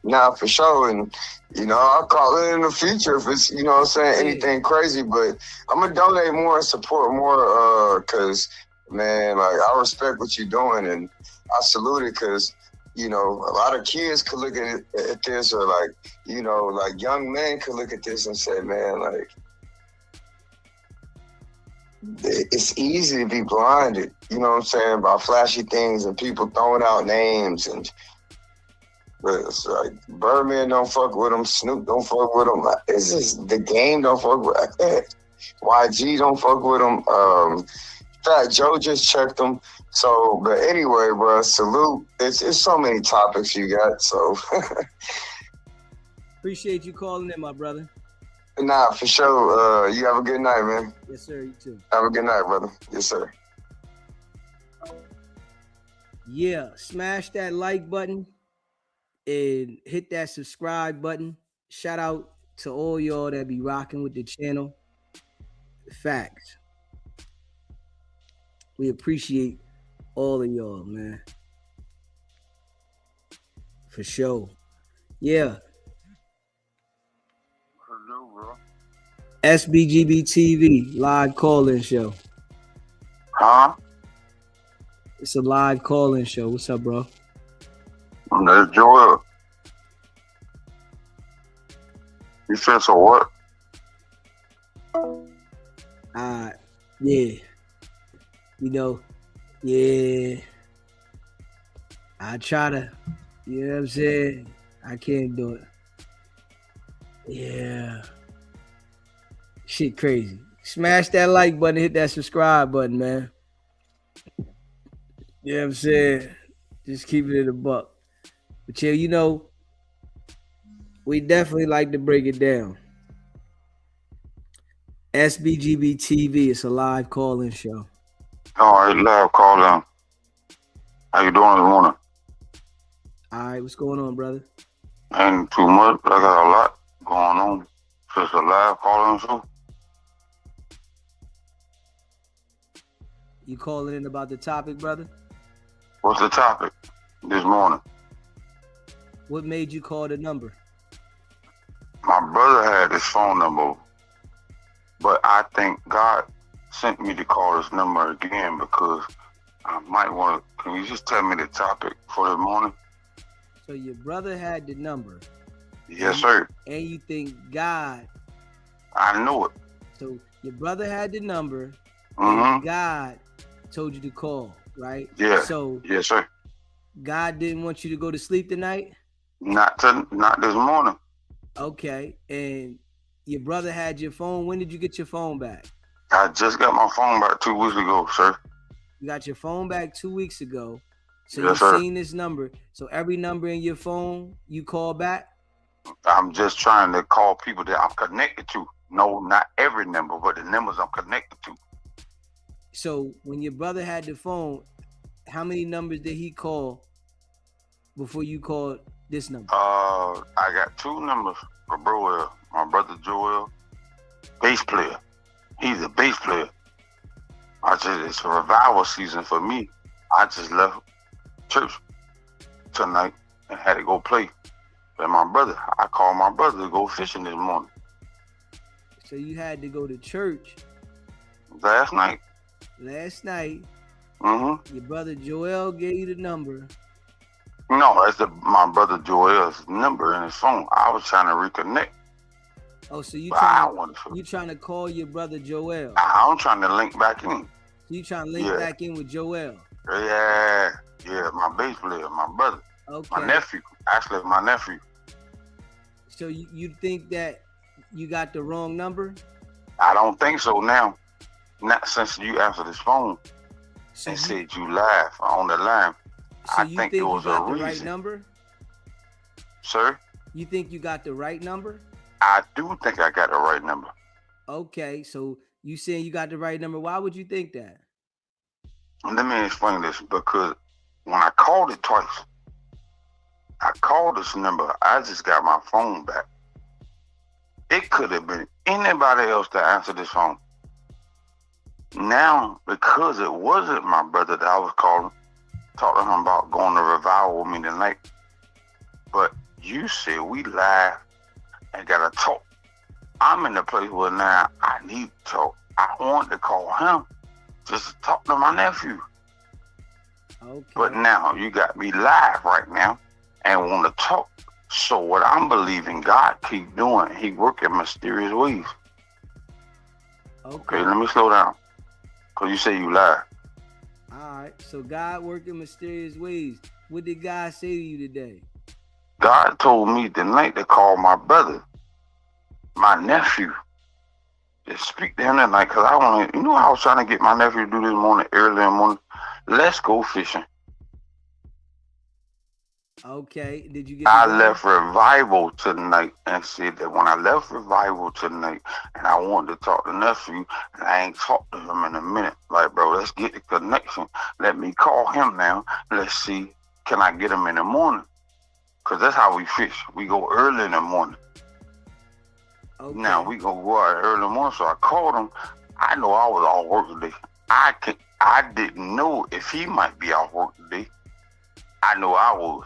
Nah, for sure. And, you know, I'll call it in the future if it's, you know what I'm saying, anything crazy. But I'm going to donate more and support more because, man, like, I respect what you're doing. And I salute it because, you know, a lot of kids could look at this or, like, you know, like young men could look at this and say, man, like, it's easy to be blinded, you know what I'm saying, by flashy things and people throwing out names and but it's like Birdman don't fuck with him, Snoop don't fuck with him. It's just the game don't fuck with that. YG don't fuck with him. Fat Joe just checked him. So, but anyway, bro, salute. It's so many topics you got. So appreciate you calling in, my brother. Nah, for sure. You have a good night, man. Yes, sir. You too. Have a good night, brother. Yes, sir. Yeah, smash that like button and hit that subscribe button. Shout out to all y'all that be rocking with the channel. Facts. We appreciate all of y'all, man. For sure. Yeah. SBGB TV live call-in show. Huh? It's a live call-in show. What's up, bro? That's Joel. You said so what? Yeah. You know, yeah. I try to, you know what I'm saying? I can't do it. Yeah. Shit crazy. Smash that like button, hit that subscribe button, man. You know what I'm saying? Just keep it in a buck. But yeah, you know, we definitely like to break it down. SBGB TV, it's a live call-in show. All right, live call in. How you doing this morning? All right, what's going on, brother? Ain't too much. I got a lot going on. Just a live call in show. You calling in about the topic, brother? What's the topic this morning? What made you call the number? My brother had his phone number, but I think God sent me to call this number again because I might want to. Can you just tell me the topic for this morning? So your brother had the number. Yes, sir. And you think God. I know it. So your brother had the number. Mm-hmm. And God told you to call, right? Yeah. So yes, sir. God didn't want you to go to sleep tonight? Not this morning. Okay. And your brother had your phone. When did you get your phone back? I just got my phone back 2 weeks ago, sir. You got your phone back 2 weeks ago. So yes, you've sir. seen this number. So every number in your phone, you call back? I'm just trying to call people that I'm connected to. No, not every number, but the numbers I'm connected to. So when your brother had the phone, how many numbers did he call before you called this number? I got 2 numbers for bro. My brother Joel, bass player. He's a bass player. It's a revival season for me. I just left church tonight and had to go play. But I called my brother to go fishing this morning. So you had to go to church Last night. Mm-hmm. Your brother Joel gave you the number. No, that's my brother Joel's number in his phone. I was trying to reconnect. Oh, so you trying to call your brother Joel? I'm trying to link back in. So you trying to link Yeah. back in with Joel? Yeah, my bass player, my brother, Okay. my nephew. Actually, my nephew. So you think that you got the wrong number? I don't think so now. Not since you answered this phone So and you, said you live on the line. so I you think think it you was a got the right reason. number? Sir, You think you got the right number? I do think I got the right number. Okay, so you saying you got the right number. Why would you think that? Let me explain this, because when I called it twice, I called this number, I just got my phone back. It could have been anybody else that answered this phone. Now, because it wasn't my brother that I was calling, talking to him about going to revival with me tonight, but you said we live and gotta talk. I'm in the place where now I need to talk. I wanted to call him just to talk to my nephew. Okay. But now you got me live right now and want to talk. So what I'm believing God keep doing, he work in mysterious ways. Okay, let me slow down. Because you say you live. All right. So God worked in mysterious ways. What did God say to you today? God told me tonight to call my brother, my nephew, to speak to him tonight, because I want to, I was trying to get my nephew to do this morning, early in the morning. Let's go fishing. Okay. Did you get I left revival tonight and said that when I left revival tonight and I wanted to talk to nephew, and I ain't talked to him in a minute. Like, bro, let's get the connection. Let me call him now. Let's see, can I get him in the morning? Because that's how we fish. We go early in the morning. Okay. Now we gonna go out early in the morning. So I called him. I know I was off work today. I didn't know if he might be off work today. I know I was.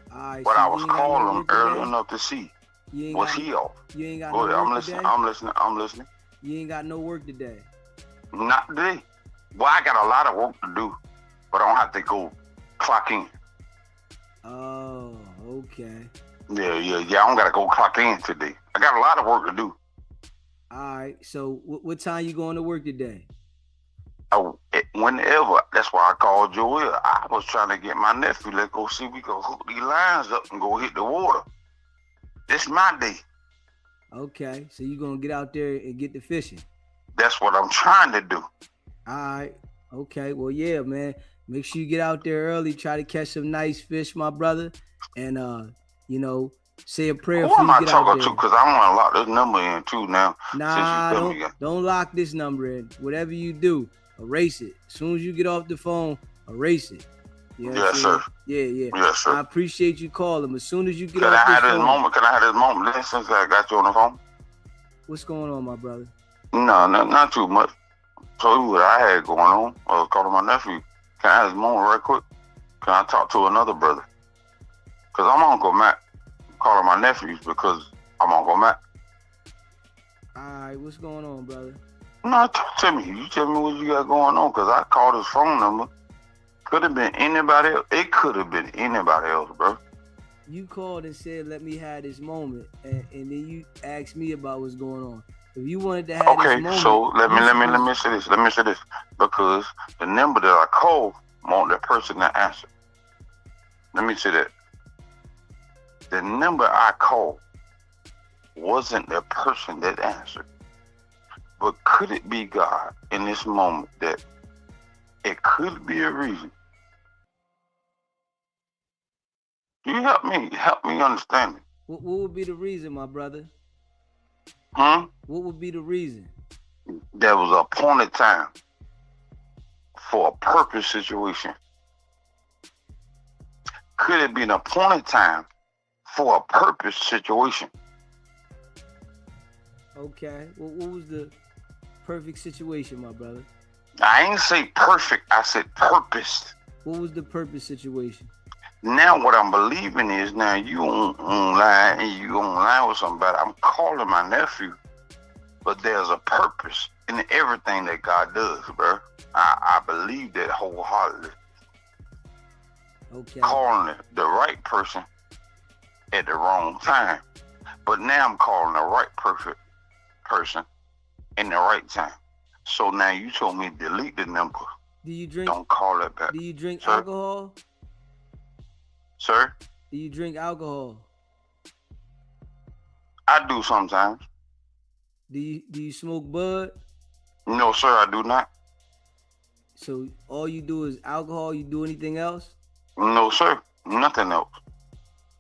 Right, but so I was calling him early enough to see. Was he off? You ain't got Go no ahead, work today? I'm listening. You ain't got no work today? Not today. Well, I got a lot of work to do, but I don't have to go clock in. Oh, okay. Yeah. I don't got to go clock in today. I got a lot of work to do. All right. So what time you going to work today? Whenever. That's why I called Joel. I was trying to get my nephew. Let's go see if we can hook these lines up and go hit the water. This my day. Okay. So you going to get out there and get the fishing? That's what I'm trying to do. All right. Okay. Well, yeah, man. Make sure you get out there early. Try to catch some nice fish, my brother. And, say a prayer Who am I get out talking there. to? Because I want to lock this number in too now. Nah, don't lock this number in. Whatever you do, erase it. As soon as you get off the phone, erase it. You know yes, sir. Yeah. Yes, sir. I appreciate you calling. As soon as you get Can off I the have phone. Can I have this moment? Since I got you on the phone. What's going on, my brother? No, not too much. Told you what I had going on. I was calling my nephew. Can I have this moment right quick? Can I talk to another brother? Because I'm Uncle Matt. I'm calling my nephews because I'm Uncle Matt. All right, what's going on, brother? No, talk to me. You tell me what you got going on, because I called his phone number. Could have been anybody else. It could have been anybody else, bro. You called and said, let me have this moment, and then you asked me about what's going on. If you wanted to have this moment... Okay, so let me say this. Let me say this. Because the number that I called want that person to answer. Let me say that. The number I called wasn't the person that answered. But could it be God in this moment that it could be a reason? You help me understand it. What would be the reason, my brother? What would be the reason? There was a appointed time for a purpose situation. Could it be an appointed time for a purpose situation? Okay. What was the perfect situation, my brother? I ain't say perfect. I said purpose. What was the purpose situation? Now what I'm believing is now you online and you online with somebody. I'm calling my nephew, but there's a purpose in everything that God does, bro. I believe that wholeheartedly. Okay. Calling the right person at the wrong time. But now I'm calling the right perfect person in the right time. So now you told me delete the number. Do you drink? Don't call it back. Do you drink Sir? alcohol? Sir, Do you drink alcohol? I do sometimes. Do you smoke bud? No, sir, I do not. So all you do is alcohol. You do anything else? No, sir, nothing else.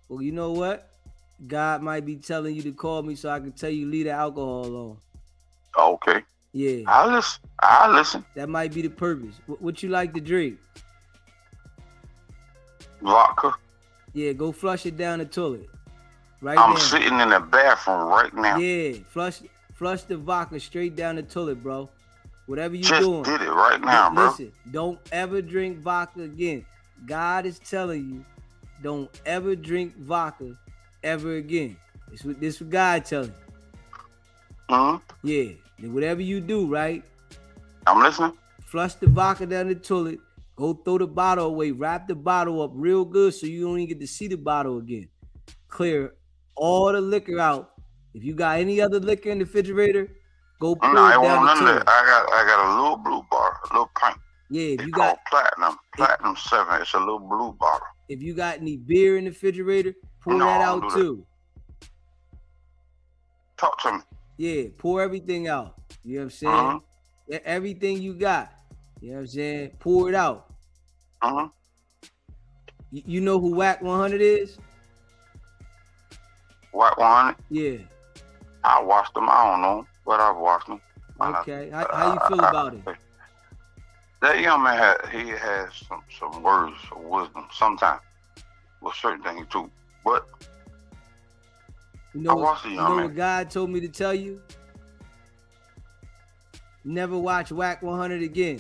Well, you know what? God might be telling you to call me so I can tell you leave the alcohol alone. Okay, Yeah, I listen. that might be the purpose. What you like to drink? Vodka. Yeah, go flush it down the toilet. Right I'm now. sitting in the bathroom right now. Yeah, flush the vodka straight down the toilet, bro. Whatever you Just doing. did it right now, bro. Listen, don't ever drink vodka again. God is telling you, don't ever drink vodka ever again. This what God telling you. Hmm. Yeah, then whatever you do, right? I'm listening. Flush the vodka down the toilet. Go throw the bottle away. Wrap the bottle up real good so you don't even get to see the bottle again. Clear all the liquor out. If you got any other liquor in the refrigerator, go pour No, I it want down the none of toilet. that. I got a little blue bottle, a little pint. Yeah, if It's you called got Platinum 7. It's a little blue bottle. if you got any beer in the refrigerator, pour No, that I don't out do that. too. Talk to me. Yeah, pour everything out. You know what I'm saying? Uh-huh. Everything you got. You know what I'm saying? Pour it out. Uh-huh. You know who Wicked100 is? Wicked100. Yeah. I watched them. I don't know, but I've watched them. Okay. How you feel about it? That young man has some words of wisdom sometimes with certain things too. But You know, I watched the young man. what God told me to tell you? Never watch Wicked100 again.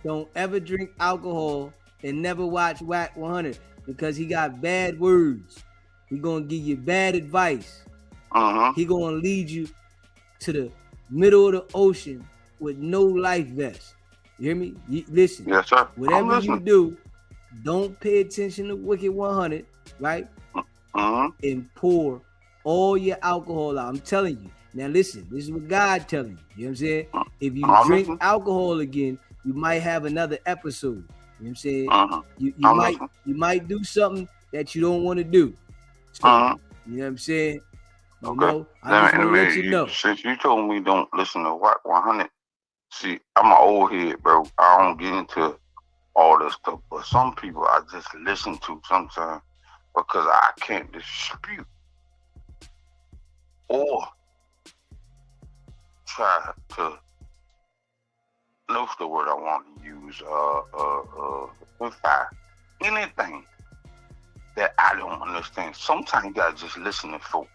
Don't ever drink alcohol and never watch Wicked100 because he got bad words. He gonna give you bad advice. Mm-hmm. He gonna lead you to the middle of the ocean with no life vest. You hear me? Listen. Yes, sir. Whatever I'm you listening. do, don't pay attention to Wicked100, right? Mm-hmm. And pour all your alcohol out. I'm telling you. Now listen, this is what God telling you. You know what I'm saying? If you I'm drink listening. alcohol again, you might have another episode. You know what I'm saying? Mm-hmm. You I'm might listening. you might do something that you don't want to do. So, Mm-hmm. you know what I'm saying? You Okay. know, I just want to let you know. Since you told me don't listen to Wicked100, see, I'm an old head, bro. I don't get into all this stuff, but some people I just listen to sometimes because I can't dispute or try to, what's the word I want to use, verify anything that I don't understand. Sometimes you gotta just listen to folk.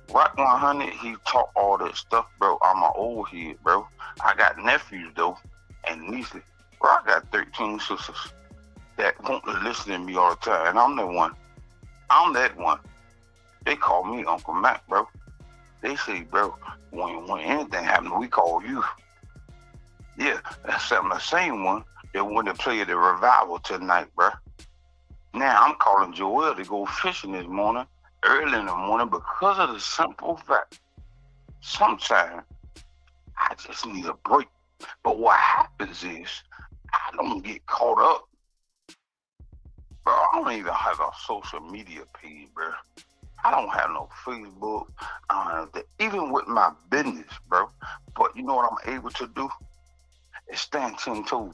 Wicked100, he taught all that stuff, bro. I'm an old head, bro. I got nephews though, and nieces. Bro, I got 13 sisters that want to listen to me all the time, and I'm that one. I'm that one. They call me Uncle Mac, bro. They say, bro, when anything happens, we call you. Yeah, that's the same one that went to play the revival tonight, bro. Now I'm calling Joel to go fishing this morning, early in the morning, because of the simple fact, sometimes I just need a break. But what happens is, I don't get caught up. Bro, I don't even have a social media page, bro. I don't have no Facebook. I don't have that. Even with my business, bro. But you know what I'm able to do? Is stand 10 toes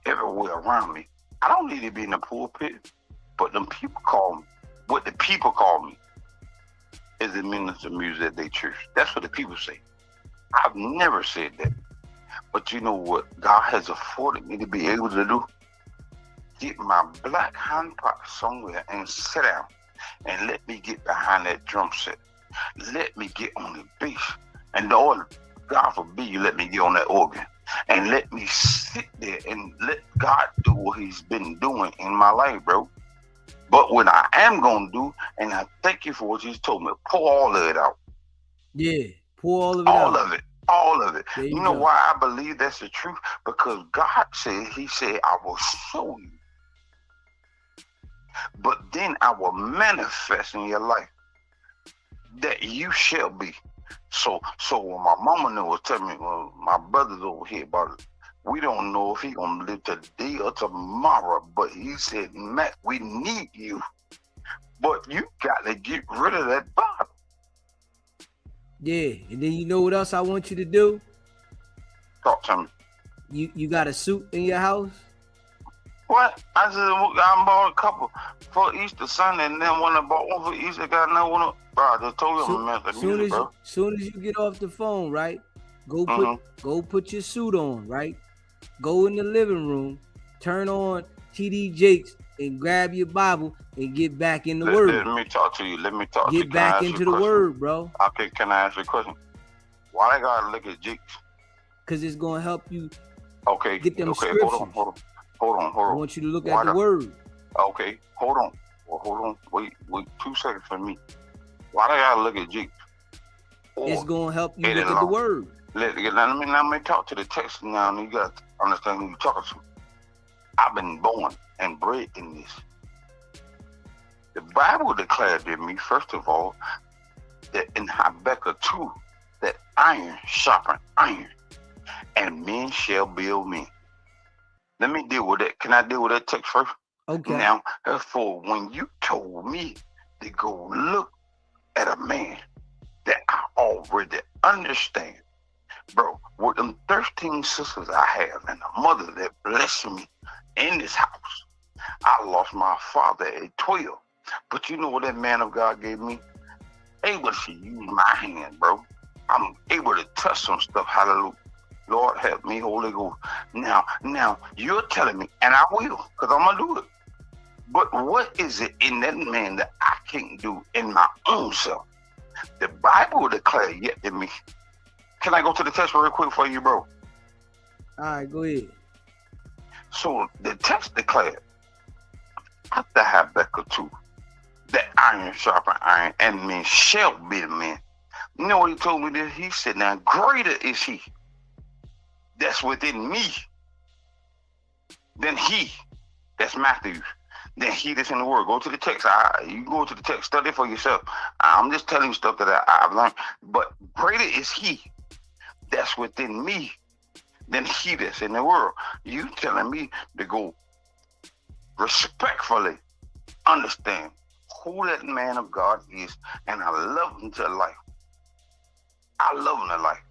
everywhere around me. I don't need to be in the pulpit, but them people call me. What the people call me is the minister of music at their church. That's what the people say. I've never said that. But you know what God has afforded me to be able to do? Get my black hand pot somewhere and sit down and let me get behind that drum set. Let me get on the bass. And Lord, God forbid you let me get on that organ. And let me sit there and let God do what he's been doing in my life, bro. But what I am going to do, and I thank you for what you told me, pour all of it out. Yeah, pour all of it out. All of it. All of it. There You you know go. why I believe that's the truth? Because God said, he said, I will show you. But then I will manifest in your life that you shall be. So when my mama was telling me, well, my brother's over here about it, we don't know if he gonna live today or tomorrow. But he said, Matt, we need you, but you got to get rid of that bottle. Yeah, and then you know what else I want you to do? Talk to me. You got a suit in your house? What? I bought a couple for Easter Sunday, and then when I bought one for Easter, got another one up. Bro, I just told you I'm a man music, bro. Soon as you get off the phone, right? Go put your suit on, right? Go in the living room, turn on TD Jakes, and grab your Bible and get back in the Word. Let me talk to you. Get back into the Word, bro. Okay, can I ask you a question? Why I gotta look at Jakes? Because it's gonna help you. Okay. Get them scriptures. Hold on. I want you to look at the Word. Okay, hold on. Well, hold on. Wait 2 seconds for me. Why I gotta look at Jakes? It's gonna help you look at the Word. Let me talk to the text now, and you got to understand who you're talking to. I've been born and bred in this. The Bible declared to me, first of all, that in Habakkuk 2, that iron sharpen iron, and men shall build men. Let me deal with that. Can I deal with that text first? Okay. Now, therefore, when you told me to go look at a man that I already understand, bro, with them 13 sisters I have and a mother that blessed me in this house, I lost my father at 12. But you know what that man of God gave me? Able to use my hand, bro. I'm able to touch some stuff. Hallelujah. Lord, help me, Holy Ghost. Now, you're telling me, and I will, because I'm going to do it. But what is it in that man that I can't do in my own self? The Bible declares yet to me. Can I go to the text real quick for you, bro? All right, go ahead. So the text declared, after Habakkuk 2, that iron sharpen iron, and men shall be the men. You know what he told me there? He said, now greater is he that's within me than he that's Matthew, than he that's in the world. Go to the text. You go to the text, study for yourself. I'm just telling you stuff that I've learned. But greater is he that's within me than he that's in the world. You telling me to go respectfully understand who that man of God is, and I love him to life. I love him to life.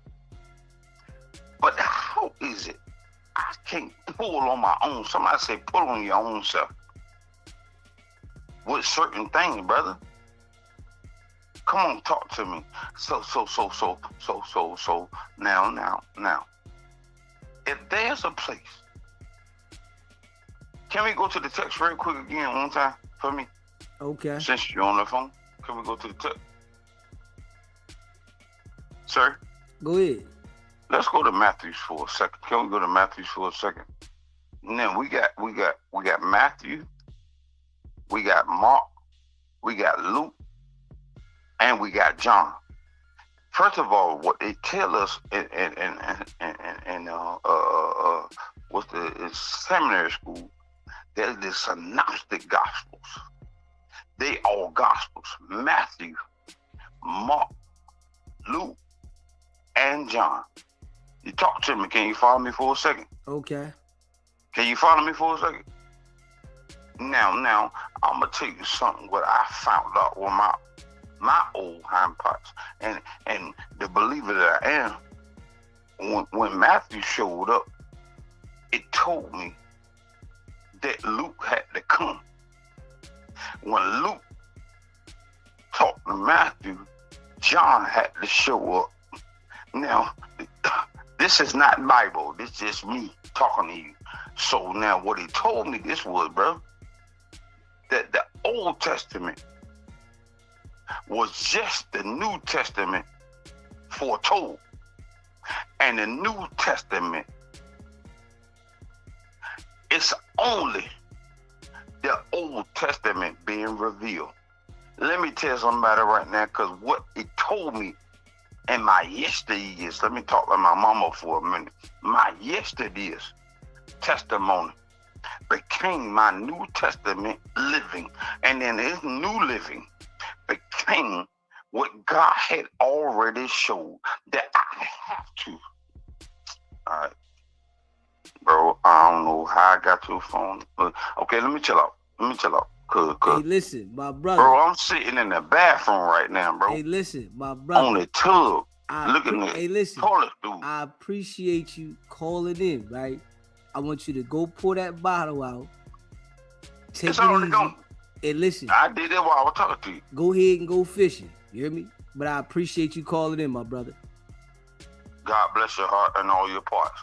But how is it I can't pull on my own? Somebody say pull on your own self with certain things, brother. Come on, talk to me. So now. If there's a place, can we go to the text real quick again one time for me? Okay. Since you're on the phone, can we go to the text? Sir? Go ahead. Let's go to Matthew for a second. Can we go to Matthew for a second? Now we got Matthew, we got Mark, we got Luke, and we got John. First of all, what they tell us in what's the seminary school, there's the synoptic gospels. They all gospels. Matthew, Mark, Luke, and John. You talk to me. Can you follow me for a second? Okay. Can you follow me for a second? Now, I'm gonna tell you something what I found out with my old hind parts and the believer that I am. When Matthew showed up, it told me that Luke had to come. When Luke talked to Matthew, John had to show up. Now, this is not Bible. This is just me talking to you. So now what he told me this was, bro, that the Old Testament was just the New Testament foretold. And the New Testament, it's only the Old Testament being revealed. Let me tell somebody right now, because what it told me in my yesteryears, let me talk to my mama for a minute. My yesteryears testimony became my New Testament living. And then his new living became what God had already showed that I have to. All right. Bro, I don't know how I got your phone. Okay, let me chill out. Hey, listen, my brother. Bro, I'm sitting in the bathroom right now, bro. Hey, listen, my brother. On the tub. Looking at toilet dude. I appreciate you calling in, right? I want you to go pour that bottle out. Take it's it already easy. gone. And listen. I did that while I was talking to you. Go ahead and go fishing. You hear me? But I appreciate you calling in, my brother. God bless your heart and all your parts.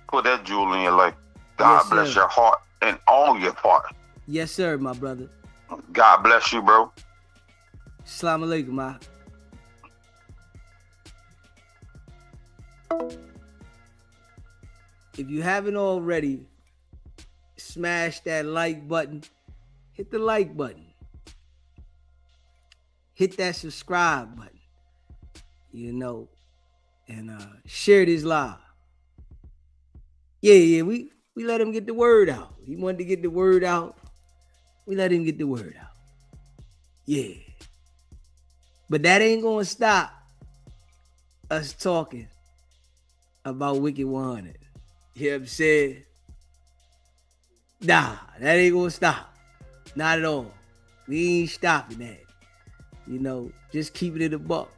Put that jewel in your life. God bless your heart and all your parts. Yes, sir, my brother. God bless you, bro. Assalamu alaikum, ma. If you haven't already, smash that like button. Hit the like button. Hit that subscribe button. You know, and share this live. Yeah, we let him get the word out. He wanted to get the word out. We let him get the word out. Yeah. But that ain't gonna stop us talking about Wicked100. You know what I'm saying? Nah, that ain't gonna stop. Not at all. We ain't stopping that. You know, just keeping it a buck.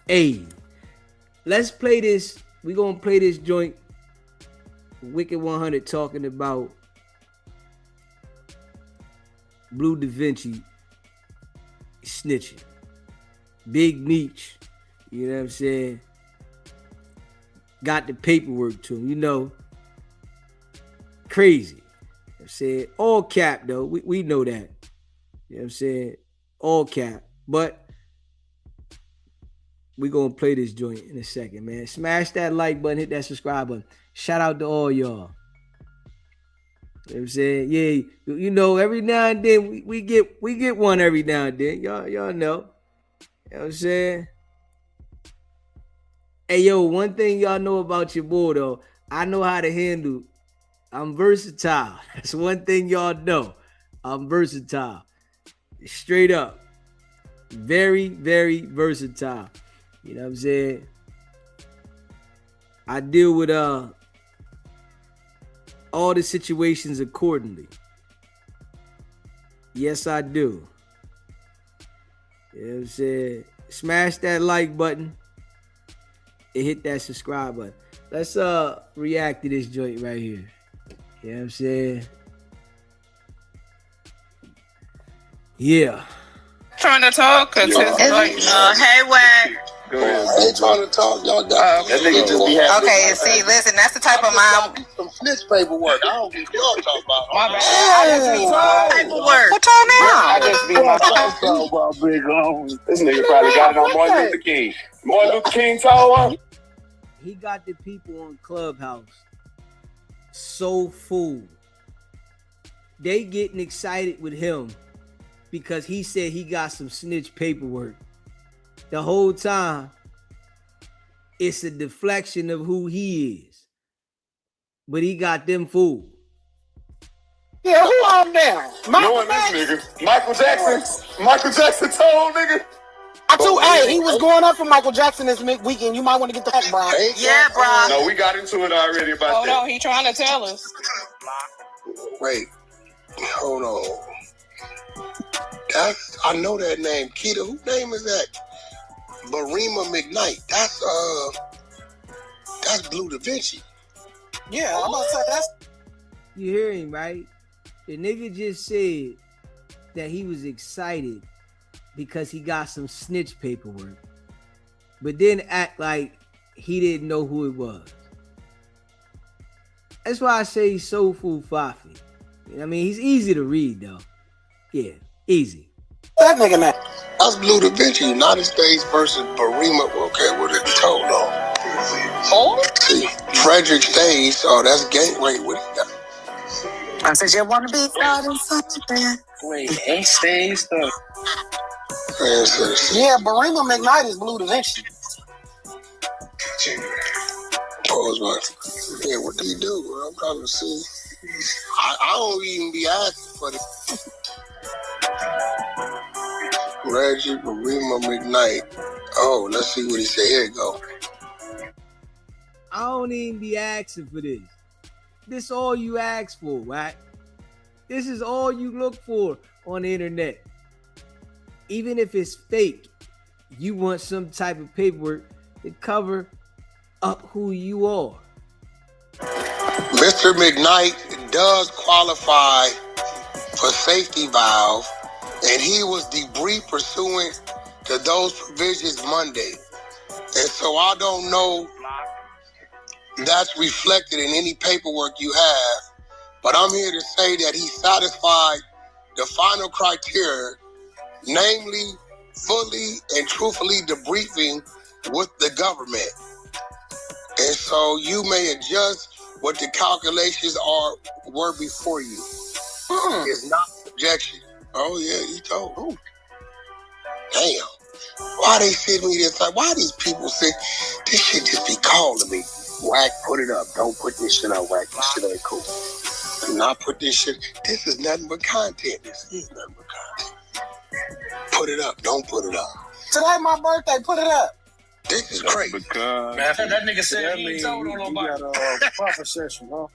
Hey, let's play this. We're gonna play this joint. Wicked100 talking about Blue Da Vinci snitching. Big Meech, you know what I'm saying? Got the paperwork to him, you know. Crazy. I'm saying all cap though. We know that. You know what I'm saying? All cap. But we're going to play this joint in a second, man. Smash that like button, hit that subscribe button. Shout out to all y'all. You know what I'm saying? Yeah, you know, every now and then we get one every now and then. Y'all know. You know what I'm saying? Hey, yo, one thing y'all know about your boy, though, I know how to handle. I'm versatile. That's one thing y'all know. I'm versatile. Straight up. Very, very versatile. You know what I'm saying? I deal with all the situations accordingly. Yes, I do. You know what I'm saying? Smash that like button and hit that subscribe button. Let's react to this joint right here. You know what I'm saying? Yeah. Trying to talk? Cause it's like, hey, Wack. Go ahead. I ain't trying to talk, y'all. That nigga just be having. Okay, see, listen, that's the type of mind. Some snitch paperwork. I don't get what y'all talking about. My bad. I just need my paperwork. What y'all now? I just need my talking about big homie. This nigga probably got it on Martin Luther King. Martin Luther King told him. He got the people on Clubhouse so fooled. They getting excited with him because he said he got some snitch paperwork. The whole time, it's a deflection of who he is. But he got them fooled. Yeah, who I'm now? Knowing this nigga. Michael Jackson. Michael Jackson told nigga. Hey, he was going up for Michael Jackson this weekend. You might want to get the heck, bro. Yeah, bro. No, we got into it already about that. Hold on, he trying to tell us. Wait. Hold on. I know that name. Keita, whose name is that? Barima McKnight. That's Blue Da Vinci. Yeah, I'm about to say that's. You hear him, right? The nigga just said that he was excited because he got some snitch paperwork, but then act like he didn't know who it was. That's why I say he's so fool fafi. I mean, he's easy to read though. Yeah, easy. That nigga man. That's Blue Da Vinci, United States versus Barima. Okay, what it told on? Oh, see, Frederick Stays. Oh, that's Gateway. What he got? I said you want to be proud and such a man. Wait, he stays though. Yeah, Barima McKnight is Blue Da Vinci. Pause my. Yeah, what do you do? I'm trying to see. I don't even be asking for this. Reggie, Marima, McKnight. Oh, let's see what he said. Here you go. I don't even be asking for this. This all you ask for, right? This is all you look for on the internet. Even if it's fake, you want some type of paperwork to cover up who you are. Mr. McKnight does qualify for safety valve, and he was debriefed pursuant to those provisions Monday. And so I don't know that's reflected in any paperwork you have, but I'm here to say that he satisfied the final criteria, namely fully and truthfully debriefing with the government. And so you may adjust what the calculations were before you. It's not projection. Oh yeah, you told. Oh. Damn. Why they send me this? Like, why these people say this shit just be calling me? Whack, put it up. Don't put this shit on Whack. This shit ain't cool. Do not put this shit. This is nothing but content. This is nothing but content. Put it up. Don't put it up. Today my birthday. Put it up. This is crazy. Because Man, that nigga said he ain't told on nobody. You got a proper session, huh?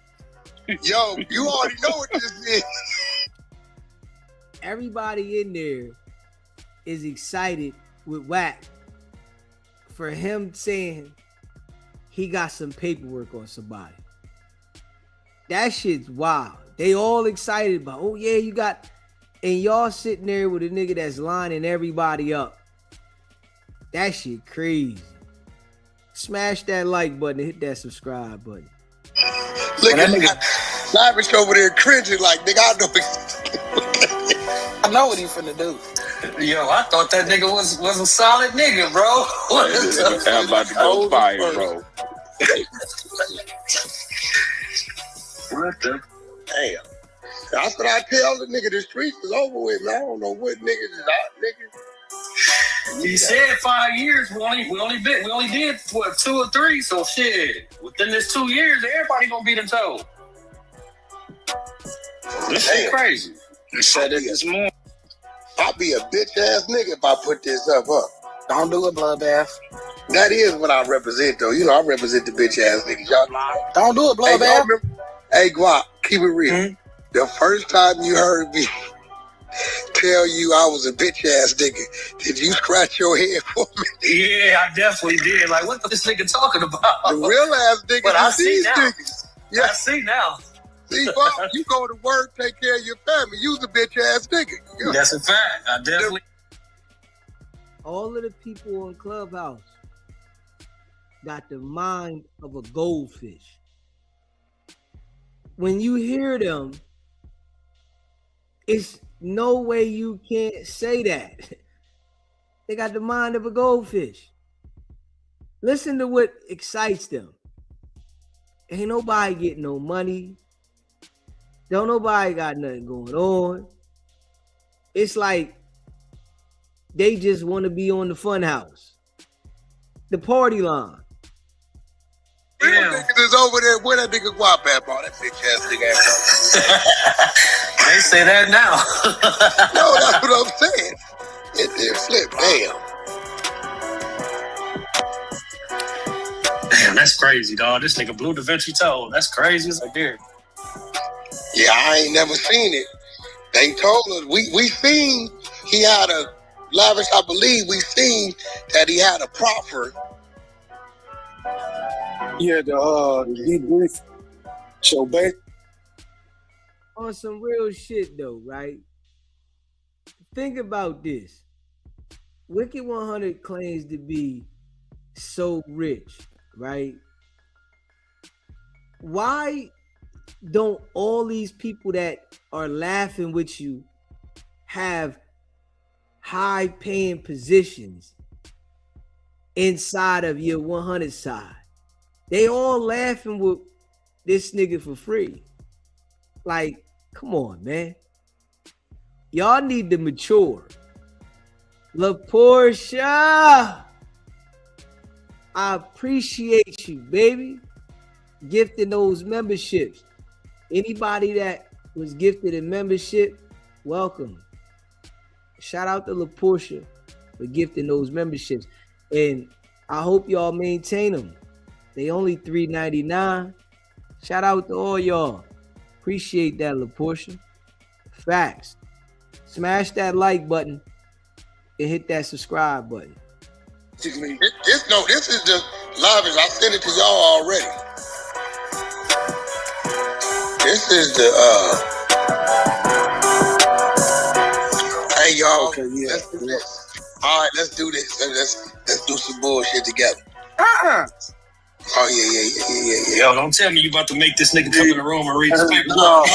Yo, you already know what this is. Everybody in there is excited with Wack for him saying he got some paperwork on somebody. That shit's wild. They all excited about, oh yeah, you got, and y'all sitting there with a nigga that's lining everybody up. That shit crazy. Smash that like button and hit that subscribe button. Look at that nigga. Lavish over there cringing like, nigga, I know what he finna do. Yo, I thought that nigga was a solid nigga, bro. I'm about to go fire, bro. What the? Damn. That's what I tell the nigga. The streets is over with, man. I don't know what niggas is out, nigga. He said 5 years. We only did what 2 or 3. So shit. Within this 2 years, everybody gonna be them told. This shit crazy. You said it this morning. I'll be a bitch ass nigga if I put this up. Don't do it, bloodbath. That is what I represent, though. You know, I represent the bitch ass niggas. Y'all. Don't do it, bloodbath. Hey, Guap, keep it real. Mm-hmm. The first time you heard me tell you I was a bitch ass nigga, did you scratch your head for me? Yeah, I definitely did. Like, what this nigga talking about? The real ass niggas. But I see these now. niggas. Yeah. I see now. See, Bob, you go to work, take care of your family. You's a bitch ass nigga. You know? That's a fact. I definitely. All of the people on Clubhouse got the mind of a goldfish. When you hear them, it's no way you can't say that. They got the mind of a goldfish. Listen to what excites them. Ain't nobody getting no money. Don't nobody got nothing going on. It's like they just want to be on the fun house. The party line. Real niggas is over there. Where that nigga Guap at, bro? That bitch ass nigga ass. They say that now. No, that's what I'm saying. It did flip. Damn, that's crazy, dog. This nigga blew Da Vinci toe. That's crazy as a deer. Yeah, I ain't never seen it. They told us we seen he had a lavish. I believe we seen that he had a proffer. Yeah, the debrief. So basically, on some real shit though, right? Think about this. Wicked100 claims to be so rich, right? Why don't all these people that are laughing with you have high paying positions inside of your 100 side? They all laughing with this nigga for free. Like, come on, man. Y'all need to mature. La Portia, I appreciate you, baby. Gifting those memberships. Anybody that was gifted a membership, welcome. Shout out to LaPortia for gifting those memberships. And I hope y'all maintain them. They only $3.99. Shout out to all y'all. Appreciate that, LaPortia. Facts. Smash that like button and hit that subscribe button. This is the live. I sent it to y'all already. This is the hey y'all. Okay, yeah. Let's do this. All right, let's do this. Let's do some bullshit together. Oh yeah. Yo, don't tell me you about to make this nigga come in the room and read his paper. No.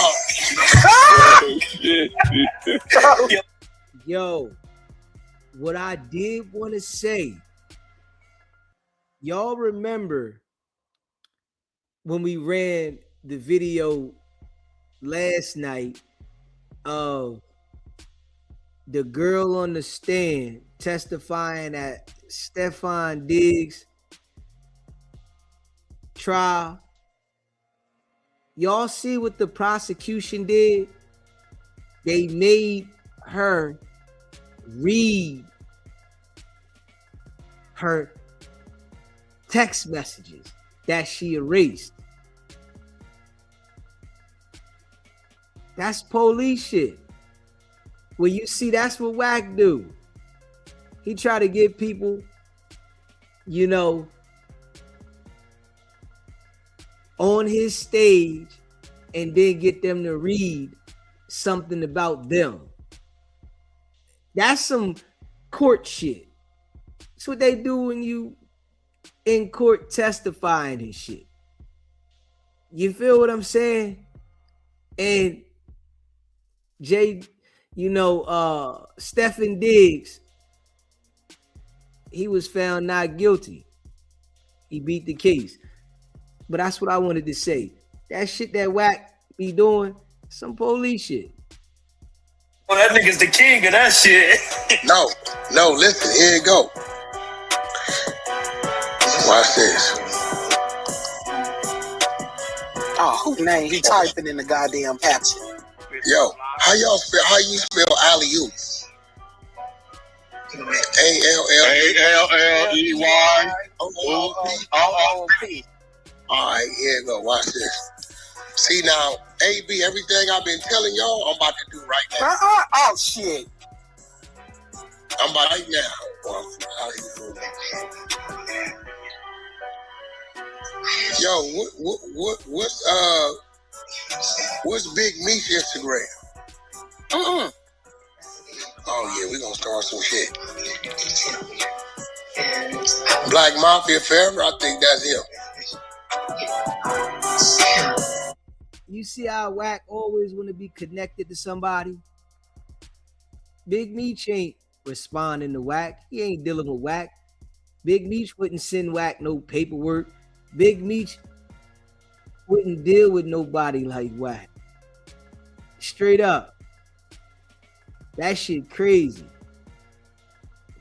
Yo, what I did want to say, y'all remember when we ran the video last night of the girl on the stand testifying at Stefan Diggs' trial? Y'all see what the prosecution did? They made her read her text messages that she erased. That's police shit. Well, you see, that's what Wack do. He try to get people, you know, on his stage and then get them to read something about them. That's some court shit. That's what they do when you in court testifying and shit. You feel what I'm saying? And Jay, you know, Stephen Diggs, he was found not guilty. He beat the case. But that's what I wanted to say. That shit that Wack be doing, some police shit. Well, that nigga's the king of that shit. No, listen, here you go. Watch this. Oh, who name he typing in the goddamn caption? Yo, how you spell alley-oop? ALLEY. O-O-P. All right, here you go. Watch this. See now, AB, everything I've been telling y'all, I'm about to do right now. Oh, shit. I'm about right now. How you doing? Yo, what's Big Meat's Instagram? Oh yeah, we gonna start some shit. Black Mafia Forever, I think that's him. You see how Wack always want to be connected to somebody? Big Meech ain't responding to Wack. He ain't dealing with Wack. Big Meech wouldn't send Wack no paperwork. Big Meech wouldn't deal with nobody like Wack. Straight up. That shit crazy.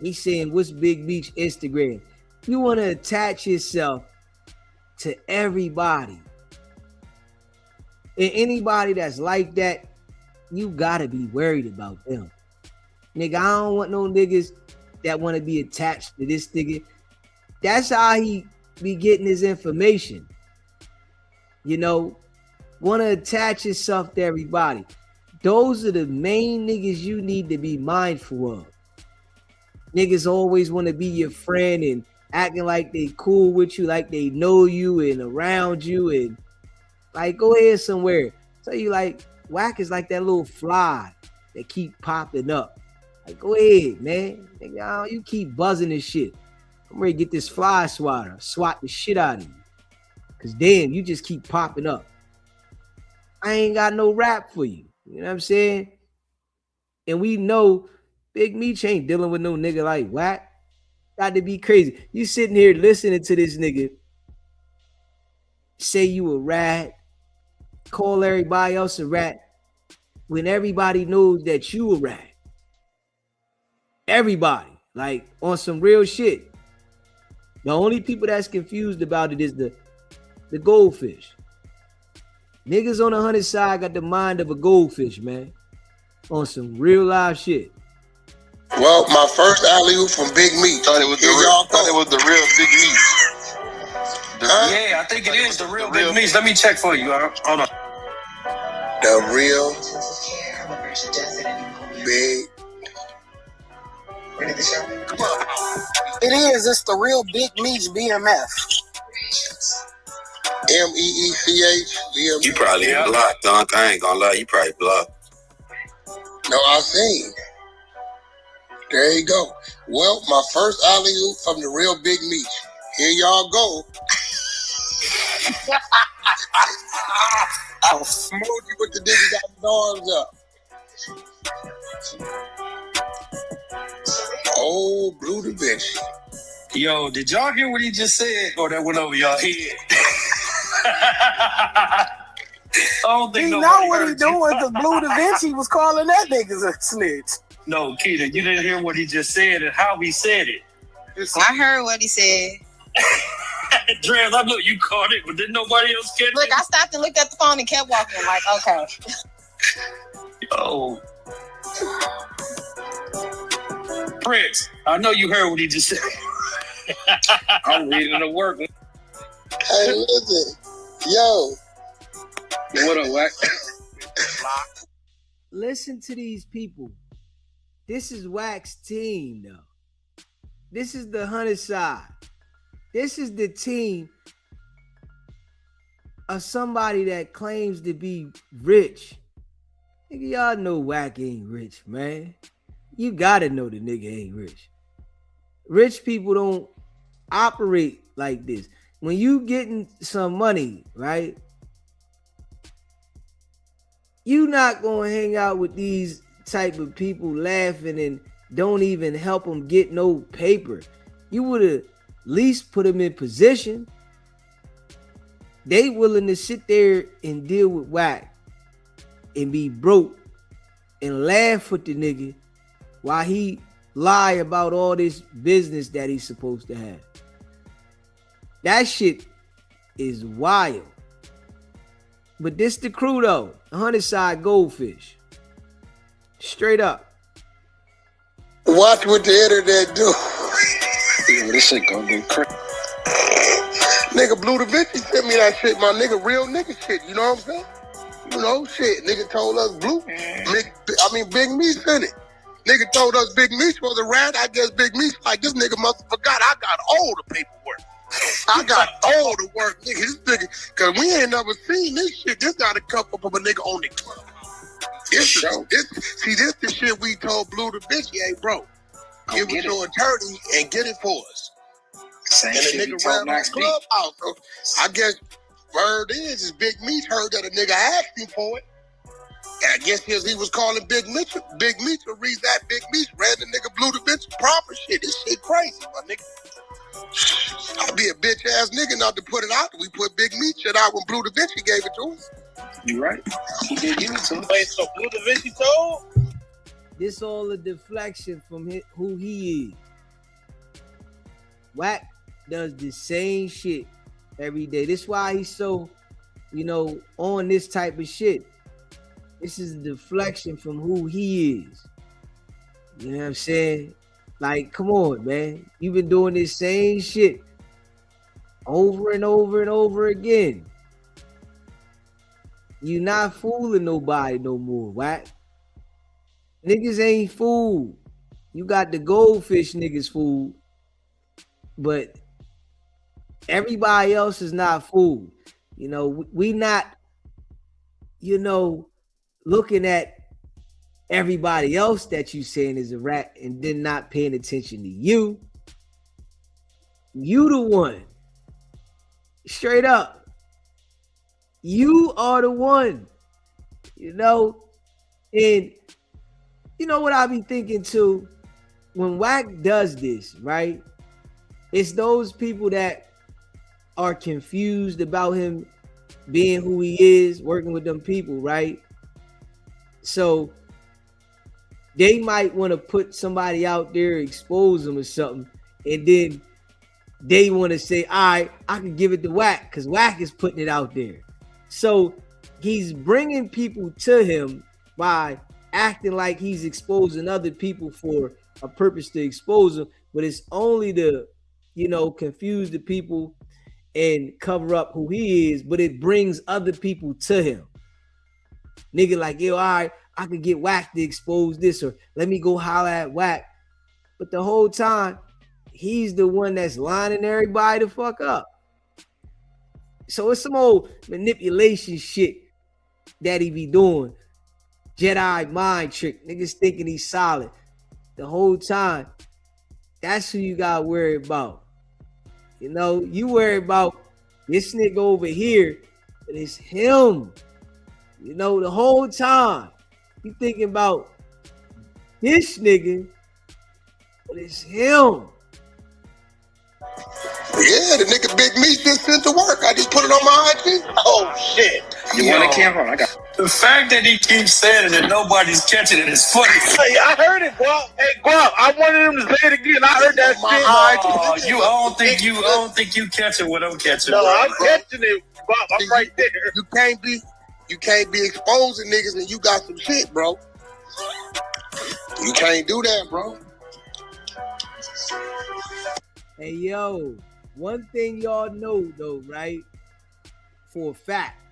He's saying, what's Big Meech Instagram? You want to attach yourself to everybody. And anybody that's like that, you gotta be worried about them. Nigga, I don't want no niggas that want to be attached to this nigga. That's how he be getting his information. You know, want to attach yourself to everybody. Those are the main niggas you need to be mindful of. Niggas always want to be your friend and acting like they cool with you, like they know you and around you, and like go ahead somewhere. So you like Wack is like that little fly that keep popping up. Like go ahead, man. Nigga, you keep buzzing this shit. I'm ready to get this fly swatter, swat the shit out of you. Cause damn, you just keep popping up. I ain't got no rap for you. You know what I'm saying? And we know Big Meech ain't dealing with no nigga like Wack. Got to be crazy. You sitting here listening to this nigga say you a rat, call everybody else a rat, when everybody knows that you a rat. Everybody, like on some real shit. The only people that's confused about it is the goldfish. Niggas on the 100 side got the mind of a goldfish, man. On some real live shit. Well, my first alley-oop from Big Meat. Thought it was the real Big Meat. Yeah, I think it is the real Big Meats. Let me check for you. Hold on. The real Big. It is. It's the real Big Meats BMF. MEECH. You probably blocked, Dunk. I ain't gonna lie. You probably blocked. No, I seen. There you go. Well, my first alley-oop from the real Big Meat. Here y'all go. I'll smoke you with the nigga got his arms up. Oh, Blue Da Vinci. Yo, did y'all hear what he just said? Or that went over y'all head? I don't think He nobody know what he heard you. doing because Blue Da Vinci was calling that nigga a snitch. No, Keita, you didn't hear what he just said and how he said it. I heard what he said. Drams, I know you caught it, but didn't nobody else get Look, it? I stopped and looked at the phone and kept walking. Like, okay. Oh. Prince, I know you heard what he just said. I'm reading the work. Hey, listen. Yo. What up, Wack? Listen to these people. This is Wack's team, though. This is the 100 side. This is the team of somebody that claims to be rich. Nigga, y'all know Wack ain't rich, man. You gotta know the nigga ain't rich. Rich people don't operate like this. When you getting some money, right? You not gonna hang out with these type of people laughing and don't even help them get no paper. You would have at least put them in position. They willing to sit there and deal with Wack and be broke and laugh with the nigga while he lie about all this business that he's supposed to have. That shit is wild. But this the crew though. 100 side goldfish. Straight up. Watch what the internet do. Yo, this shit gonna get crazy. Nigga Blue Da Vinci sent me that shit, my nigga, real nigga shit. You know what I'm saying? You know, shit. Nigga told us Big Meat sent it. Nigga told us Big Meat was a rat. I guess Big Meat like, this nigga must have forgot I got all the paperwork. I got all the work, nigga. This nigga, cause we ain't never seen this shit. This gotta come from a nigga on the club. This the shit we told Blue Da Vinci, hey bro, get with your attorney and get it for us. Same and shit the nigga ran my clubhouse. So I guess word is Big Meat heard that a nigga asked him for it. And I guess he was calling Big Meat. Big Meat to read that Big Meat ran the nigga Blue Da Vinci proper shit. This shit crazy, my nigga. I'd be a bitch ass nigga not to put it out. We put Big Meat shit out when Blue Da Vinci gave it to us. You right. He did give it to us. Wait, so Blue Da Vinci told? This all a deflection from who he is. Wack does the same shit every day. This is why he's so, on this type of shit. This is a deflection from who he is. You know what I'm saying? Like, come on, man. You've been doing this same shit over and over and over again. You're not fooling nobody no more, Wack. Niggas ain't fooled. You got the goldfish niggas fooled, but everybody else is not fooled. We not, looking at everybody else that you saying is a rat and then not paying attention to you. You the one. Straight up. You are the one. And you know what I be thinking too? When Wack does this, right? It's those people that are confused about him being who he is, working with them people, right? So they might want to put somebody out there, expose them or something, and then they want to say, all right, I can give it to Wack because Wack is putting it out there. So he's bringing people to him by acting like he's exposing other people for a purpose to expose him, but it's only to, confuse the people and cover up who he is, but it brings other people to him. Nigga like, yo, all right, I could get Wack to expose this, or let me go holler at Wack. But the whole time, he's the one that's lining everybody the fuck up. So it's some old manipulation shit that he be doing. Jedi mind trick. Niggas thinking he's solid. The whole time, that's who you got to worry about. You worry about this nigga over here, but it's him. The whole time, you thinking about this nigga, but it's him. Yeah, the nigga Big Meat just sent to work. I just put it on my IG. Oh, shit. You want a camera? I got The fact that he keeps saying it and nobody's catching it is funny. Hey, I heard it, Guap. Hey, Guap, I wanted him to say it again. I heard that shit. I don't think you catching what I'm catching. No, bro. I'm catching it, Guap. I'm right there. You can't be exposing niggas and you got some shit, bro. You can't do that, bro. Hey, yo, one thing y'all know, though, right? For a fact,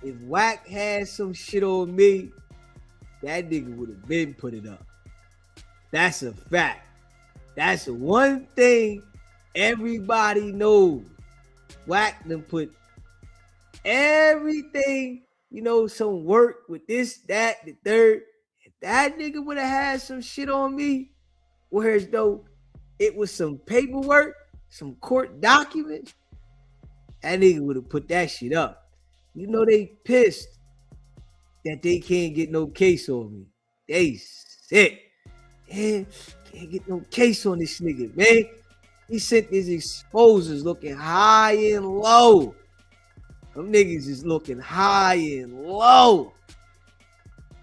if Wack had some shit on me, that nigga would have been put it up. That's a fact. That's one thing everybody knows. Wack done put everything, some work with this, that, the third. If that nigga would have had some shit on me, whereas though it was some paperwork, some court documents, that nigga would have put that shit up. They pissed that they can't get no case on me. They sick. Man, can't get no case on this nigga, man. He sent his exposers looking high and low. Them niggas is looking high and low.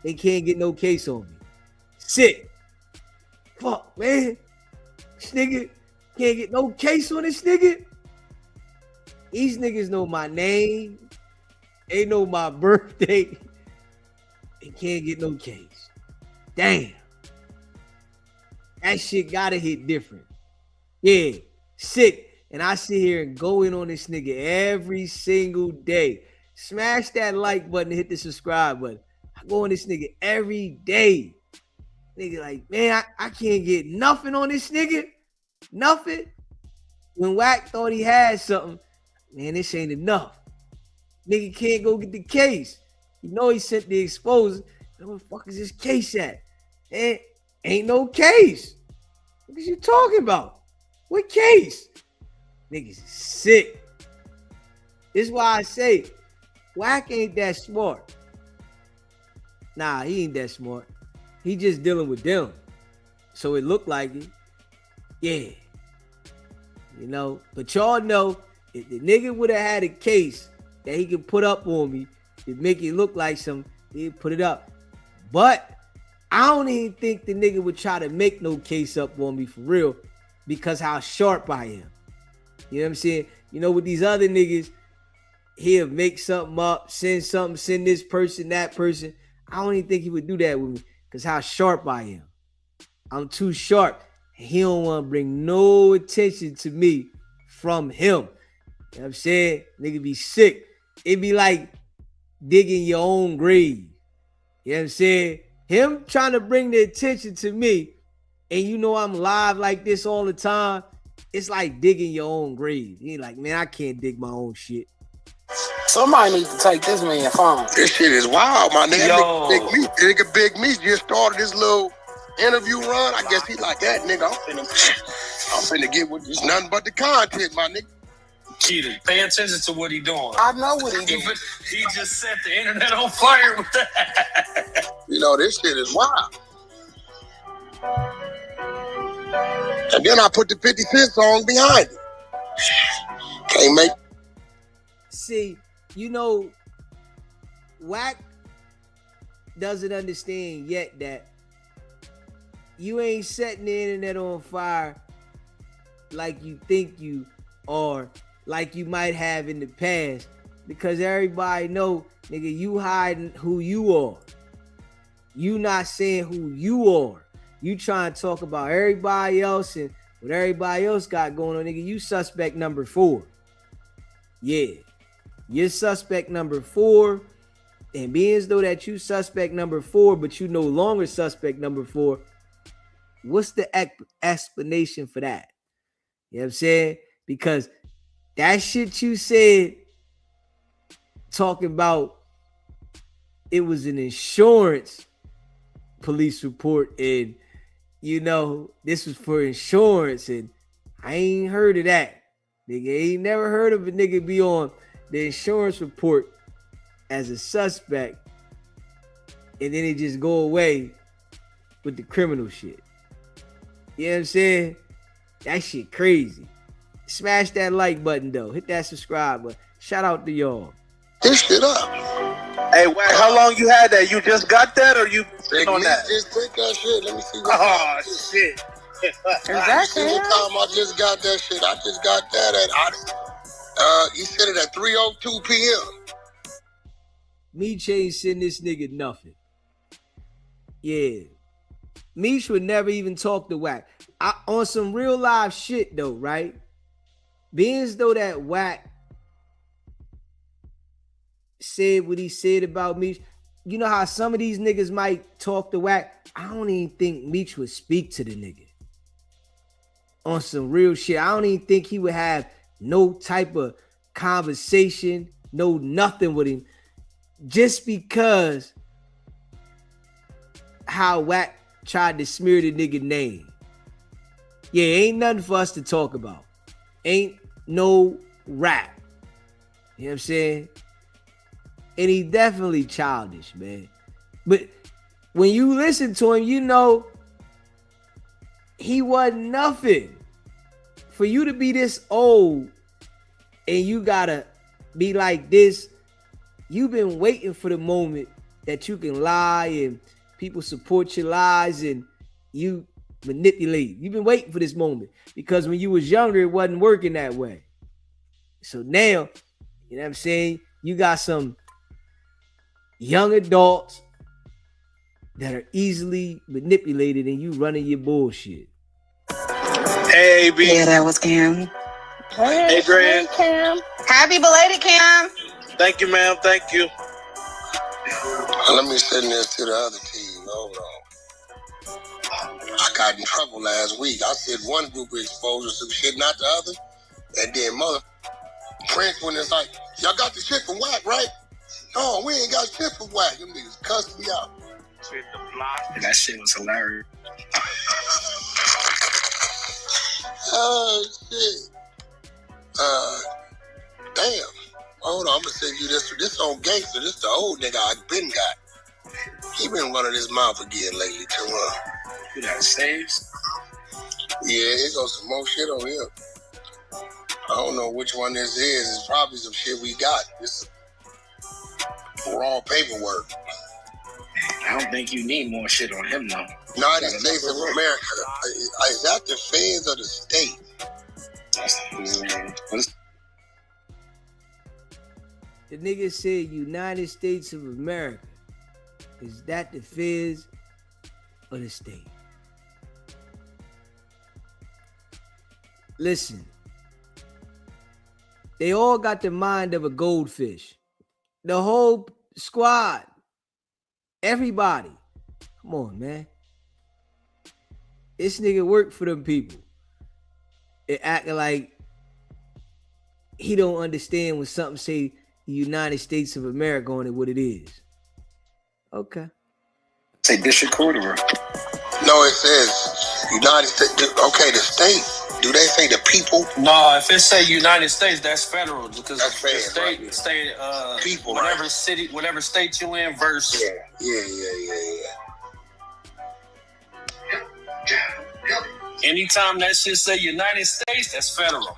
They can't get no case on me. Sick. Fuck, man. This nigga can't get no case on this nigga. These niggas know my name. They know my birthday. They can't get no case. Damn. That shit gotta hit different. Yeah, sick. And I sit here and go in on this nigga every single day. Smash that like button, hit the subscribe button. I go on this nigga every day. Nigga like, man, I can't get nothing on this nigga. Nothing. When Wack thought he had something, man, this ain't enough. Nigga can't go get the case. He sent the exposure. Where the fuck is this case at? Ain't no case. What you talking about? What case? Niggas is sick. This is why I say Wack ain't that smart. Nah, he ain't that smart. He just dealing with them. So it looked like it. Yeah. But y'all know if the nigga would have had a case that he could put up on me to make it look like he'd put it up. But I don't even think the nigga would try to make no case up on me for real because how sharp I am. You know what I'm saying? With these other niggas, he'll make something up, send something, send this person, that person. I don't even think he would do that with me because how sharp I am. I'm too sharp. He don't want to bring no attention to me from him. You know what I'm saying? Nigga be sick. It'd be like digging your own grave. You know what I'm saying? Him trying to bring the attention to me, and I'm live like this all the time, it's like digging your own grave. You're like, man, I can't dig my own shit. Somebody needs to take this man phone. This shit is wild, my nigga. Nigga Big Meat just started this little interview run. I guess he like that, nigga. I'm finna get with this nothing but the content, my nigga. Keita, pay attention to what he doing. I know what he doing. He just set the internet on fire with that. This shit is wild. And then I put the 50 Cent song behind it. Can't make. See, Wack doesn't understand yet that you ain't setting the internet on fire like you think you are, like you might have in the past, because everybody know, nigga, you hiding who you are. You not saying who you are. You trying to talk about everybody else and what everybody else got going on, nigga. You suspect number 4. Yeah. You're suspect number 4. And being as though that you suspect number 4, but you no longer suspect number 4, what's the explanation for that? You know what I'm saying? Because that shit you said, talking about it was an insurance police report and, you know, this was for insurance, and I ain't heard of that. Nigga, ain't never heard of a nigga be on the insurance report as a suspect and then it just go away with the criminal shit. You know what I'm saying? That shit crazy. Smash that like button though. Hit that subscribe button. Shout out to y'all. This shit up. Hey, Wack, how long you had that? You just got that, or you on that? Just take that shit. Let me see what. Oh shit! Is that shit? Time I just got that shit. I just got that at. He said it at 3:02 p.m. Meech ain't send this nigga nothing. Yeah. Meech would never even talk to Wack. On some real live shit though, right? Being as though that Wack said what he said about Meech, you know how some of these niggas might talk to Wack? I don't even think Meech would speak to the nigga. On some real shit. I don't even think he would have no type of conversation, no nothing with him. Just because how Wack tried to smear the nigga name. Yeah, ain't nothing for us to talk about. Ain't no rap. You know what I'm saying? And he definitely childish, man. But when you listen to him, you know he wasn't nothing. For you to be this old and you gotta be like this, you've been waiting for the moment that you can lie and people support your lies and you manipulate. You've been waiting for this moment because when you was younger, it wasn't working that way. So now, you know what I'm saying? You got some young adults that are easily manipulated and you running your bullshit. Hey, B. Yeah, that was Cam. Hey, Grand. Cam. Happy belated, Cam. Thank you, ma'am. Thank you. Let me send this to the other team. Hold on. I got in trouble last week. I said one group of exposure, some shit, not the other. And then mother Prince when it's like, y'all got the shit from Wack, right? No, we ain't got shit from Wack. Them niggas cussed me out. That shit was hilarious. Oh shit. Damn. Hold on, I'm gonna send you this. This on gangster. This the old nigga I been got. He been running his mouth again lately too, You got saves? Yeah, here goes some more shit on here. I don't know which one this is. It's probably some shit we got. This is raw paperwork. I don't think you need more shit on him, though. United States of America. Is that the feds or the state? The nigga said United States of America. Is that the feds or the state? Listen. They all got the mind of a goldfish. The whole squad. Everybody. Come on, man. This nigga worked for them people. It acting like he don't understand when something say the United States of America on it what it is. Okay. Say district court or? No, it says United States. Okay, the state. Do they say the people? No, if it say United States, that's federal because that's the state, right? State, people, whatever right? city, whatever state you in versus. Yeah. Anytime that shit say United States, that's federal.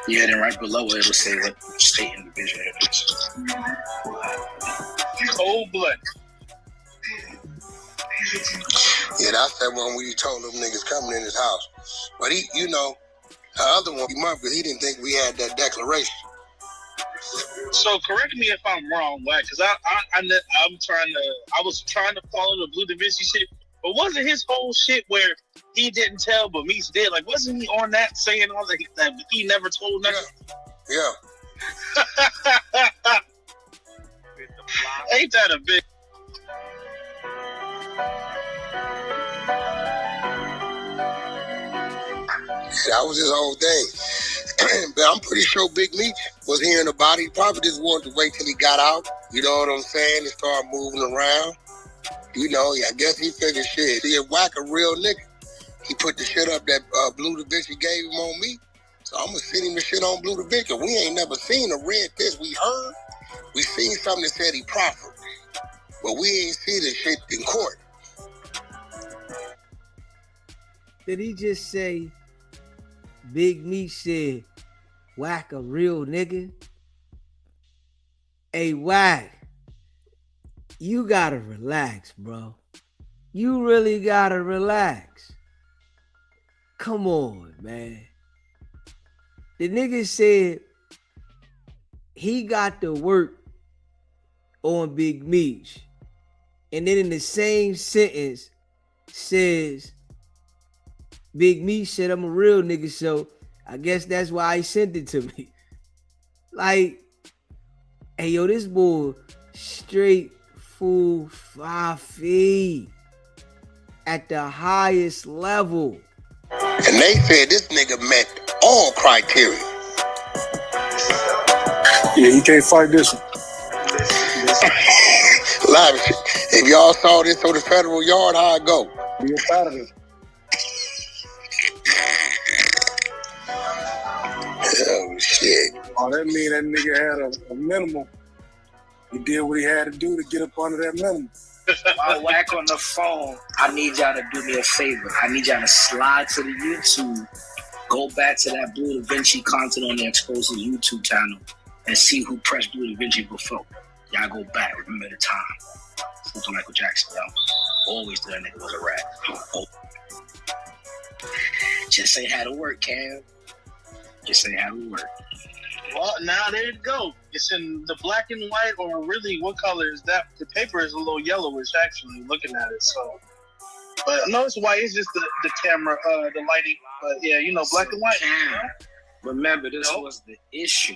Yeah, then right below it, it'll say what state and division it is. Cold blood. Yeah, that's that one where you told them niggas coming in his house. But he, you know, the other one, because he didn't think we had that declaration. So correct me if I'm wrong, Wack, because I was trying to follow the Blue Da Vinci shit. But wasn't his whole shit where he didn't tell, but Meech did? Like, wasn't he on that saying all that he never told nothing? Yeah. Ain't that a big? That was his whole thing. But I'm pretty sure Big Meech was hearing about it. He probably just wanted to wait till he got out. You know what I'm saying? And start moving around. You know, I guess he figured shit. See, if Whack a real nigga, he put the shit up that Blue Da Vinci gave him on me. So I'm going to send him the shit on Blue Da Vinci. We ain't never seen a red fist. We heard. We seen something that said he proffered. But we ain't see the shit in court. Did he just say Big Meech said Whack a real nigga? Hey, Whack, you gotta relax, bro. You really gotta relax. Come on, man. The nigga said he got to work on Big Meech. And then in the same sentence says, Big Meech said I'm a real nigga, so I guess that's why he sent it to me. Like, hey, yo, this boy straight full 5 feet at the highest level. And they said this nigga met all criteria. Yeah, you can't fight this one. Live shit. If y'all saw this on the federal yard, how it go? Be out of it. Oh, shit. Oh, that mean that nigga had a minimum. He did what he had to do to get up under that minimum. While Whack on the phone, I need y'all to do me a favor. I need y'all to slide to the YouTube, go back to that Blue Da Vinci content on the Explosive YouTube channel, and see who pressed Blue Da Vinci before. Y'all go back, remember the time. Salute to Michael Jackson, yo. Always knew that nigga was a rat. Oh. Just ain't how to work, Cam. Just ain't how to work. Well, now there you go. It's in the black and white, or really, what color is that? The paper is a little yellowish, actually, looking at it. So, but no, it's white. It's just the camera, the lighting. But yeah, you know, black and white. Remember, this was the issue.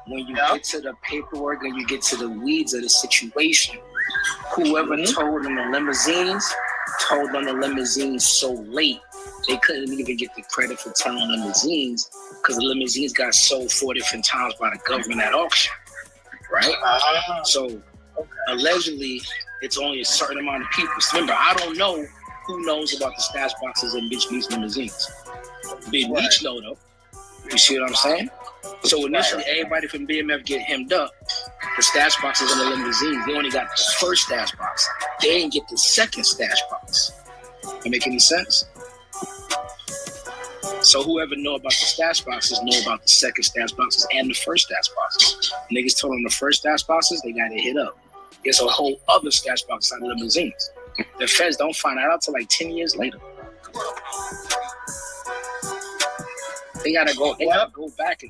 When you get to the paperwork and you get to the weeds of the situation, whoever told on the limousines so late, they couldn't even get the credit for telling limousines because the limousines got sold 4 different times by the government at auction, right? So allegedly, it's only a certain amount of people. So remember, I don't know who knows about the stash boxes in Big Meech limousines. Big Meech know though. You see what I'm saying? So initially, everybody from BMF get hemmed up. The stash boxes in the limousines, they only got the first stash box. They didn't get the second stash box. That make any sense? So whoever know about the stash boxes know about the second stash boxes and the first stash boxes. Niggas told them the first stash boxes, they got it hit up. There's a whole other stash box out of limousines. The feds don't find out till like 10 years later. They gotta go back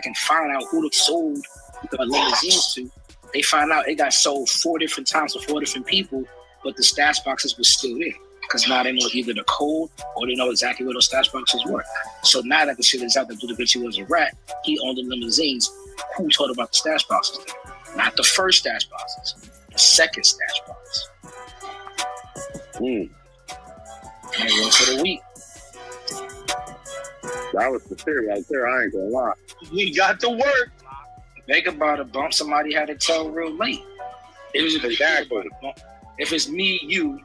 and find out who they sold the limousines to. They find out it got sold 4 different times to 4 different people, but the stash boxes were still there. Because now they know either the code or they know exactly where those stash boxes were. So now that the shit is out that Blue Da Vinci was a rat, he owned the limousines. Who told about the stash boxes? Not the first stash boxes, the second stash box. And it went for the week. That was the theory right there. I ain't gonna lie. We got to work. Think about a bump somebody had to tell real late. If it's me, you,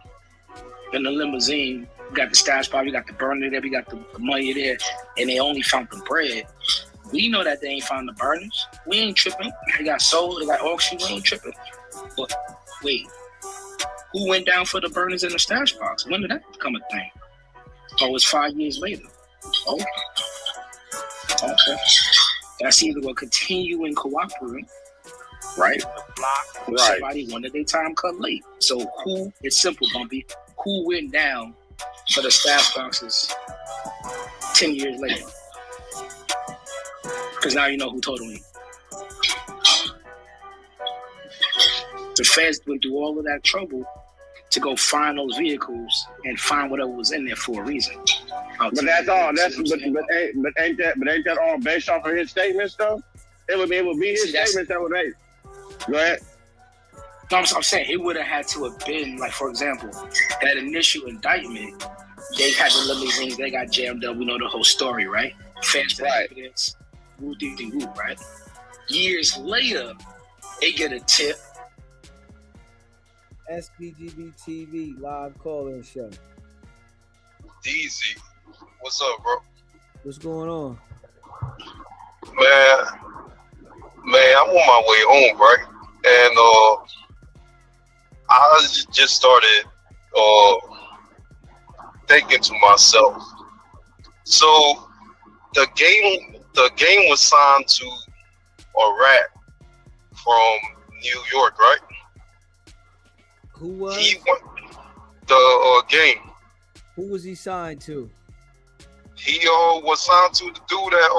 in the limousine, we got the stash box, we got the burner there, we got the money there, and they only found the bread. We know that they ain't found the burners. We ain't tripping. They got sold, they got auction, we ain't tripping. But wait, who went down for the burners in the stash box? When did that become a thing? Oh, it's 5 years later. Okay. That's either going to continue and cooperate, right? Or somebody wanted their time cut late. So who, it's simple, Bumpy, who went down for the stash boxes 10 years later? Because now you know who told me. The feds went through all of that trouble to go find those vehicles and find whatever was in there for a reason. But that's all. Ain't that all based off of his statements though? It would be his statements that would make. Go ahead. No, I'm saying it would have had to have been, like, for example, that initial indictment, they had the limousines, they got jammed up, we know the whole story, right? Fans evidence, woo-dee-dee-woo, right? Years later, they get a tip. SBGB TV live call-in show. Easy. What's up, bro? What's going on? Man, I'm on my way home, right? And I just started thinking to myself. So the game was signed to a rap from New York, right? Who was? He went the game. Who was he signed to? He was signed to the dude that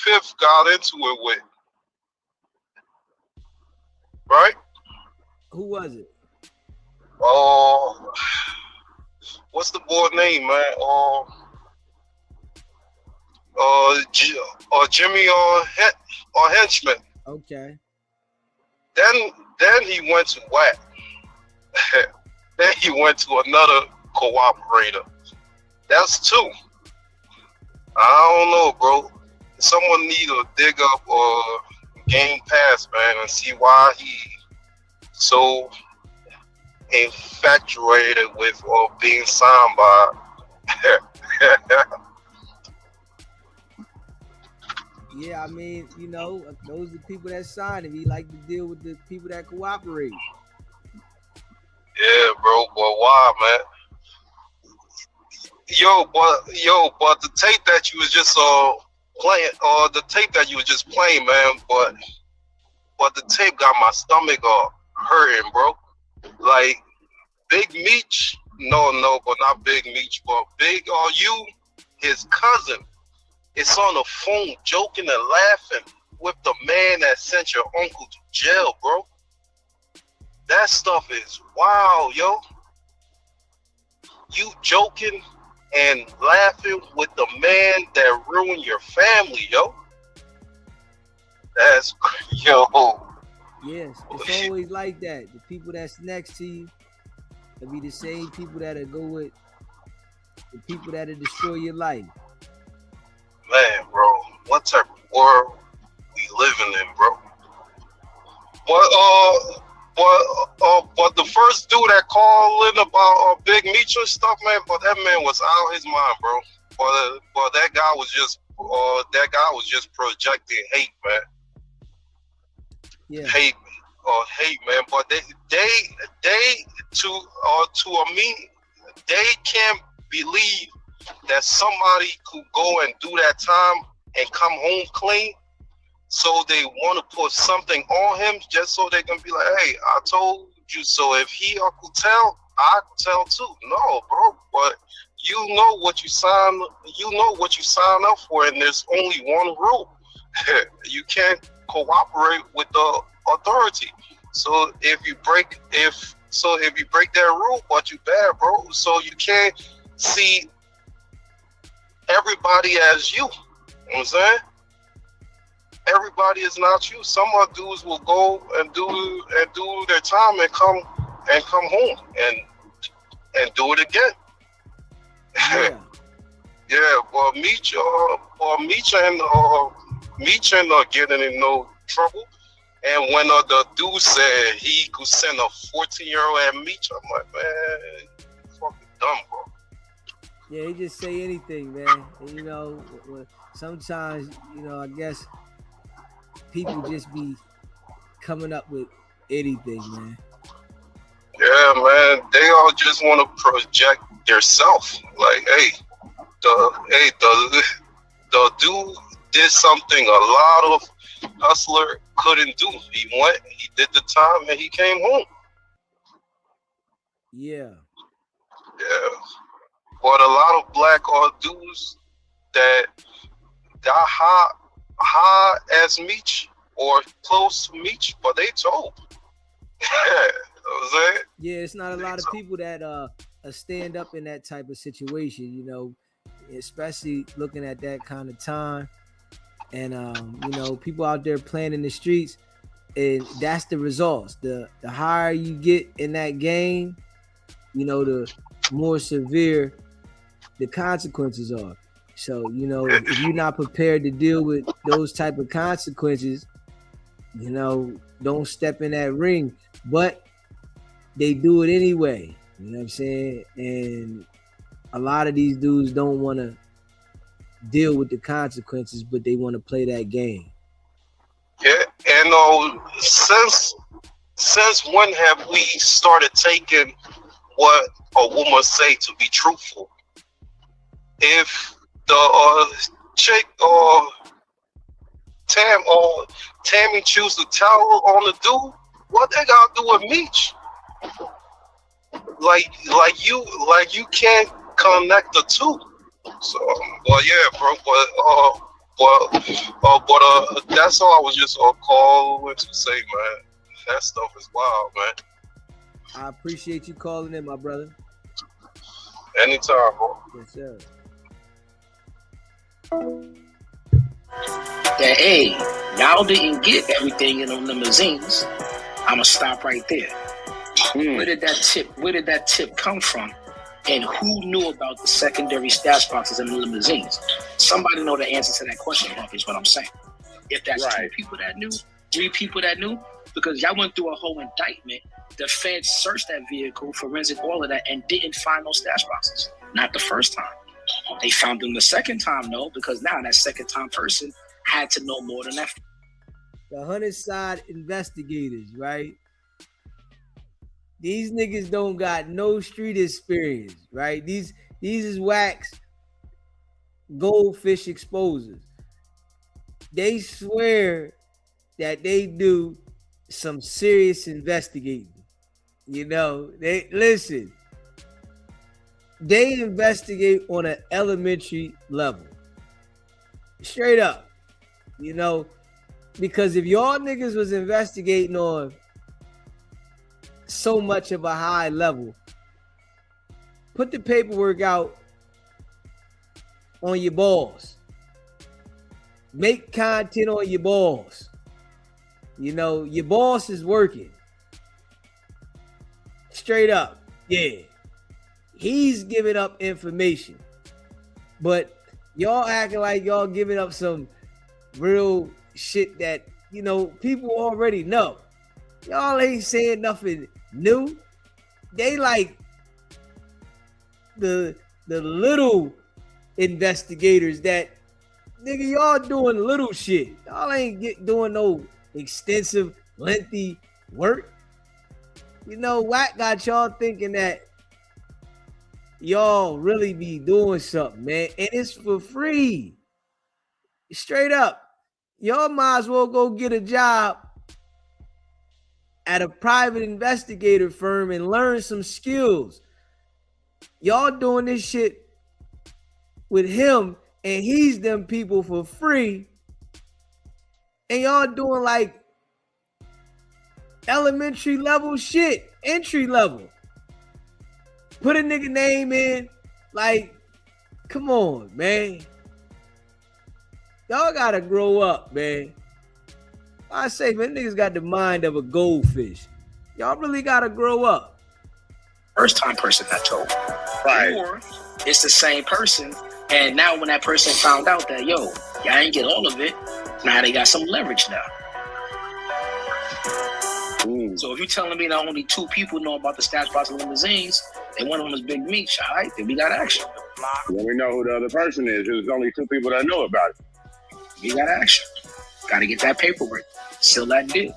Fifth got into it with. Right? Who was it? What's the boy name, man? Jimmy Henchman. Okay. Then he went to WAC. Then he went to another cooperator. That's two. I don't know, bro. Someone need to dig up Game Pass, man, and see why he so infatuated with being signed by. Yeah, I mean, you know, those are the people that signed him. He like to deal with the people that cooperate. Yeah, bro, but why, man? But the tape that you was just playing, man, but the tape got my stomach hurting, bro. Like Big Meech, no, but not Big Meech, but Big you, his cousin, is on the phone joking and laughing with the man that sent your uncle to jail, bro. That stuff is wild, yo. You joking and laughing with the man that ruined your family, yo. That's yo. Yes, it's always like that. The people that's next to you will be the same people that'll go with the people that'll destroy your life. Man, bro, what type of world we living in, bro? But the first dude that called in about Big Meech and stuff, man, but that man was out of his mind, bro. But that guy was just projecting hate, man. Yeah. Hate, man. But they can't believe that somebody could go and do that time and come home clean. So they want to put something on him just so they can be like, hey, I told you so. If he could tell, I could tell too. No, bro, but you know what you sign up for, and there's only one rule. You can't cooperate with the authority. So if you break that rule, but you bad, bro. So you can't see everybody as you. You know what I'm saying? Everybody is not you. Some of dudes will go and do their time and come home and do it again. Yeah. Yeah, well, Meech and getting in no trouble. And when the dude said he could send a 14-year-old at Meech, I'm like, man, you fucking dumb, bro. Yeah, he just say anything, man. And, you know, sometimes, you know, I guess people just be coming up with anything, man. Yeah, man. They all just want to project their self. Like, hey, the dude did something a lot of hustler couldn't do. He went, he did the time, and he came home. Yeah. Yeah. But a lot of black dudes that got high as Meech or close to Meech, but they told. what I'm saying? Yeah, it's not a lot of people that stand up in that type of situation, you know, especially looking at that kind of time. And you know, people out there playing in the streets, and that's the results. The higher you get in that game, you know, the more severe the consequences are. So, you know, if you're not prepared to deal with those type of consequences, you know, don't step in that ring. But they do it anyway. You know what I'm saying? And a lot of these dudes don't want to deal with the consequences, but they want to play that game. Yeah, and since when have we started taking what a woman say to be truthful? If the chick or Tammy choose to tell on the dude, what they gotta do with Meech? Like you can't connect the two. So, well, yeah, bro, but that's all I was just calling to say, man. That stuff is wild, man. I appreciate you calling in, my brother. Anytime, bro. Yes, sir. That, hey, y'all didn't get everything in on limousines. I'ma stop right there. Where did that tip come from? And who knew about the secondary stash boxes in the limousines? Somebody know the answer to that question, is what I'm saying. If that's two people that knew, 3 people that knew, because y'all went through a whole indictment, the feds searched that vehicle, forensic, all of that, and didn't find no stash boxes. Not the first time. They found them the second time, though, because now that second time person had to know more than that. The homicide investigators, right? These niggas don't got no street experience, right? These is wax goldfish exposers. They swear that they do some serious investigating. You know, they listen. They investigate on an elementary level. Straight up. You know, because if y'all niggas was investigating on so much of a high level, put the paperwork out on your balls. Make content on your balls. You know, your boss is working. Straight up. Yeah. He's giving up information. But y'all acting like y'all giving up some real shit that, you know, people already know. Y'all ain't saying nothing new. They like the little investigators that, nigga, y'all doing little shit. Y'all ain't doing no extensive, lengthy work. You know, Wack got y'all thinking that y'all really be doing something, man. And it's for free. Straight up. Y'all might as well go get a job at a private investigator firm and learn some skills. Y'all doing this shit with him and he's them people for free. And y'all doing like elementary level shit, entry level. Put a nigga name in, like, come on, man. Y'all gotta grow up, man. I say, man, niggas got the mind of a goldfish. Y'all really gotta grow up. First time person that told. Right. Or it's the same person, and now when that person found out that, yo, y'all ain't get all of it, now they got some leverage now. So if you're telling me that only 2 people know about the stash box of limousines, and one of them is Big Meech, all right, then we got action. Well, we know who the other person is. There's only 2 people that know about it. We got action. Got to get that paperwork. Seal that deal.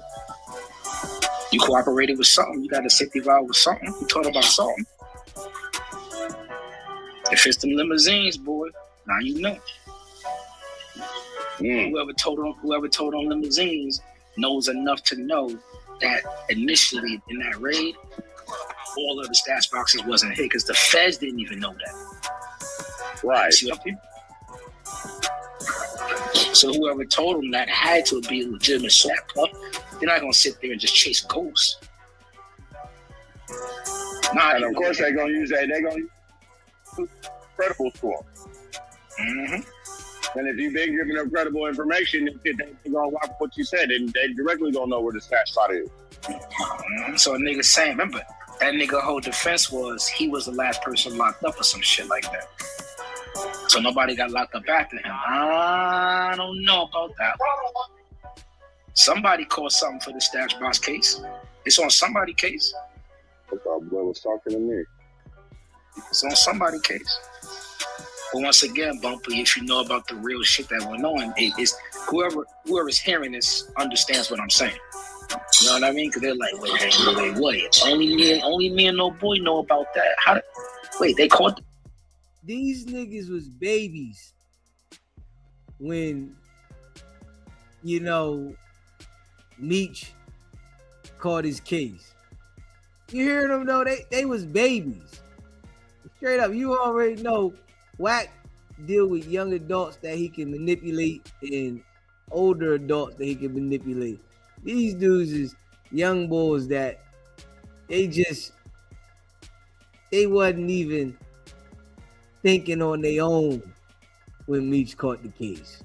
You cooperated with something. You got a safety valve with something. You talked about something. If it's them limousines, boy, now you know. Whoever told on limousines knows enough to know that initially in that raid, all of the stash boxes wasn't hit because the feds didn't even know that. Right. See what I'm saying? So whoever told them that had to be a legitimate slap up. They're not gonna sit there and just chase ghosts. And of course, they're gonna use that. They're gonna use credible score. And if you've been giving them credible information, they're gonna watch what you said, and they directly don't know where the stash spot is. So a nigga saying, remember, that nigga whole defense was he was the last person locked up or some shit like that. So nobody got locked up after him. I don't know about that. Somebody called something for the Stash Box case. It's on somebody's case. I thought Boy was talking to me. It's on somebody's case. But once again, Bumpy, if you know about the real shit that went on, it's whoever's hearing this understands what I'm saying. You know what I mean? Because they're like, wait. Only me and no boy know about that. Wait, they caught. These niggas was babies when, Meech caught his case. You hear them though? They was babies. Straight up, you already know Wack deal with young adults that he can manipulate and older adults that he can manipulate. These dudes is young boys that they wasn't even thinking on their own when Meech caught the case.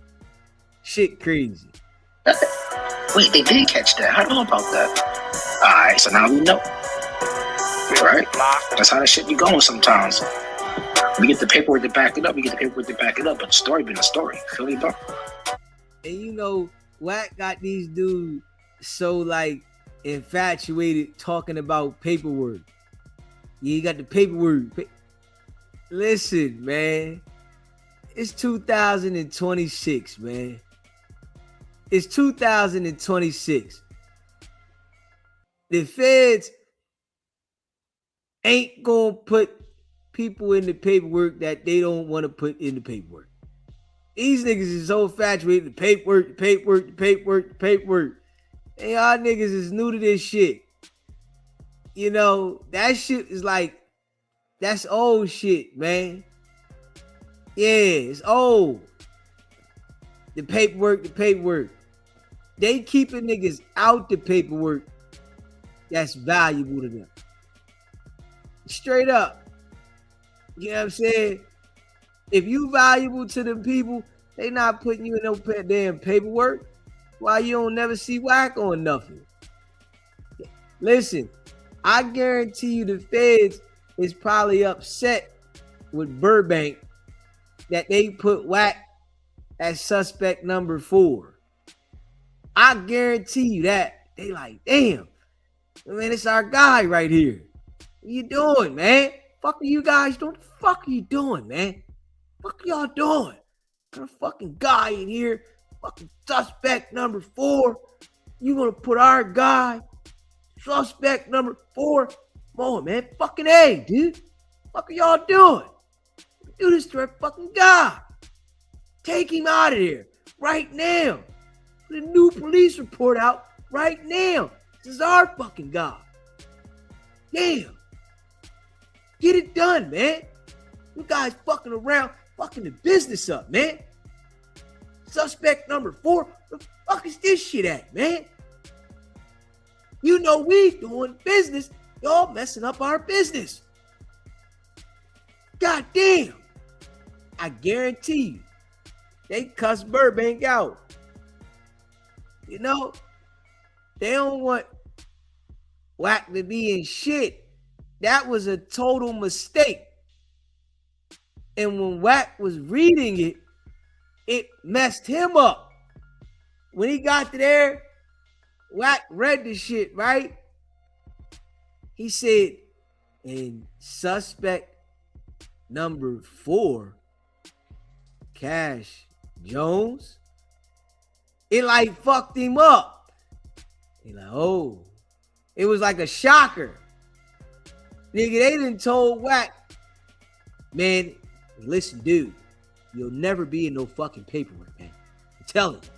Shit crazy. Wait, they did catch that. I don't know about that. All right, so now we know. Right? That's how that shit be going sometimes. We get the paperwork to back it up. But the story been a story. Feel me, bro? And Wack got these dudes so infatuated talking about paperwork. Yeah, you got the paperwork. Listen, man. It's 2026, man. It's 2026. The feds ain't gonna put people in the paperwork that they don't want to put in the paperwork. These niggas is so infatuated. The paperwork. And y'all niggas is new to this shit. That shit is that's old shit, man. Yeah, it's old. The paperwork. They keeping niggas out the paperwork that's valuable to them. Straight up. You know what I'm saying? If you valuable to them people, they not putting you in no damn paperwork. Why you don't never see Wack on nothing? Listen, I guarantee you the feds is probably upset with Burbank that they put Wack as suspect number 4. I guarantee you that. They like, damn, man, it's our guy right here. What you doing, man? Fuck are you guys doing? What the fuck are you doing, man? Fuck y'all doing? Got a fucking guy in here, fucking suspect number 4. You gonna put our guy, suspect number 4? Come on, man. Fucking A, dude. Fuck are y'all doing? Do this to our fucking guy. Take him out of here right now. Put a new police report out right now. This is our fucking guy. Damn. Get it done, man. You guys fucking around, fucking the business up, man. Suspect number 4. Where the fuck is this shit at, man? We doing business. Y'all messing up our business. God damn. I guarantee you, they cuss Burbank out. They don't want Wack to be in shit. That was a total mistake. And when Wack was reading it, it messed him up. When he got to there, Wack read the shit, right? He said, and suspect number 4, Cash Jones, it fucked him up. He oh, it was like a shocker. Nigga, they done told Wack, man, listen, dude, you'll never be in no fucking paperwork, man. I'm telling you,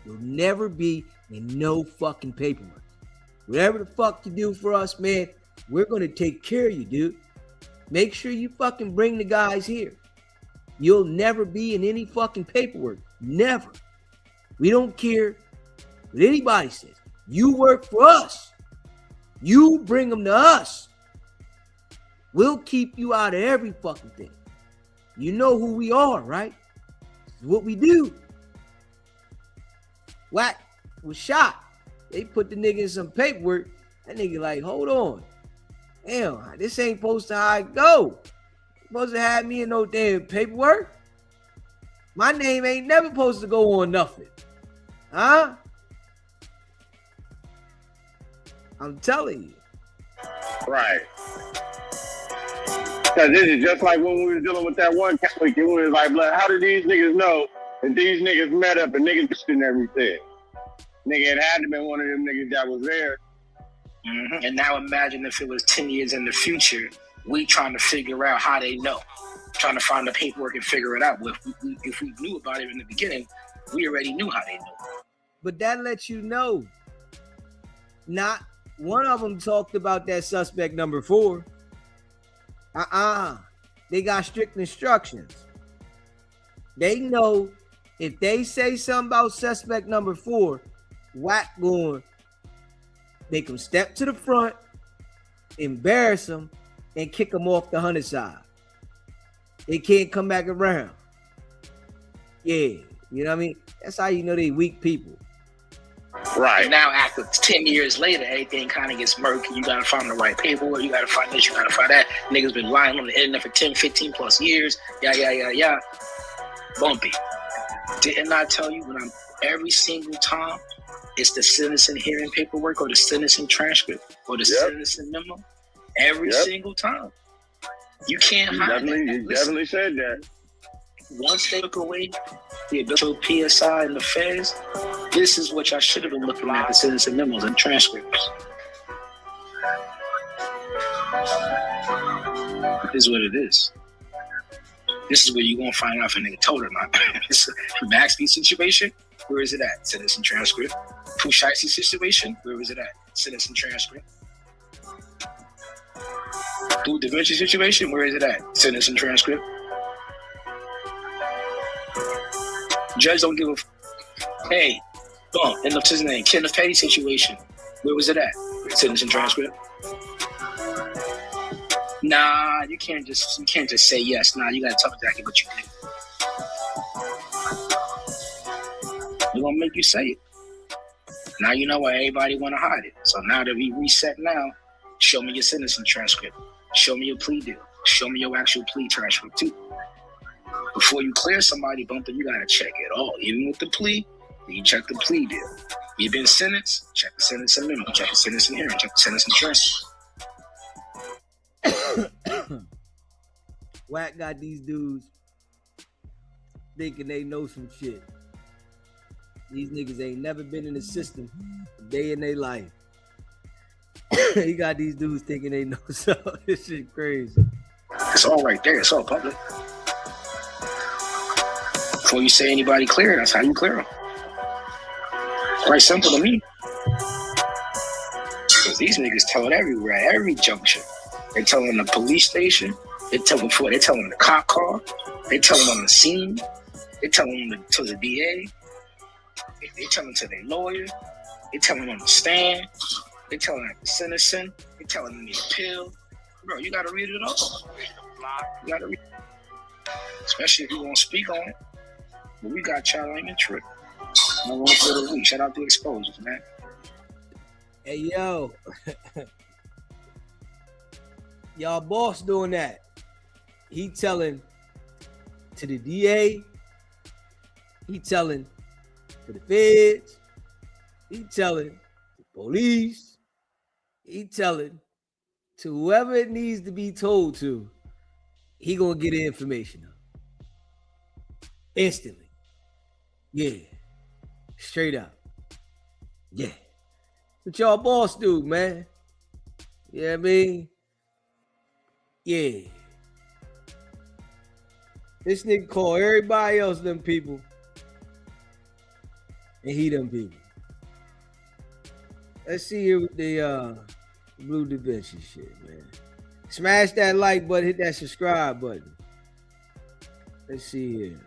you'll never be in no fucking paperwork. Whatever the fuck you do for us, man, we're gonna take care of you, dude. Make sure you fucking bring the guys here. You'll never be in any fucking paperwork. Never. We don't care what anybody says. You work for us. You bring them to us. We'll keep you out of every fucking thing. You know who we are, right? This is what we do. Wack was shot. They put the nigga in some paperwork. That nigga like, hold on. Damn, this ain't supposed to how it go. Supposed to have me in no damn paperwork. My name ain't never supposed to go on nothing. Huh? I'm telling you. Right. Because this is just like when we were dealing with that one Catholic, it was like, how do these niggas know that these niggas met up and niggas and everything? Nigga, it had to be one of them niggas that was there. Mm-hmm. And now imagine if it was 10 years in the future, we trying to figure out how they know. Trying to find the paperwork and figure it out. Well, if we knew about it in the beginning, we already knew how they knew. But that lets you know. Not one of them talked about that suspect number 4. They got strict instructions. They know if they say something about suspect number 4, Wack going, they can step to the front, embarrass them, and kick them off the 100 side. They can't come back around. Yeah, you know what I mean? That's how you know they weak people. Right. And now after 10 years later, everything kind of gets murky. You got to find the right paperwork. You got to find this. You got to find that. Niggas been lying on the internet for 10, 15 plus years. Yeah. Bumpy. Didn't I tell you when I'm every single time it's the sentencing hearing paperwork or the sentencing transcript or the sentencing memo? Every single time. You can't hide it. You definitely said that. Once they took away the official PSI and the feds, this is what y'all should have been looking at, the sentencing memos and transcripts. This is what it is. This is where you're going to find out if a nigga told or not. Maxby situation, where is it at? Sentencing transcript. Pushaisi situation, where is it at? Sentencing transcript. Blue Da Vinci situation, where is it at? Sentencing transcript. Judge don't give a hey, and what's his name? Kenneth Petty situation. Where was it at? Sentencing transcript. Nah, you can't just say yes. Nah, you gotta tell exactly what you did. We're gonna make you say it. Now you know why everybody wanna hide it. So now that we reset now, show me your sentencing transcript. Show me your plea deal. Show me your actual plea transcript too. Before you clear somebody, Bumper, you gotta check it all. Even with the plea, you check the plea deal. You've been sentenced, check the sentencing memo, check the sentencing hearing, check the sentencing transcript. Wack got these dudes thinking they know some shit. These niggas ain't never been in the system a day in their life. He got these dudes thinking they know something. This shit crazy. It's all right there. It's all public. Before you say anybody clear, that's how you clear them. Quite simple to me. Because these niggas tell it everywhere, at every junction. They tell them the police station. They tell them the cop car. They tell them on the scene. They tell them to the DA. They tell them to their lawyer. They tell them on the stand. They tell them at the sentencing. They tell them to need a pill. Bro, you gotta read it all. You gotta read it. Especially if you won't speak on it. But we got y'all ain't trick. No one for the week. Shout out to Exposures, man. Hey, yo. Y'all boss doing that. He telling to the DA. He telling to the feds. He telling the police. He telling to whoever it needs to be told to. He gonna get the information instantly. Yeah. Straight up. Yeah. What y'all boss do, man? You know what I mean? Yeah. This nigga call everybody else them people. And he them people. Let's see here with the Blue Da Vinci shit, man. Smash that like button, hit that subscribe button. Let's see here.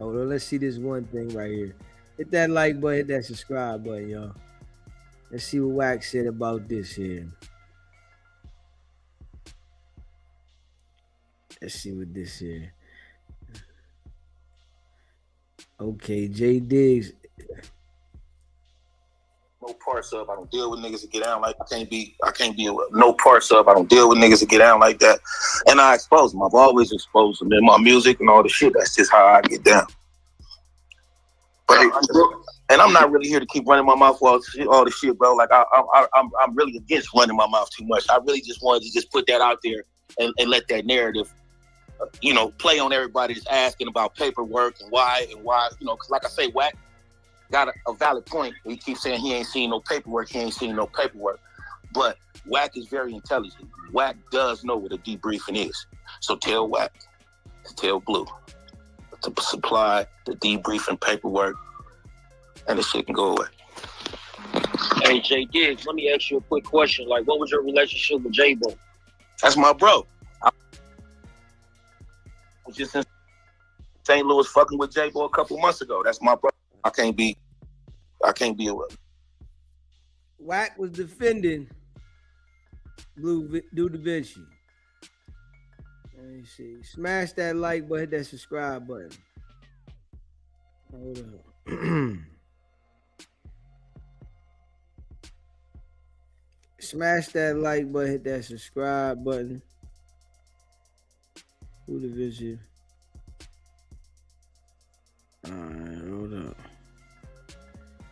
Hold on, let's see this one thing right here. Hit that like button, hit that subscribe button, y'all. Let's see what Wax said about this here. Let's see what this here. Okay, Jay Diggs. No parts of. I don't deal with niggas that get down like I can't be no parts of. I don't deal with niggas that get down like that. And I expose them. I've always exposed them in my music and all the shit. That's just how I get down. But I'm not really here to keep running my mouth all the shit, bro. Like I'm really against running my mouth too much. I really just wanted to just put that out there and let that narrative, play on everybody that's asking about paperwork and why, because like I say, Wack got a valid point. He keeps saying he ain't seen no paperwork. But Wack is very intelligent. Wack does know what a debriefing is. So tell Wack to tell Blue to supply the debriefing paperwork and the shit can go away. Hey, Jay Diggs, let me ask you a quick question. Like, what was your relationship with J-Bo? That's my bro. I was just in St. Louis fucking with J-Bo a couple months ago. That's my bro. I can't be away. Wack was defending Blue Da Vinci. Let me see. Smash that like button, hit that subscribe button. Hold on. Smash that like button, hit that subscribe button. Blue Da Vinci. Alright, hold up.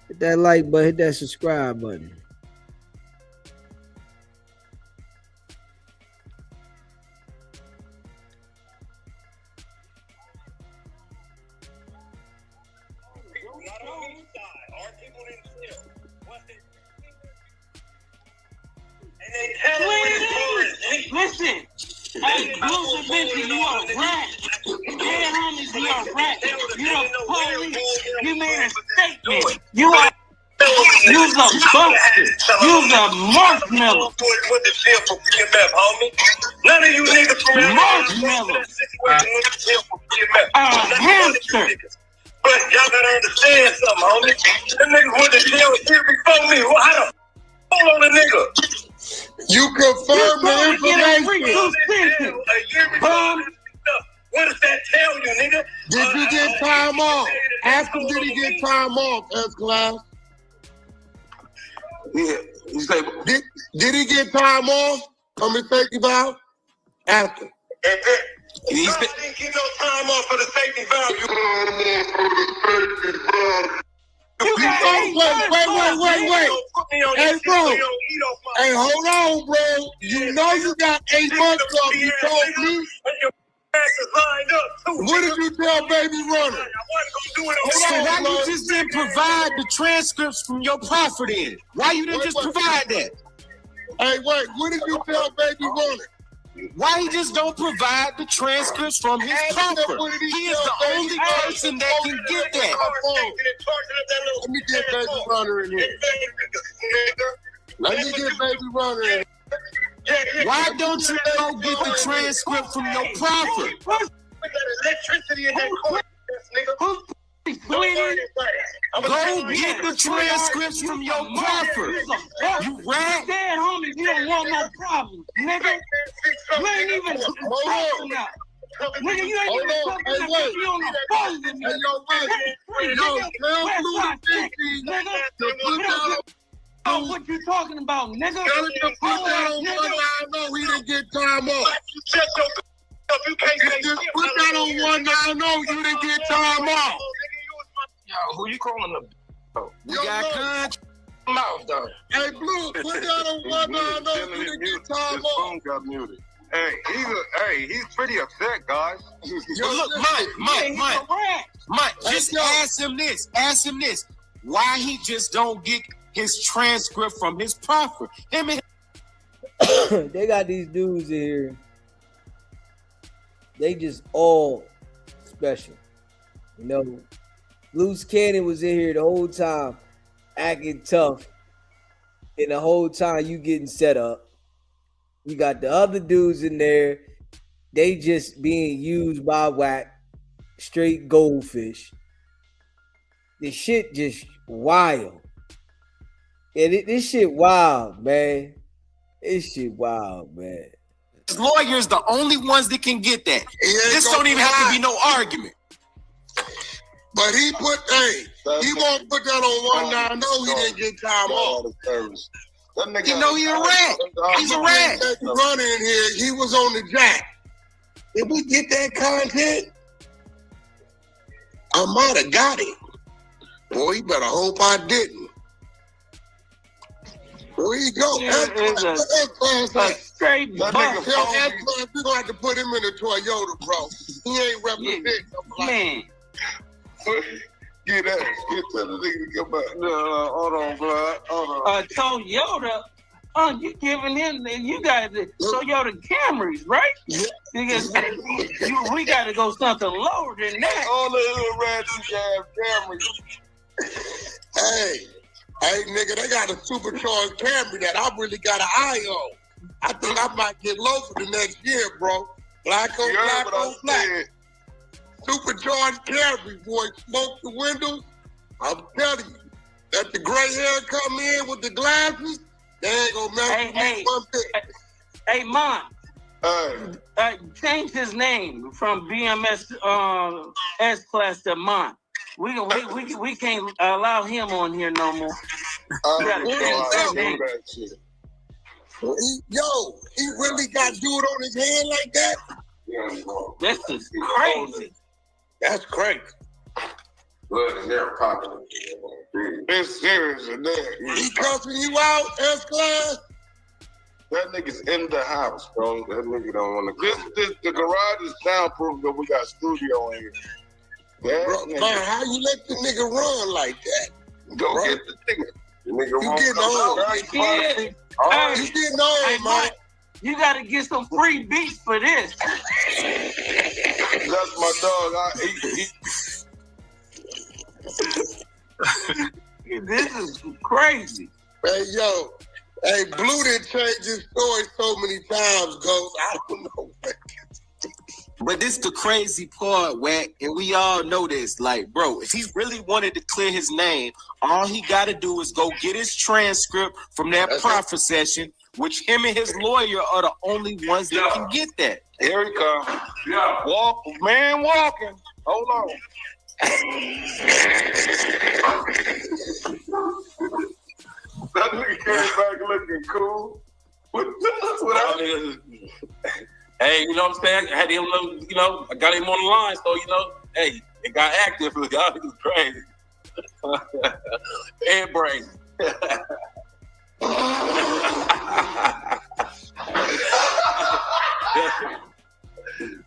Hit that like button, hit that subscribe button. Listen, hey, Blue Da Vinci, you a rat. Yeah, homies, you a rat. You're a police. You made a statement. You's a buster. You's a marshmallow. None of you niggas from marshmallow. A hamster. But y'all gotta understand something, homie. Them niggas went to jail here before me. How the hold on a nigga? You confirm the information. What does that tell you, nigga? Did you get time off? Ask him, did he get time off, S-Class? Yeah. You say, did he get time off from his safety valve? Ask him. He didn't get no time off for the safety valve. Wait. Hey, bro. Hey, hold on, bro. You know you got 8 months off. You told me. What did you tell Baby Runner? So why you just didn't provide the transcripts from your proffer then? Why you didn't just provide that? Hey, wait. What did you tell Baby Runner? Why he just don't provide the transcripts from his proffer? He is the only person that can get that. Let me get Baby Runner in here. Let me get Baby Runner in here. Why don't you go get the transcript from your proffer? Electricity in that court, nigga. Go get the transcripts from your proffer. You rat. Dead homies, you don't want no problems, nigga. You ain't even talking now. Nigga, you ain't even talking now. You on the phone with me. Oh, what you talking about, nigga? Tell him to put that on 190. He didn't get time off. You can't say just put that on 190. You didn't get time off. Yo, who you calling the? We got contract mouth though. Hey, Blue, put that on 190. You didn't get time His off. phone got muted. Hey, he's pretty upset, guys. Yo, look, Mike, just ask him this. Ask him this. Why he just don't get his transcript from his proffer? They got these dudes in here. They just all special. You know, Loose Cannon was in here the whole time acting tough. And the whole time you getting set up. You got the other dudes in there. They just being used by Wack. Straight goldfish. The shit just wild. Yeah, this shit wild, man. This shit wild, man. Lawyers the only ones that can get that. This don't even have to be no argument. But he won't put that on 190. He didn't get time off. You know he a rat. He's a rat. Running in here, he was on the jack. Did we get that content? I might have got it. Boy, you better hope I didn't. Where you go? Straight we're gonna have to put him in a Toyota, bro. He ain't representing man. Get that. Get that nigga to come back. No, hold on, bro. Hold on. Toyota. You giving him? You got the Toyota Camrys, right? Yeah. Because we got to go something lower than that. All the little ratchet ass Camrys. Hey, nigga, they got a supercharged Camry that I really got an eye on. I think I might get low for the next year, bro. Black on black. Supercharged Camry, boy. Smoke the windows. I'm telling you, let the gray hair come in with the glasses. They ain't gonna mess with me one bit. Hey, Mon. Change his name from BMS S-Class to Mon. We can't allow him on here no more. He really got dude on his hand like that? This is crazy. That's crazy. Blood in their pocket. It's serious in there. He cussing you out, S-Class? That nigga's in the house, bro. That nigga don't want to. The garage is soundproof, but we got studio in here. Yeah, bro, how you let the nigga run like that? Go bro. get the nigga. The nigga you getting old. You getting old, man. You gotta get some free beats for this. That's my dog. This is crazy. Hey, Blue done changed his story so many times, Ghost. I don't know. But this the crazy part, Wack, and we all know this. Like, bro, if he really wanted to clear his name, all he got to do is go get his transcript from that profit session, which him and his lawyer are the only ones that can get that. Here he comes. Yeah. Man walking. Hold on. That nigga came back looking cool. Hey, you know what I'm saying? I had him, I got him on the line, so, hey, it got active. Y'all niggas crazy. Head brain.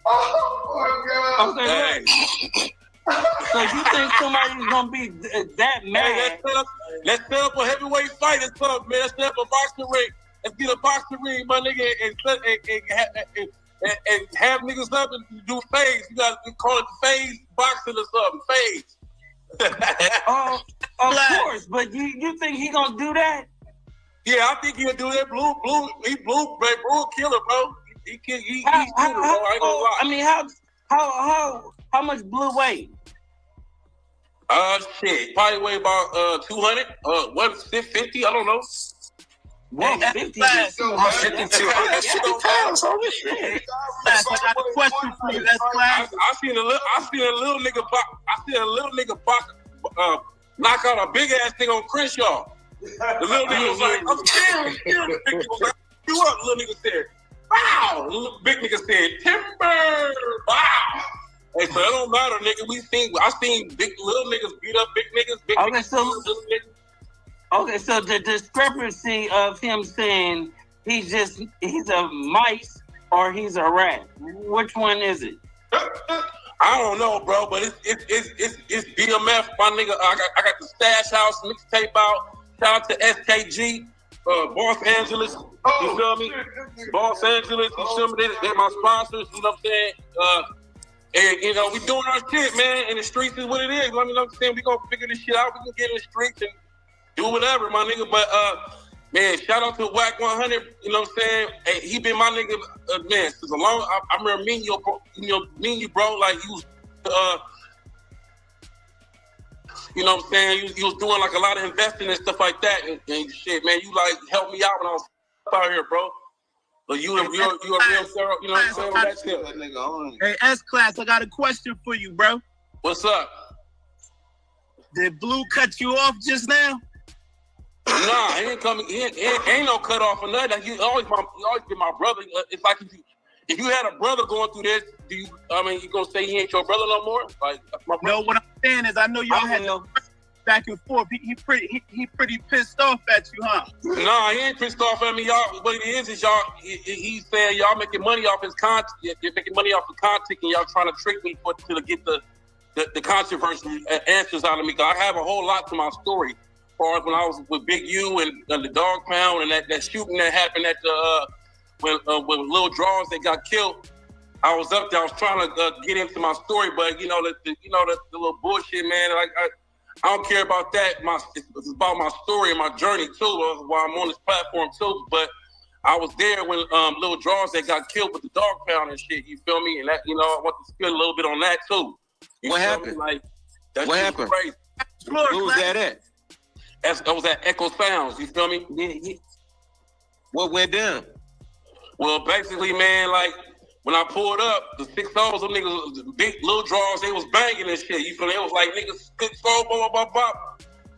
Oh, my God. Okay, so you think somebody's gonna be that mad? Hey, let's set up a heavyweight fight. Let's set up a boxing ring. Let's get a boxing ring, my nigga, and have niggas up and do phase. You got to call it phase boxing or something. Phase. Of course, but you think he gonna do that? Yeah, I think he'll do that. Blue, killer, bro. He killer, bro. I ain't gonna lie. I mean, how much Blue weigh? Shit, probably weigh about 200. 150? I don't know. 150. I'm 52. I got a question for you. That's class. I seen a little nigga knock out a big ass thing on Crenshaw. The little nigga was like, I'm scared. The big nigga was like, you up? The little nigga said, wow. The big nigga said, timber. Wow. Hey, so it don't matter, nigga. I seen big little niggas beat up big niggas. Big niggas, little niggas. Okay, so the discrepancy of him saying he's a mice or he's a rat, which one is it? I don't know, bro, but it's BMF, my nigga. I got the Stash House mixtape out. Shout out to SKG, Los Angeles. You feel me? Los Angeles. You feel me? They're my sponsors. You know what I'm saying? And we doing our shit, man. And the streets is what it is. You know what I'm saying? We gonna figure this shit out. We can get in the streets and do whatever, my nigga. But man, shout out to Wicked100. You know what I'm saying? Hey, he been my nigga, man, since a long. I remember me and you, bro. Like you, You know what I'm saying? You was doing like a lot of investing and stuff like that, and shit, man. You like helped me out when I was out here, bro. But you're a real thorough, you know what I'm saying? That shit. That nigga on. Hey, S-Class, I got a question for you, bro. What's up? Did Blue cut you off just now? Nah, he ain't coming. He ain't no cut off or nothing. You always been my brother. It's like if you had a brother going through this, you gonna say he ain't your brother no more? Like, that's my brother. No, what I'm saying is I know y'all had no back and forth. He pretty pissed off at you, huh? Nah, he ain't pissed off at me, y'all. What it is y'all. He's saying y'all making money off his content. You're making money off the content, and y'all trying to trick me to get the controversy answers out of me. Cause I have a whole lot to my story. As far as when I was with Big U and the Dog Pound and that shooting that happened at the when Lil Draws they got killed. I was up there. I was trying to get into my story, but the little bullshit, man. I don't care about that. It's about my story and my journey too. While I'm on this platform too. But I was there when Lil Draws they got killed with the Dog Pound and shit. You feel me? And that I want to spill a little bit on that too. What happened? Like that what shit happened? Was crazy. Who was that at? That was at Echo Sounds. You feel me? Yeah. What went down? Well, basically, man, like when I pulled up, the 6-0s, them niggas, the big Lil Draws, they was banging and shit. You feel me? It was like niggas, good soul, blah, blah, blah, blah.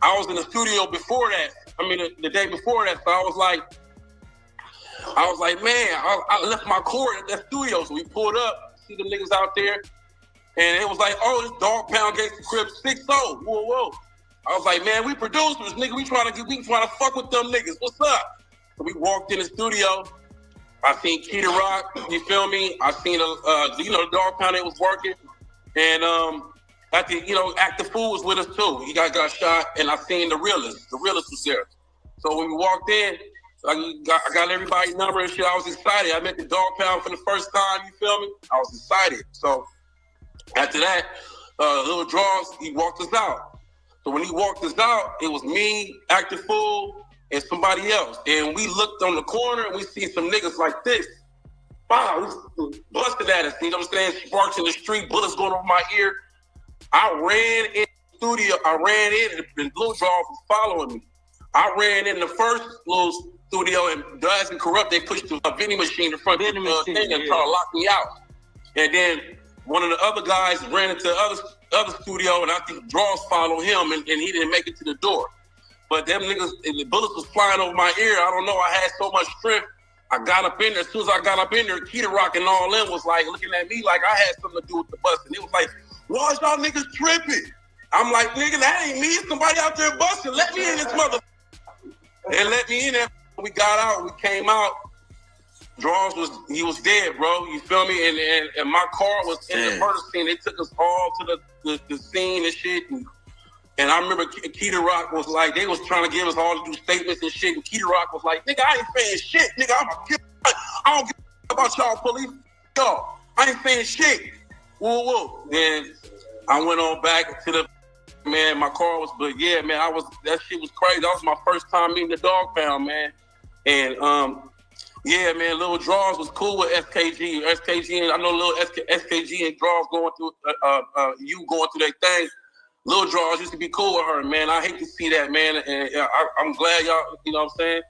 I was in the studio before that. The day before that. So I was like, man, I left my cord at that studio. So we pulled up, see the niggas out there. And it was like, oh, this Dog Pound Gangsta Crip 6-0. Whoa. I was like, man, we producers, nigga. We trying to fuck with them niggas. What's up? So we walked in the studio. I seen Keita Rock. You feel me? I seen the Dog Pound that was working, and Act the Fool was with us too. He got shot, and I seen the realist. The realist was there. So when we walked in, I got everybody's number and shit. I was excited. I met the Dog Pound for the first time. You feel me? I was excited. So after that, Lil Draws, he walked us out. So when he walked us out, it was me, Act the Fool, and somebody else. And we looked on the corner and we see some niggas like this. Wow, busted at us. You know what I'm saying? Sparks in the street, bullets going over my ear. I ran in the studio. I ran in and Lil Draws was following me. I ran in the first little studio and Daz and Corrupt, they pushed the vending machine in front of the thing and tried to lock me out. And then one of the other guys ran into the other studio and I think Draws followed him and he didn't make it to the door. But them niggas, and the bullets was flying over my ear. I don't know. I had so much strength. I got up in there. As soon as I got up in there, Keita Rock and all them was like looking at me like I had something to do with the busting. It was like, why is y'all niggas tripping? I'm like, nigga, that ain't me. It's somebody out there busting. Let me in this mother. And let me in there. We got out. We came out. Draws he was dead, bro. You feel me? And my car was in the murder scene. They took us all to the scene and shit. And I remember Keita Rock was like, they was trying to give us all to do statements and shit. And Keita Rock was like, nigga, I ain't saying shit. Nigga, I don't give a about y'all police. Y'all, I ain't saying shit. Whoa. And I went on back to man, my car was, but yeah, man, that shit was crazy. That was my first time meeting the Dog Pound, man. And yeah, man, Lil Draws was cool with SKG. I know Lil SKG and Draws going through, going through their thing. Lil Draws used to be cool with her, man. I hate to see that, man. And I'm glad y'all, you know what I'm saying?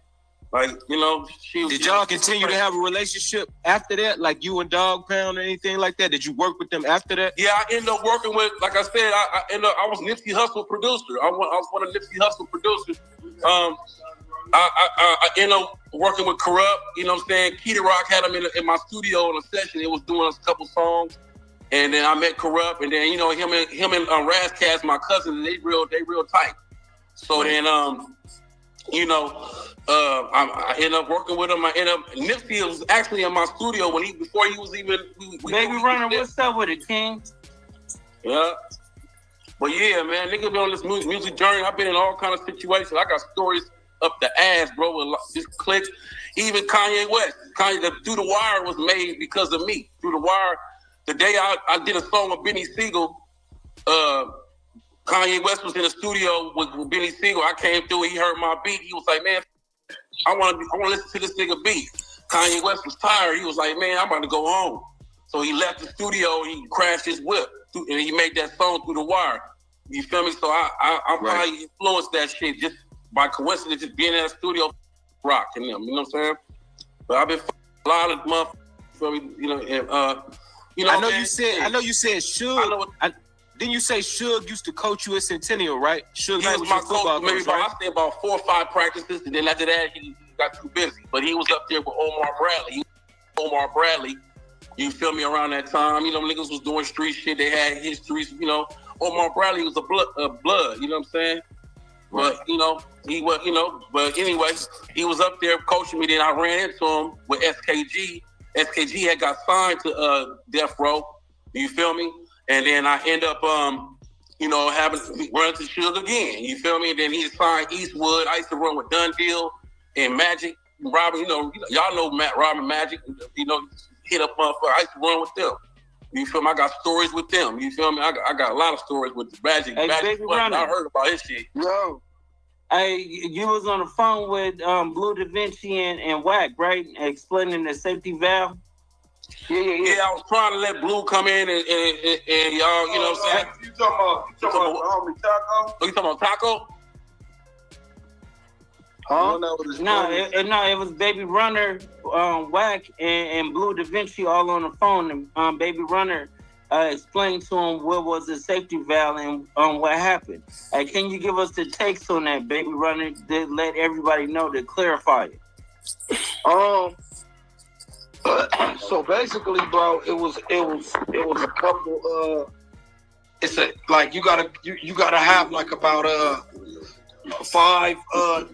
Like, you know, Did y'all continue to have a relationship after that? Like you and Dog Pound or anything like that? Did you work with them after that? Yeah, I ended up working with, like I said, I was Nipsey Hussle producer. I was one of Nipsey Hussle producers. I ended up working with Corrupt, you know what I'm saying? Keita Rock had him in my studio on a session. It was doing a couple songs. And then I met Corrupt, and then, you know, him and Razcast, my cousin, they real tight. So then, you know, I ended up working with him. Nipsey was actually in my studio before he was even. Baby Runner, what's up with it, King? Yeah. But yeah, man, nigga been on this music journey. I've been in all kind of situations. I got stories up the ass, bro, with this click. Even Kanye West. Through the Wire was made because of me. Through the Wire. The day I did a song with Benny Siegel, Kanye West was in the studio with Benny Siegel. I came through, he heard my beat. He was like, man, I want to listen to this nigga beat. Kanye West was tired. He was like, man, I'm about to go home. So he left the studio and he crashed his whip and he made that song Through the Wire. You feel me? So I probably influenced that shit just by coincidence, just being in the studio, rocking them. You know what I'm saying? But I've been a lot of motherfuckers, you know, and you know. I know you said Suge. Didn't you say Suge used to coach you at Centennial, right? Suge He was my coach, maybe right? I stayed about 4 or 5 practices, and then after that, he got too busy. But he was up there with Omar Bradley. You feel me? Around that time, you know, niggas was doing street shit. They had histories, you know. Omar Bradley was a blood, you know what I'm saying? Right. But, you know, he was, you know, but anyway, he was up there coaching me. Then I ran into him with SKG. SKG had got signed to Death Row. You feel me? And then I end up, you know, having run to Suge again. You feel me? And then he signed Eastwood. I used to run with Dun Deal and Magic. Robin, you know, y'all know Robin Magic. You know, hit up motherfucker. I used to run with them. You feel me? I got stories with them. You feel me? I got a lot of stories with Magic. Hey, Magic, I heard about his shit. Yo. Hey, you was on the phone with Blue Da Vinci and Wack, right? Explaining the safety valve. Yeah, I was trying to let Blue come in and y'all, you know what I'm saying? You talking about homie Taco? Oh, you talking about Taco? Huh? No, it was Baby Runner, Wack, and Blue Da Vinci all on the phone. And Baby Runner explained to him what was the safety valve and what happened. Can you give us the takes on that, Baby Runner, to let everybody know, to clarify it? So basically, bro, it was a couple. It's a like you gotta have like about 5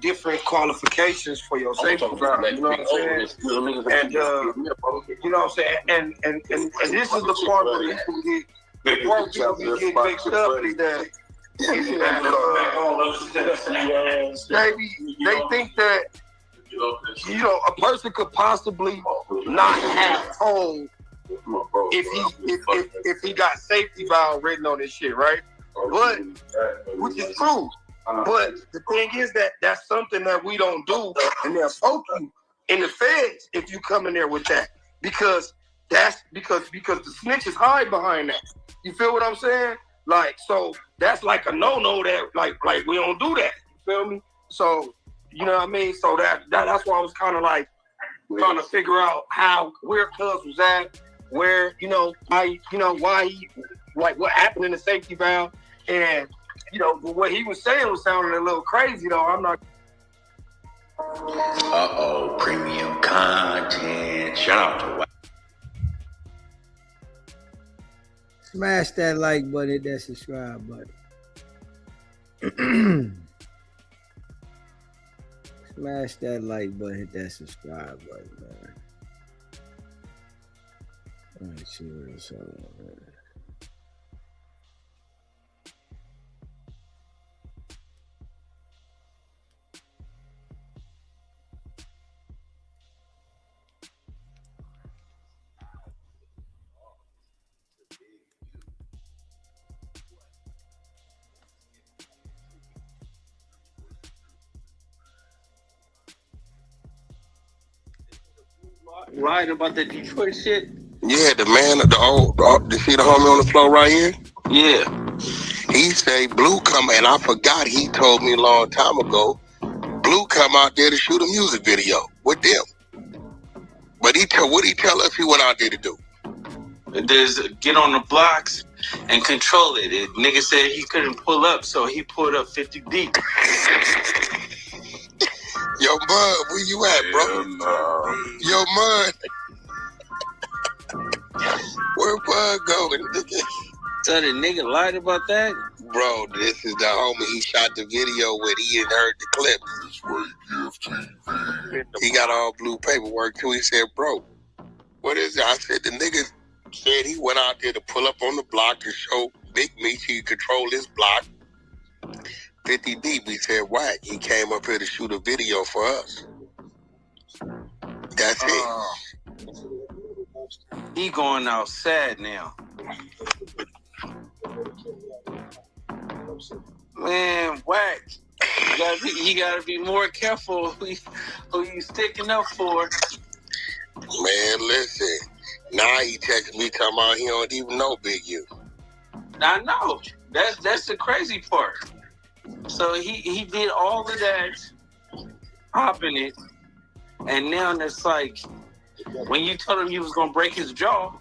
different qualifications for your safety valve. You know what I'm saying? And you know what I'm saying? And this is the part where people get mixed up is that they think that, you know, a person could possibly not have tone if he got safety valve written on his shit, right? But which is true. But the thing is that that's something that we don't do, and they'll poke you in the feds if you come in there with that, because the snitches hide behind that. You feel what I'm saying? Like, so that's like a no-no that like we don't do that. You feel me? So, you know what I mean? So that's why I was kind of like trying to figure out where Cuz was at, where, you know, why he, like what happened in the safety valve. And, you know, what he was saying was sounding a little crazy though. I'm not. Premium content. Shout out to Smash that like button, hit that subscribe button. Smash that like button, hit that subscribe button, man. All right, see what's up, man. Right about the Detroit shit? Yeah, the man, you see the homie on the floor right here? Yeah. He say Blue come, and I forgot he told me a long time ago, Blue come out there to shoot a music video with them. But what he tell us he went out there to do? There's get on the blocks and control it. Nigga said he couldn't pull up, so he pulled up 50 deep. Yo, Bud, where you at, bro? Yo, Mud. Where Bud going? So the nigga lied about that? Bro, this is the homie he shot the video with. He had heard the clip. He got all blue paperwork too. He said, bro, what is it? I said, the nigga said he went out there to pull up on the block to show Big Meech he could control his block. 50 deep, he said, whack. He came up here to shoot a video for us. That's it. He going out sad now. Man, Wack. You gotta be more careful who you sticking up for. Man, listen. Now he texted me talking about he don't even know Big U. I know. That's the crazy part. So he did all of that, hopping it, and now it's like when you told him you was gonna break his jaw,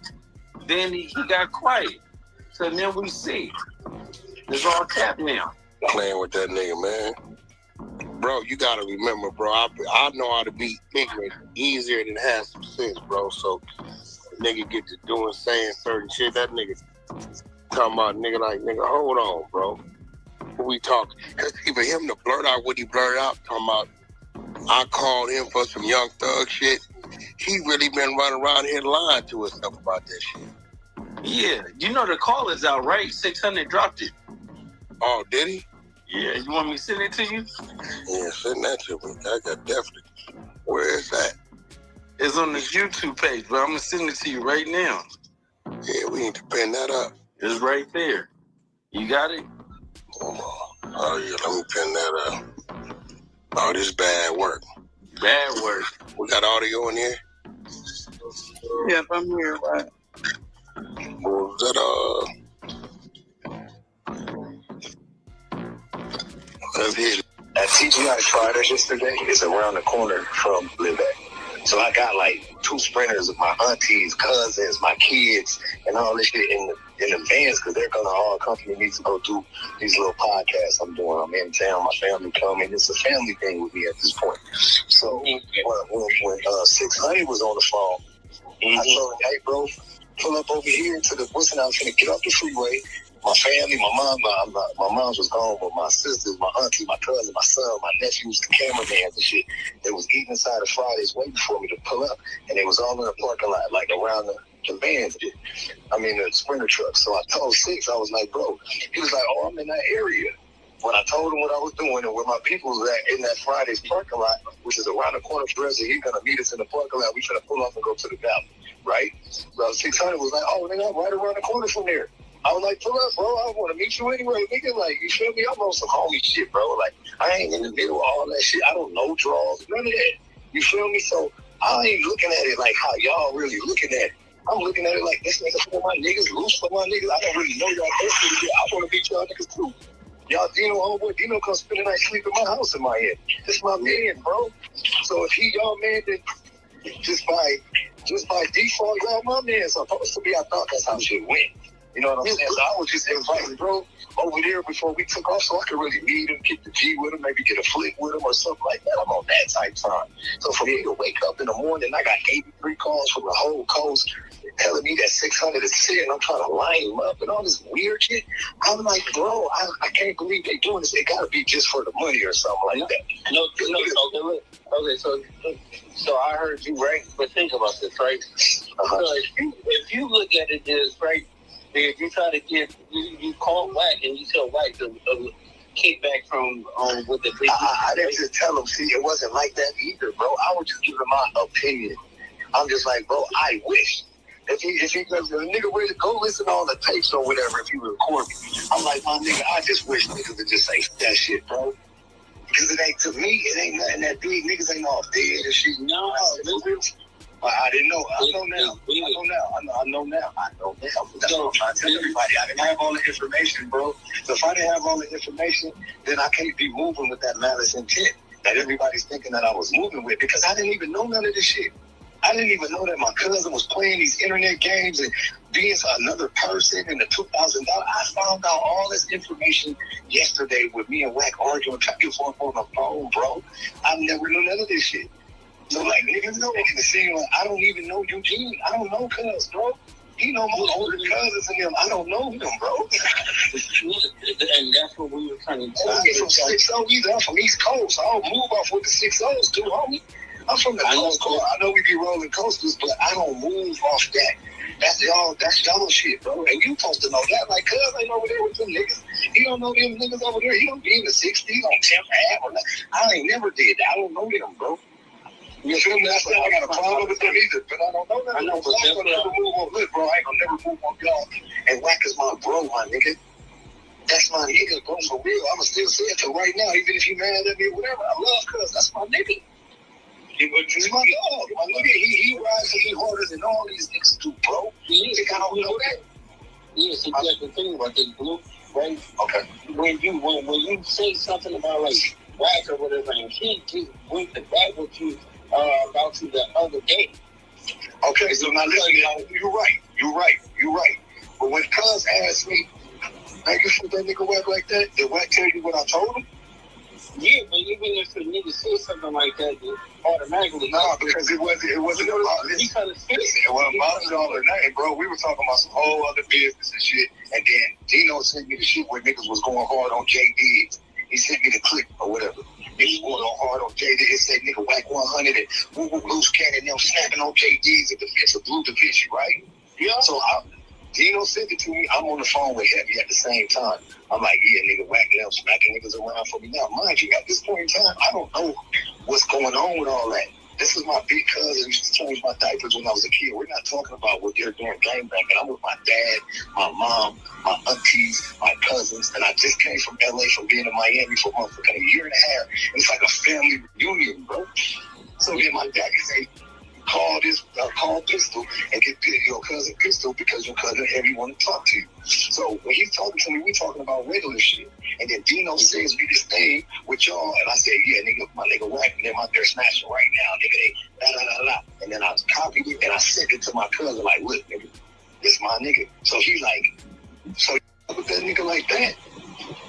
then he got quiet. So now we see it's all cap now. Playing with that nigga, man. Bro, you gotta remember, bro. I know how to be ignorant easier than have some sense, bro. So nigga get to doing saying certain shit. That nigga talking about nigga, hold on, bro. What we talking? Cause even him to blurt out what he blurted out, talking about I called him for some Young Thug shit. He really been running around here lying to himself about that shit. Yeah, you know the call is out, right? 600 dropped it. Oh, did he? Yeah, you want me to send it to you? Yeah, send that to me. I got definitely. Where is that? It's on this YouTube page, but I'm gonna send it to you right now. Yeah, we need to pin that up. It's right there. You got it? Oh yeah, let me pin that up. Oh, this is bad work. Bad work. We got audio in here? Yep, I'm here, right? What was that, let's hit it. At TGI Fridays yesterday, it's around the corner from Live At. So I got like 2 sprinters of my aunties, cousins, my kids, and all this shit in the vans because they're gonna all accompany me to go do these little podcasts I'm doing. I'm in town, my family coming. It's a family thing with me at this point. So when 600 was on the phone, I told him, hey bro, pull up over here to the Wilson. I was gonna get off the freeway. My family, my mom, my mom was gone, but my sisters, my auntie, my cousin, my son, my nephews, the cameraman and shit, they was eating inside of Fridays waiting for me to pull up, and they was all in the parking lot, like around the vans, the sprinter truck. So I told Six, I was like, bro, he was like, oh, I'm in that area. When I told him what I was doing and where my people was at in that Fridays parking lot, which is around the corner for us, and he's gonna meet us in the parking lot, we finna pull off and go to the valley, right? So 600 was like, oh, nigga, I'm right around the corner from there. I was like, pull up, bro. I want to meet you anyway, nigga. Like, you feel me? I'm on some homie shit, bro. Like, I ain't in the middle of all that shit. I don't know draws, none of that. You feel me? So I ain't looking at it like how y'all really looking at it. I'm looking at it like this nigga for my niggas, loose for my niggas. I don't really know y'all personally. I want to meet y'all niggas too. Y'all, Dino, homeboy, Dino come spend the night sleep in my house in my head. This my man, bro. So if he y'all man, then just by default, y'all my man. Supposed to be. I thought that's how shit went. You know what I'm saying? So I was just inviting bro over there before we took off so I could really meet him, get the G with him, maybe get a flick with him or something like that. I'm on that type time. So for me to wake up in the morning, I got 83 calls from the whole coast telling me that 600 is sick and I'm trying to line him up and all this weird shit. I'm like, bro, I can't believe they doing this. It got to be just for the money or something like that. Okay, so I heard you right, but think about this, right? So if you look at it as, right, if you try to get, you call Wack and you tell Wack to kickback from with the big. I didn't just tell him. See, it wasn't like that either, bro. I was just giving my opinion. I'm just like, bro, I wish if he goes, the nigga ready to go listen to all the tapes or whatever. If he record me, I'm like, my nigga, I just wish niggas would just say that shit, bro. Because it ain't, to me, it ain't nothing that big. Niggas ain't all dead and shit. No, I didn't know. I know now. I know now. That's what I'm trying to tell everybody. I didn't have all the information, bro. So if I didn't have all the information, then I can't be moving with that malice intent that everybody's thinking that I was moving with, because I didn't even know none of this shit. I didn't even know that my cousin was playing these internet games and being another person in the $2,000. I found out all this information yesterday with me and Wack arguing back and forth on the phone, bro. I never knew none of this shit. So, like, niggas know making it seem like I don't even know Eugene. I don't know cuz, bro. He know my older cousins and them. I don't know them, bro. And that's what we were trying to do. I ain't from 6-0 either. I'm from East Coast. I don't move off with the 6-0s too, homie. I'm from the Coast. I know we be rolling coasters, but I don't move off that. That's y'all shit, bro. And you supposed to know that. Like, cuz ain't over there with them niggas. He don't know them niggas over there. He don't be in the 60s on 10th Ave. I ain't never did that. I don't know them, bro. You feel me? That's why I got a problem with them either. But I don't know that. I know, but I'm gonna never move on Lit, bro. I ain't gonna never move on y'all. And Wack is my bro, my nigga. That's my nigga, bro, for real. I'ma still say it to right now, even if you mad at me or whatever. I love cuz. That's my nigga. He's my dog. My nigga, he rides to be harder than all these niggas do, bro. You think I don't know that? Yes, you got to think about this, Blue. right? Okay. When you say something about like whack or whatever, and he just went to bat with you about you the other day. Okay, so now listen, you're right. But when Cuz asked me, man, you shoot that nigga Wack like that, did Wack tell you what I told him? Yeah, but even if a nigga said something like that, then automatically. Nah, because it wasn't about this. It wasn't about y'all or nothing, bro. We were talking about some whole other business and shit. And then Dino sent me the shit where niggas was going hard on J Diggs. He sent me the clip or whatever. Niggas going on hard on J Diggs. It said nigga Wick100 and woo woo loose cannon, them snapping on J Diggs at the fence of Blue Da Vinci, right? Yeah. So Dino sent it to me. I'm on the phone with Heavy at the same time. I'm like, yeah, nigga, whacking them, smacking niggas around for me. Now, mind you, at this point in time, I don't know what's going on with all that. This is my big cousin. Used to change my diapers when I was a kid. We're not talking about what they're doing game back. And I'm with my dad, my mom, my aunties, my cousins. And I just came from LA from being in Miami for a year and a half. It's like a family reunion, bro. So then my dad can say, call Pistol and get your cousin Pistol because your cousin Heavy want to talk to you. So when he's talking to me, we talking about regular shit. And then Dino sends me this thing with y'all, and I said, yeah, nigga, my nigga Wack, and them out there smashing right now, nigga, they la la la la. And then I copied it and I sent it to my cousin, like, look, nigga, this my nigga. So he's like, so you with that nigga like that?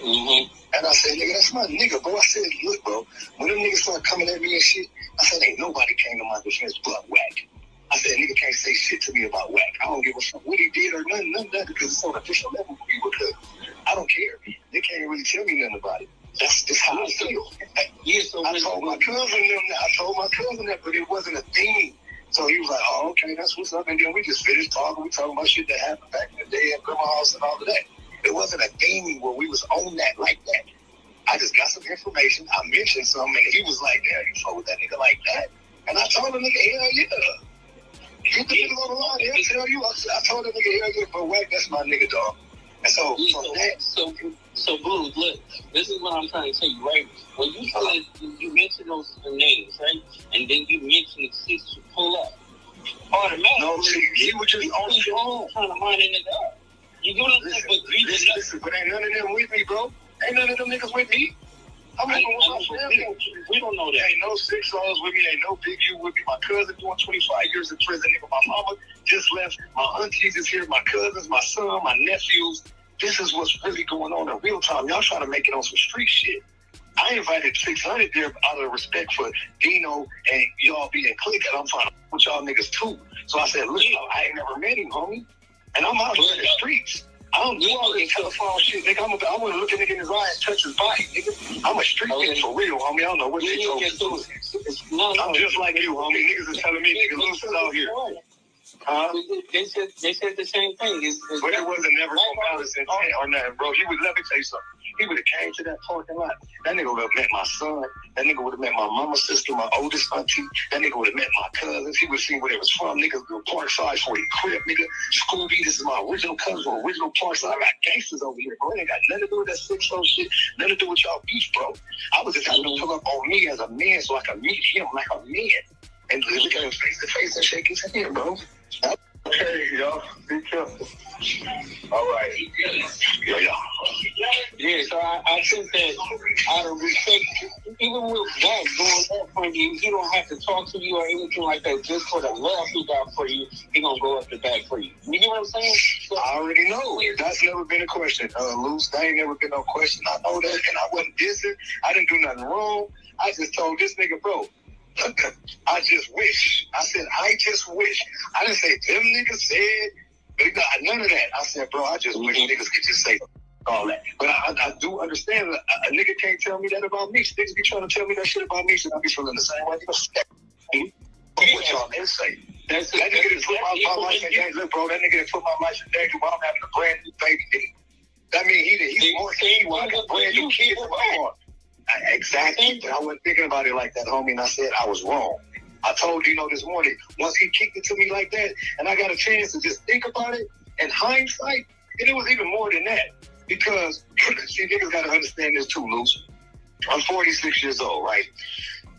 Mm-hmm. And I said, nigga, that's my nigga, bro. I said, look, bro, when them niggas start coming at me and shit, I said, ain't nobody came to my defense but Wack. I said, nigga can't say shit to me about Wack. I don't give a fuck what he did or none of that because it's on official level for me because I don't care. They can't really tell me nothing about it. That's just how I feel. Yeah, so I told my cousin that, but it wasn't a thing. So he was like, oh, okay, that's what's up. And then we just finished talking. We talking about shit that happened back in the day at Grandma's house and all of that. It wasn't a thing where we was on that like that. I just got some information. I mentioned something, and he was like, "Yeah, you fuck with that nigga like that?" And I told the nigga, "Hell yeah." Get the nigga on the line. He'll tell you. I told the nigga, "Hell yeah," but Wack, that's my nigga, dog. And so, so Blue, look, this is what I'm trying to tell you, right? When you said you mentioned those names, right, and then you mentioned the six to pull up, automatically. No, see, he was just on shit. Trying to mind a nigga up. You do listen, but ain't none of them with me, bro. Ain't none of them niggas with me. I'm with my family. We don't know that. Ain't no 6 O's with me. Ain't no Big U with me. My cousin doing 25 years in prison. Nigga, my mama just left. My aunties is here. My cousins, my son, my nephews. This is what's really going on in real time. Y'all trying to make it on some street shit. I invited 600 there out of respect for Dino and y'all being click, and I'm trying to put y'all niggas too. So I said, look, I ain't never met him, homie. And I'm out here in the streets. I don't do all this telephone shit, nigga. I want to look a nigga in his eye and touch his body, nigga. I'm a street nigga for real, homie. I don't know what you told me. I'm just like you, homie. Niggas is telling me nigga loose is out here. Huh? They said the same thing. But it wasn't never some malice intent or nothing, bro. Let me tell you something. He would have came to that parking lot. That nigga would have met my son. That nigga would have met my mama's sister, my oldest auntie. That nigga would have met my cousins. He would have seen where they was from. Niggas go Parkside for a crib, nigga. Scooby, this is my original cousin, original Parkside. I got gangsters over here, bro. It ain't got nothing to do with that 6 shit. Nothing to do with y'all beef, bro. I was just having to pull up on me as a man so I could meet him like a man. And look at him face to face and shake his hand, bro. Okay, y'all. Be careful. All right. Yeah. Yeah, so I think that out of respect, even with Wack going up for you, he don't have to talk to you or anything like that. Just for the love he got for you, he gonna go up the back for you. You know what I'm saying? So, I already know. That's never been a question. Luce, that ain't never been no question. I know that, and I wasn't dissing. I didn't do nothing wrong. I just told this nigga, bro, I just wish. I said, I just wish. I didn't say them niggas said. None of that. I said, bro, I just wish niggas could just say all that. But I do understand that a nigga can't tell me that about me. Niggas be trying to tell me that shit about me, so I be feeling the same way. What y'all niggas say? That nigga that put my life in danger. Look, bro, that nigga that put my life in danger while I'm having a brand new baby nigga. That mean he's more key while I got brand new kids in my heart. Exactly. But I wasn't thinking about it like that, homie, and I said I was wrong. I told Dino this morning, once he kicked it to me like that, and I got a chance to just think about it, in hindsight, and it was even more than that. Because, see, niggas got to understand this too, Luce. I'm 46 years old, right?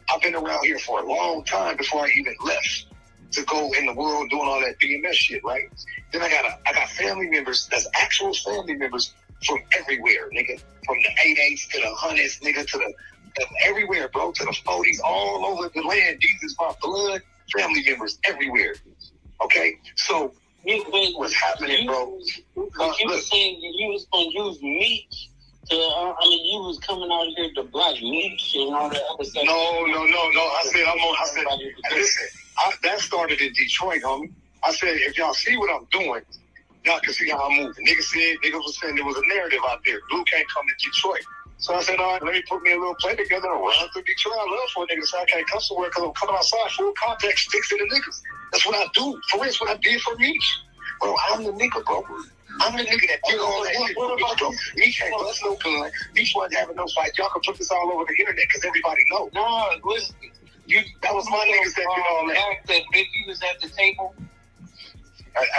I've been around here for a long time before I even left to go in the world doing all that BMS shit, right? Then I got family members, that's actual family members from everywhere, nigga. From the 8/8s to the 100s, nigga, to the everywhere, bro, to the 40s, all over the land. These is my blood family members everywhere. Okay, so what's happening, bro? You was saying you was gonna use meat to, you was coming out here to block meat and all that other stuff. No. I said, listen, that started in Detroit, homie. I said, if y'all see what I'm doing, y'all can see how I'm moving. Niggas was saying there was a narrative out there. Blue can't come to Detroit. So I said, all right, let me put me a little play together and run through Detroit. I love for niggas. So I can't come somewhere because I'm coming outside full contact sticks to the niggas. That's what I do. For real, that's what I did for me. Bro, I'm the nigga, bro. I'm the nigga that did all that shit. What about you? Me can't bust no gun. Me wasn't having no fight. Y'all can put this all over the internet because everybody know. No, listen. That was my niggas that did all that. That Biggie was at the table.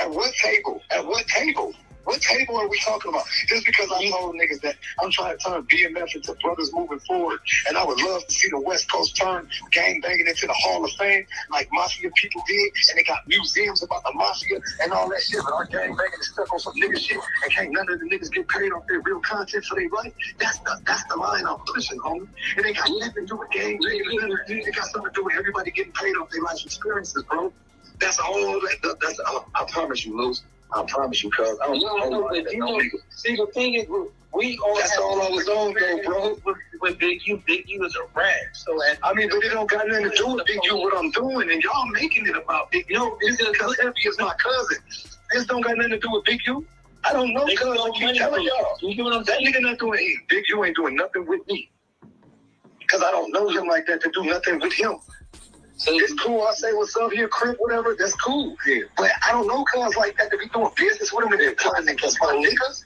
At what table? At what table? What table are we talking about? Just because I told niggas that I'm trying to turn BMF into brothers moving forward, and I would love to see the West Coast turn gang banging into the Hall of Fame like Mafia people did, and they got museums about the Mafia and all that shit, but our gang banging is stuck on some nigga shit, and can't none of the niggas get paid off their real content for they right? That's the line I'm pushing, homie. It ain't got nothing to do with gang banging. It got something to do with everybody getting paid off their life experiences, bro. That's all that. I promise you, Luz. I promise you, cuz. I don't know. See, the thing is, we all. That's all I was on, though, bro. With Big U is a rat. So, but it don't got nothing to do with Big U, what I'm doing, and y'all making it about Big U. No, it's because Effie is my cousin. This don't got nothing to do with Big U. I don't know, cuz. I keep telling y'all. You know what I'm saying? That nigga not doing it. Big U ain't doing nothing with me. Because I don't know him like that to do nothing with him. So it's cool. I say what's up here, Crip, whatever. That's cool. Yeah. But I don't know cuz like that to be doing business with him and then plotting against my niggas.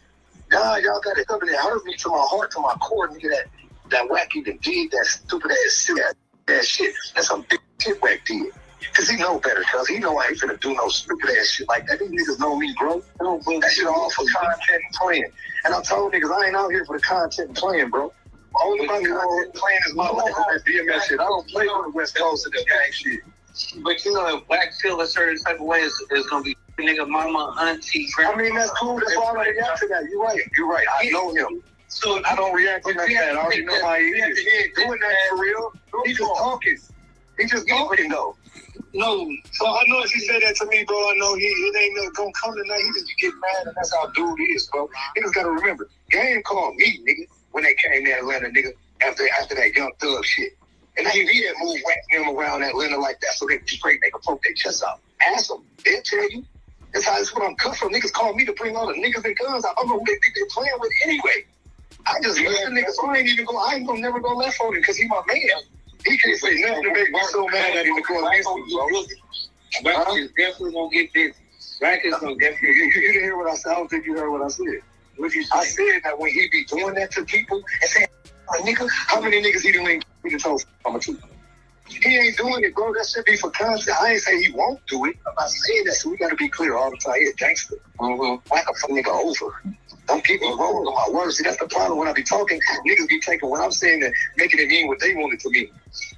Nah, y'all got it up and it hurt me to my heart, to my core, nigga. That Wack even did that stupid ass shit. That shit. That's some big shit Wack did. Cause he know better, cuz he know I ain't finna do no stupid ass shit like that. These niggas know me, bro. That shit all for content and playing. And I told niggas I ain't out here for the content and playing, bro. All my content playing is my life on that BMS shit. I don't play on the West Coast and this gang shit. But you know, if Wack feel a certain type of way, it's gonna be nigga, mama, auntie, grandma. I mean, that's cool. That's why I react to that. You're right. I know him. So I don't react to that. I already know how he is. He ain't doing that for real. He just talking. He just talking though. No, so I know if he said that to me, bro, I know it ain't gonna come tonight. He just be getting mad, and that's how dude is, bro. He just gotta remember, Game called me, nigga, when they came to Atlanta, nigga, after that Young Thug shit. And he didn't move him around Atlanta like that, so they can poke their chests out. Ask them, they'll tell you. That's what I'm cut from. Niggas call me to bring all the niggas and guns. I don't know who they think they're playing with anyway. I just love the niggas, so I ain't gonna never go left on him, because he my man. He can't say nothing to make me so mad at him to go against me, bro. Wack is definitely gonna get this. Wack is gonna definitely. You didn't hear what I said. I don't think you heard what I said. What you say? I said that when he be doing that to people and saying, nigga, how many niggas he doing me to tell I'm a truth? He ain't doing it, bro. That should be for content. I ain't say he won't do it. I'm not saying that, so we gotta be clear all the time. He a gangster. Whack a fucking nigga over. Don't keep me wrong on my words. See, that's the problem when I be talking. Niggas be taking what I'm saying and making it mean what they want it to mean.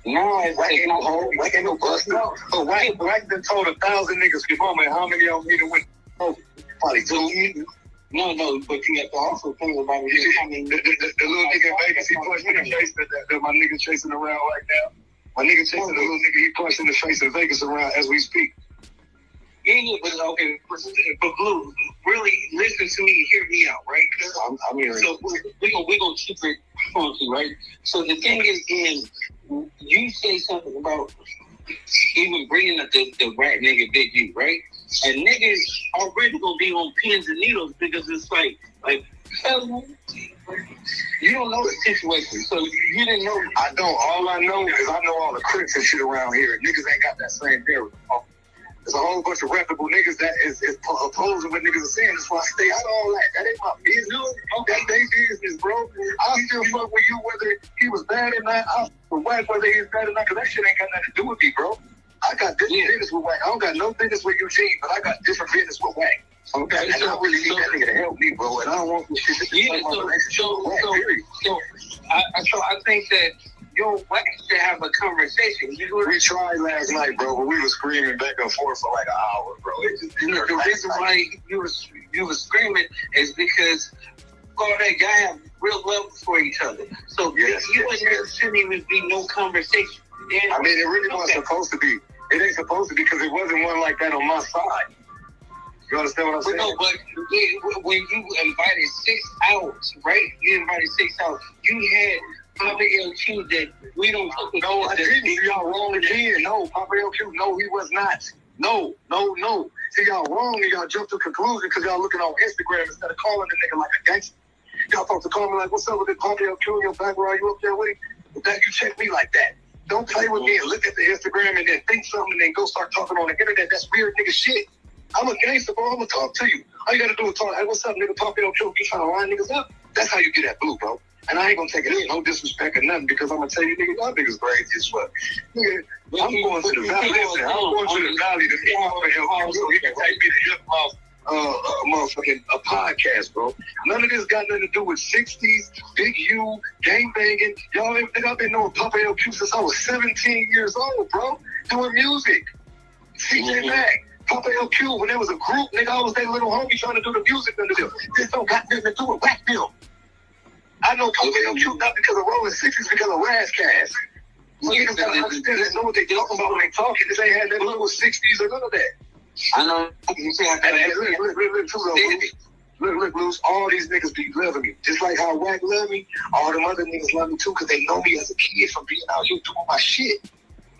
No, Wack ain't no hoe. Wack ain't no bust. No. But Wack done told 1,000 niggas, your mama, how many of them he done went over? Probably 2. No, but you have to also think about it. I mean, the little nigga in Vegas, he punched me in the face that my nigga chasing around right now. My nigga chasing the little nigga, he punched in the face in Vegas around as we speak. Yeah, but okay, but Blue, really listen to me, hear me out, right? I'm hearing. So we gonna keep it funky, right? So the thing is, you say something about even bringing up the rat nigga Big U, right? And niggas already gonna be on pins and needles because it's like you don't know the situation, so you didn't know. I don't. All I know is I know all the critics and shit around here. Niggas ain't got that same narrative. There's a whole bunch of reputable niggas that is opposing what niggas are saying. That's why I stay out of all that. That ain't my business. That's their business, bro. I still fuck with you whether he was bad or not. I fuck with Wack whether he was bad or not, because that shit ain't got nothing to do with me, bro. I got different business with Wack. I don't got no business with Eugene, but I got different business with Wack. Okay, and I really need that nigga to help me, bro. And I don't want this shit to be So I think that Wack should have a conversation. We tried last night, bro, but we were screaming back and forth for like an hour, bro. The reason why you were screaming is because all that, y'all have real love for each other. So Yes, you and there shouldn't even be no conversation. I mean, it really wasn't supposed to be. It ain't supposed to be because it wasn't one like that on my side. You understand what I'm saying? No, but when you invited 6 out, right? You invited 6 out. You had Papa LQ that we don't talk about. No, I didn't. Y'all wrong again. No, Papa LQ, no, he was not. No. See, y'all wrong and y'all jumped to conclusion because y'all looking on Instagram instead of calling the nigga like a gangster. Y'all supposed to call me like, what's up with the Papa LQ in your background? You up there with him? But that you check me like that. Don't play with me and look at the Instagram and then think something and then go start talking on the internet. That's weird nigga shit. I'm a gangster, bro. I'm gonna talk to you. All you gotta do is talk. Hey, what's up, nigga? Papa LQ, you trying to line niggas up? That's how you get that blue, bro. And I ain't gonna take it as no disrespect or nothing because I'm gonna tell you, nigga, y'all niggas crazy as fuck. Nigga, I'm going to the valley. Listen, I'm going to the valley to see Papa LQ so he can take me to hip hop. Motherfucking a podcast, bro. None of this got nothing to do with 60s, Big U, gang banging. Y'all think I've been knowing Papa LQ since I was 17 years old, bro. Doing music. CJ Mack, Papa LQ, when there was a group, nigga, I was their little homie trying to do the music under them. This don't got nothing to do with Whack Bill. I know Papa LQ not because of Rolling 60s, because of Razzcast. So niggas gotta understand this, know what they talking about when they talking. This ain't had nothing to do with 60s or none of that. I know. Look, Luce, all these niggas be loving me. Just like how Wack love me, all them other niggas love me too, because they know me as a kid from being out here doing my shit.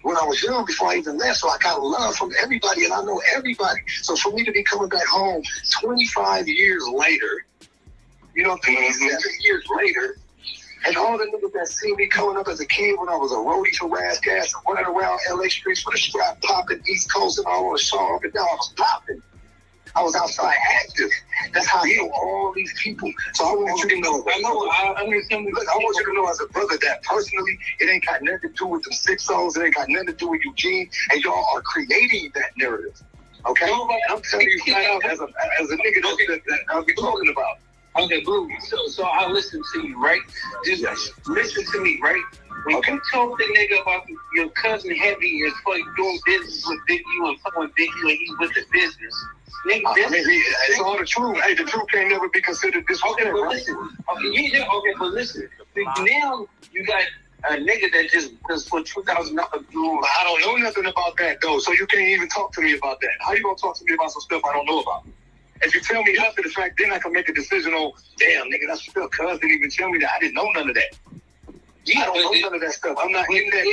When I was young, before I even left, so I got love from everybody, and I know everybody. So for me to be coming back home 25 years later, you know, 27 years later, and all the niggas that see me coming up as a kid when I was a roadie for Razzcast and running around LA streets with a strap popping, East Coast and all on the show up and down, I was popping. I was outside active. That's how I know all these people. So I want you to know. I understand. Look, I want you to know as a brother that personally, it ain't got nothing to do with the 6 O's. It ain't got nothing to do with Eugene. And y'all are creating that narrative. Okay? I'm telling you flat out as a nigga that I'll be talking about. Okay, Blue. So I listen to you, right? Just listen to me, right? When you told the nigga about your cousin Heavy is for doing business with Big U and fucking with Big U and he's with the business. Nigga, it's all the truth. Hey, the truth can't never be considered disrespect. Okay, but listen. But listen. Now you got a nigga that just does for $2,000. I don't know nothing about that though, so you can't even talk to me about that. How you gonna talk to me about some stuff I don't know about? If you tell me after the fact, then I can make a decision on, damn, nigga, that's still cuz didn't even tell me that. I didn't know none of that. I don't know none of that stuff. I'm not in that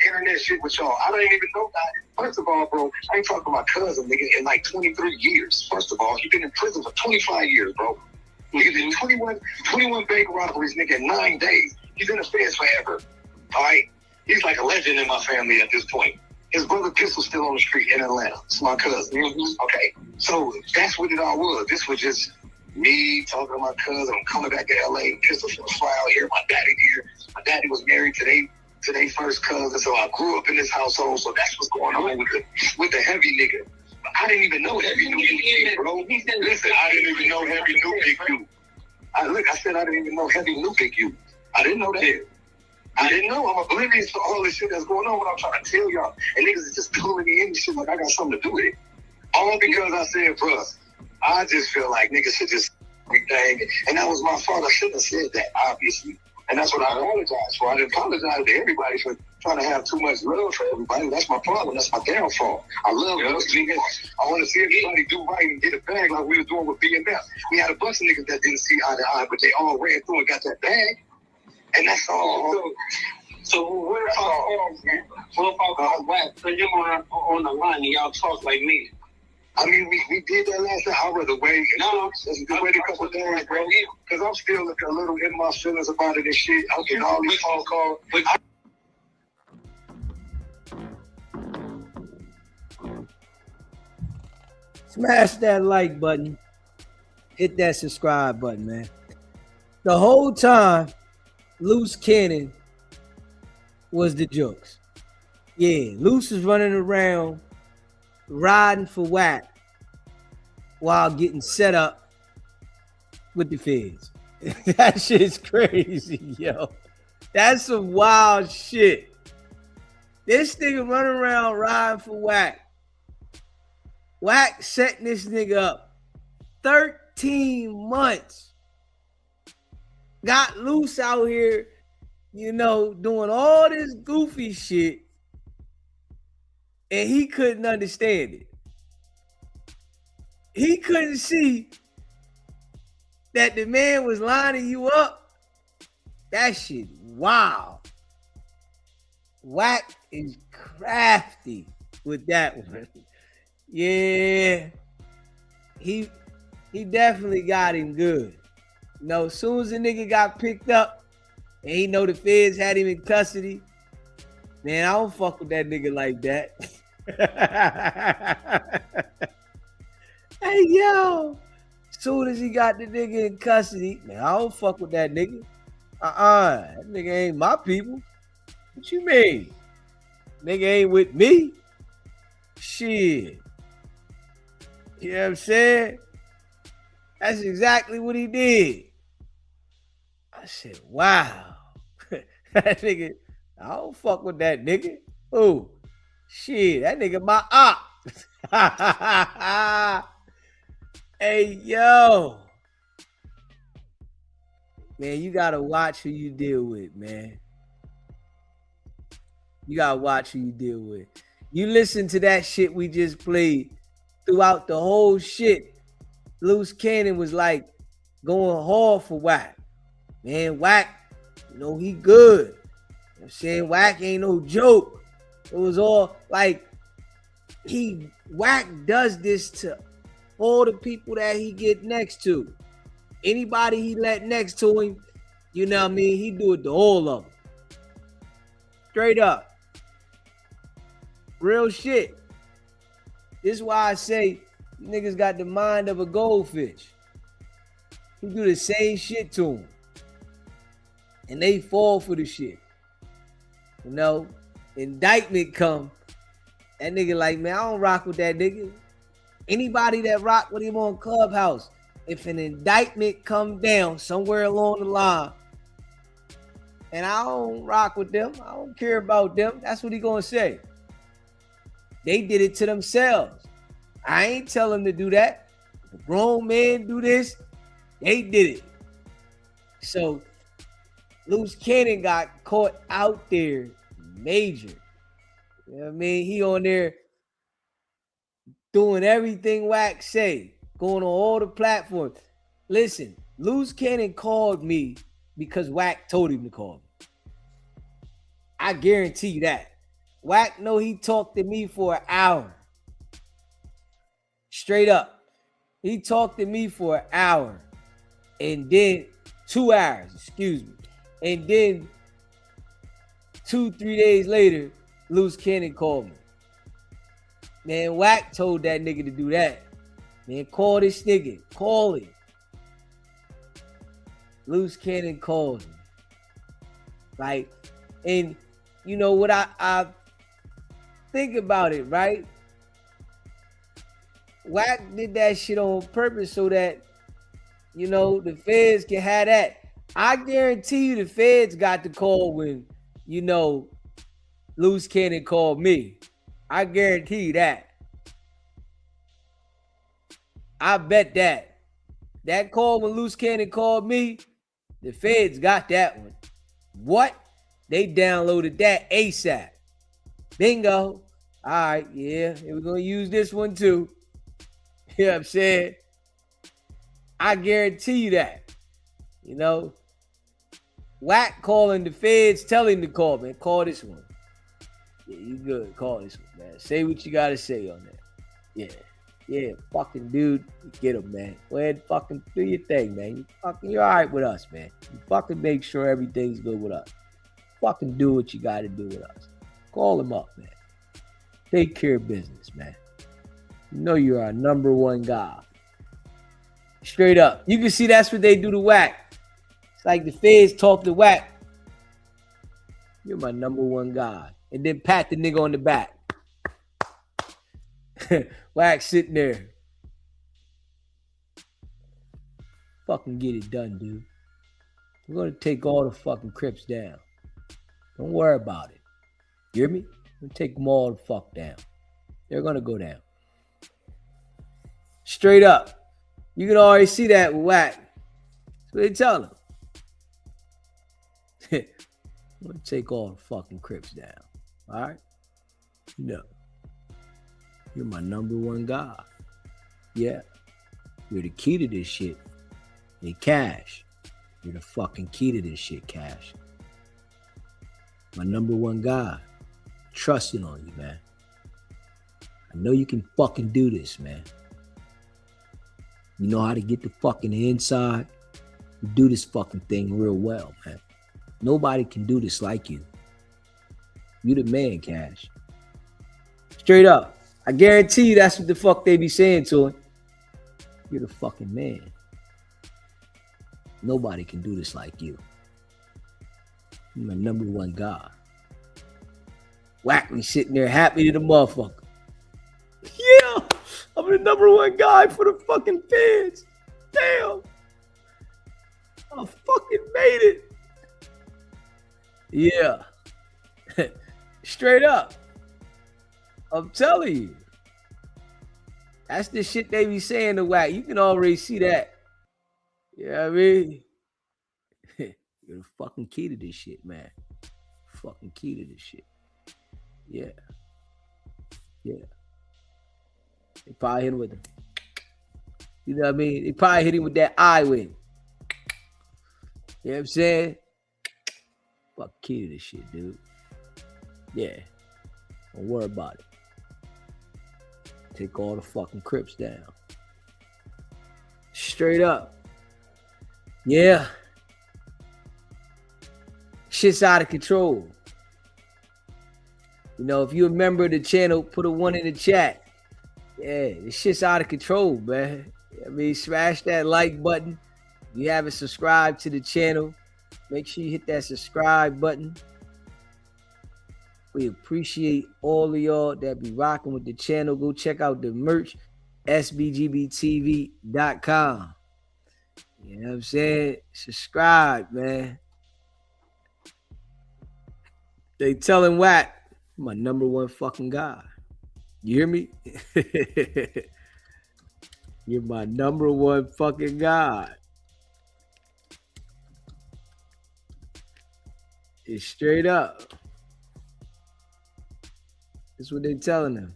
internet shit with y'all. I don't even know that. First of all, bro, I ain't talking to my cousin, nigga, in like 23 years. First of all, he been in prison for 25 years, bro. Nigga did 21 bank robberies, nigga, in 9 days. He's in the feds forever. All right? He's like a legend in my family at this point. His brother Pistol's still on the street in Atlanta. It's my cousin. Okay. So that's what it all was. This was just me talking to my cousin. I'm coming back to LA. Pistol from fly out here. My daddy here. My daddy was married to their first cousin. So I grew up in this household. So that's what's going on with the Heavy nigga. But I didn't even know Heavy knew Big U, bro. Listen, I didn't even know Heavy knew Big U. I said I didn't even know Heavy knew Big U. I didn't know that. I didn't know. I'm oblivious to all this shit that's going on, but I'm trying to tell y'all. And niggas is just pulling me in and shit like I got something to do with it. All because I said, bruh, I just feel like niggas should just everything. And that was my fault. I shouldn't have said that, obviously. And that's what I apologize for. I didn't apologize to everybody for trying to have too much love for everybody. That's my problem. That's my downfall. I love those niggas. I want to see everybody do right and get a bag like we were doing with BMF. We had a bunch of niggas that didn't see eye to eye, but they all ran through and got that bag. And that's all. So what if I call Wack, put him on the line and y'all talk like me? I mean, we did that last time. I'd rather wait. No, wait a couple of days, bro. Because I'm still a little in my feelings about it and shit. I'm getting all these phone calls. Smash that like button. Hit that subscribe button, man. The whole time, Loose Cannon was the jokes. Yeah, Loose is running around riding for Wack while getting set up with the feds. That shit is crazy, yo. That's some wild shit. This nigga running around riding for Wack. Wack setting this nigga up 13 months got loose out here, you know, doing all this goofy shit, and he couldn't understand it. He couldn't see that the man was lining you up. That shit, wow. Wack is crafty with that one. Yeah. He definitely got him good. You know, as soon as the nigga got picked up and he know the feds had him in custody, man, I don't fuck with that nigga like that. Hey, yo. As soon as he got the nigga in custody, man, I don't fuck with that nigga. That nigga ain't my people. What you mean? Nigga ain't with me? Shit. You know what I'm saying? That's exactly what he did. I said, wow. That nigga, I don't fuck with that nigga. Oh, shit, that nigga my op. Hey, yo. Man, you gotta watch who you deal with, man. You gotta watch who you deal with. You listen to that shit we just played throughout the whole shit. Loose Cannon was like going hard for Wack. Man, Wack, you know, he good. You know what I'm saying? Wack ain't no joke. It was all like Wack does this to all the people that he get next to. Anybody he let next to him, you know what I mean? He do it to all of them. Straight up. Real shit. This is why I say niggas got the mind of a goldfish. He do the same shit to them. And they fall for the shit. You know? Indictment come. That nigga like, man, I don't rock with that nigga. Anybody that rock with him on Clubhouse, if an indictment come down somewhere along the line, and I don't rock with them, I don't care about them, that's what he gonna say. They did it to themselves. I ain't tell them to do that. If a grown man do this, they did it. So Loose Cannon got caught out there major. You know what I mean? He on there doing everything Wack say, going on all the platforms. Listen, Loose Cannon called me because Wack told him to call me. I guarantee you that. Wack know he talked to me for an hour. Straight up. He talked to me for an hour. And then 2 hours, excuse me. And then 2-3 days later, Loose Cannon called me. Man, Wack told that nigga to do that. Man, call this nigga. Call him. Loose Cannon called him. Like, and you know what I think about it, right? Wack did that shit on purpose so that, you know, the feds can have that. I guarantee you the feds got the call when, you know, Loose Cannon called me. I guarantee you that. I bet that. That call when Loose Cannon called me, the feds got that one. What? They downloaded that ASAP. Bingo. All right, yeah, we're going to use this one too. You know what I'm saying? I guarantee you that. You know? Wack calling the feds, tell him to call, man. Call this one. Yeah, you good. Call this one, man. Say what you got to say on that. Yeah. Yeah, fucking dude. Get him, man. Go ahead and fucking do your thing, man. You're all right with us, man. You fucking make sure everything's good with us. Fucking do what you got to do with us. Call him up, man. Take care of business, man. You know you're our number one guy. Straight up. You can see that's what they do to Wack. It's like the feds talk to Wack. You're my number one guy. And then pat the nigga on the back. Wack sitting there. Fucking get it done, dude. We're going to take all the fucking Crips down. Don't worry about it. You hear me? We're going to take them all the fuck down. They're going to go down. Straight up. You can already see that with Wack. That's what they tell him. I'm gonna take all the fucking Crips down. All right? No. You're my number one guy. Yeah. You're the key to this shit. Hey, Cash. You're the fucking key to this shit, Cash. My number one guy. Trusting on you, man. I know you can fucking do this, man. You know how to get the fucking inside. You do this fucking thing real well, man. Nobody can do this like you. You the man, Cash. Straight up. I guarantee you that's what the fuck they be saying to him. You're the fucking man. Nobody can do this like you. You're my number one guy. Whack me sitting there happy to the motherfucker. Yeah, I'm the number one guy for the fucking fans. Damn. I fucking made it. Yeah. Straight up. I'm telling you. That's the shit they be saying to Whack. You can already see that. You know what I mean? You're the fucking key to this shit, man. Fucking key to this shit. Yeah. Yeah. They probably hit him with the, you know what I mean? They probably hit him with that eye wing. You know what I'm saying? Fuck key to this shit, dude. Yeah. Don't worry about it. Take all the fucking Crips down. Straight up. Yeah. Shit's out of control. You know, if you're a member of the channel, put a 1 in the chat. Yeah, this shit's out of control, man. I mean, smash that like button. If you haven't subscribed to the channel, make sure you hit that subscribe button. We appreciate all of y'all that be rocking with the channel. Go check out the merch, sbgbtv.com. You know what I'm saying? Subscribe, man. They telling Whack, my number one fucking guy. You hear me? You're my number one fucking guy. It's straight up. That's what they telling them.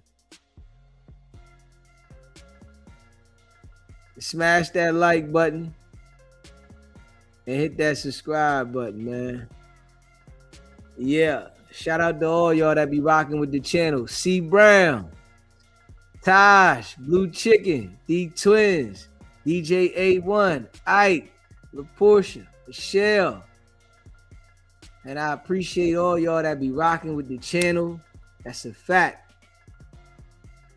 Smash that like button and hit that subscribe button, man. Yeah. Shout out to all y'all that be rocking with the channel. C Brown, Taj, Blue Chicken, D Twins, DJ A1, Ike, LaPortia, Michelle. And I appreciate all y'all that be rocking with the channel. That's a fact.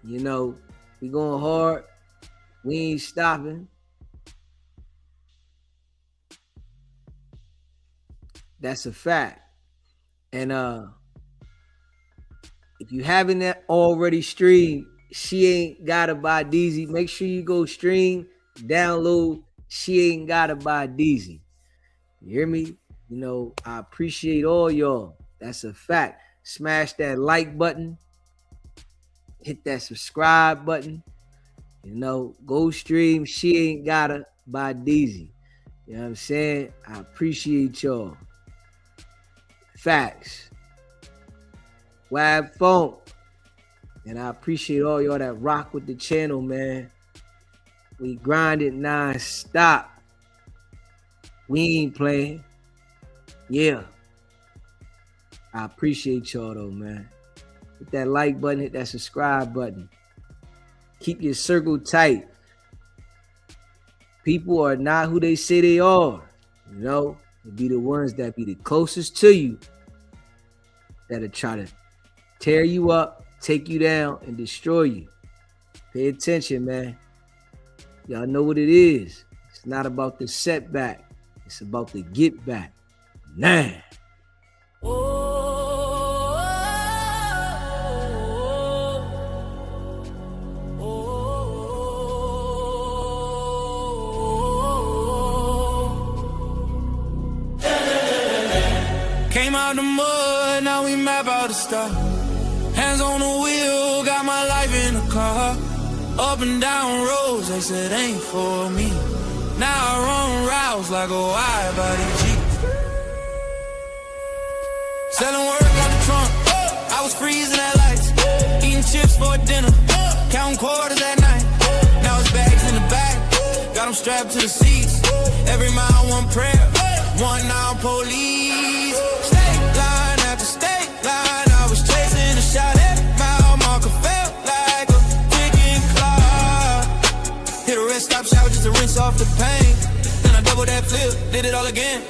You know, we going hard. We ain't stopping. That's a fact. And if you haven't already streamed, She Ain't Gotta Buy Deezy, make sure you go stream, download She Ain't Gotta Buy Deezy. You hear me? You know, I appreciate all y'all. That's a fact. Smash that like button. Hit that subscribe button. You know, go stream She Ain't Gotta Buy Deezy. You know what I'm saying? I appreciate y'all. Facts. Wab Phone. And I appreciate all y'all that rock with the channel, man. We grind it non-stop. We ain't playing. Yeah. I appreciate y'all though, man. Hit that like button, hit that subscribe button. Keep your circle tight. People are not who they say they are. You know, they be the ones that be the closest to you that'll try to tear you up, take you down, and destroy you. Pay attention, man. Y'all know what it is. It's not about the setback. It's about the get back. Nah. Came out the mud, now we map out the stuff. Hands on the wheel, got my life in the car. Up and down roads, they said ain't for me. Now I run routes like a wide body Jeep. Selling work on the trunk. I was freezing at lights. Eating chips for dinner. Counting quarters at night. Now it's bags in the back. Got them strapped to the seats. Every mile, one prayer. 1 hour police. State line after state line. I was chasing a shot at mile marker. Felt like a freaking clock. Hit a rest stop shower just to rinse off the pain. Then I double that flip. Did it all again.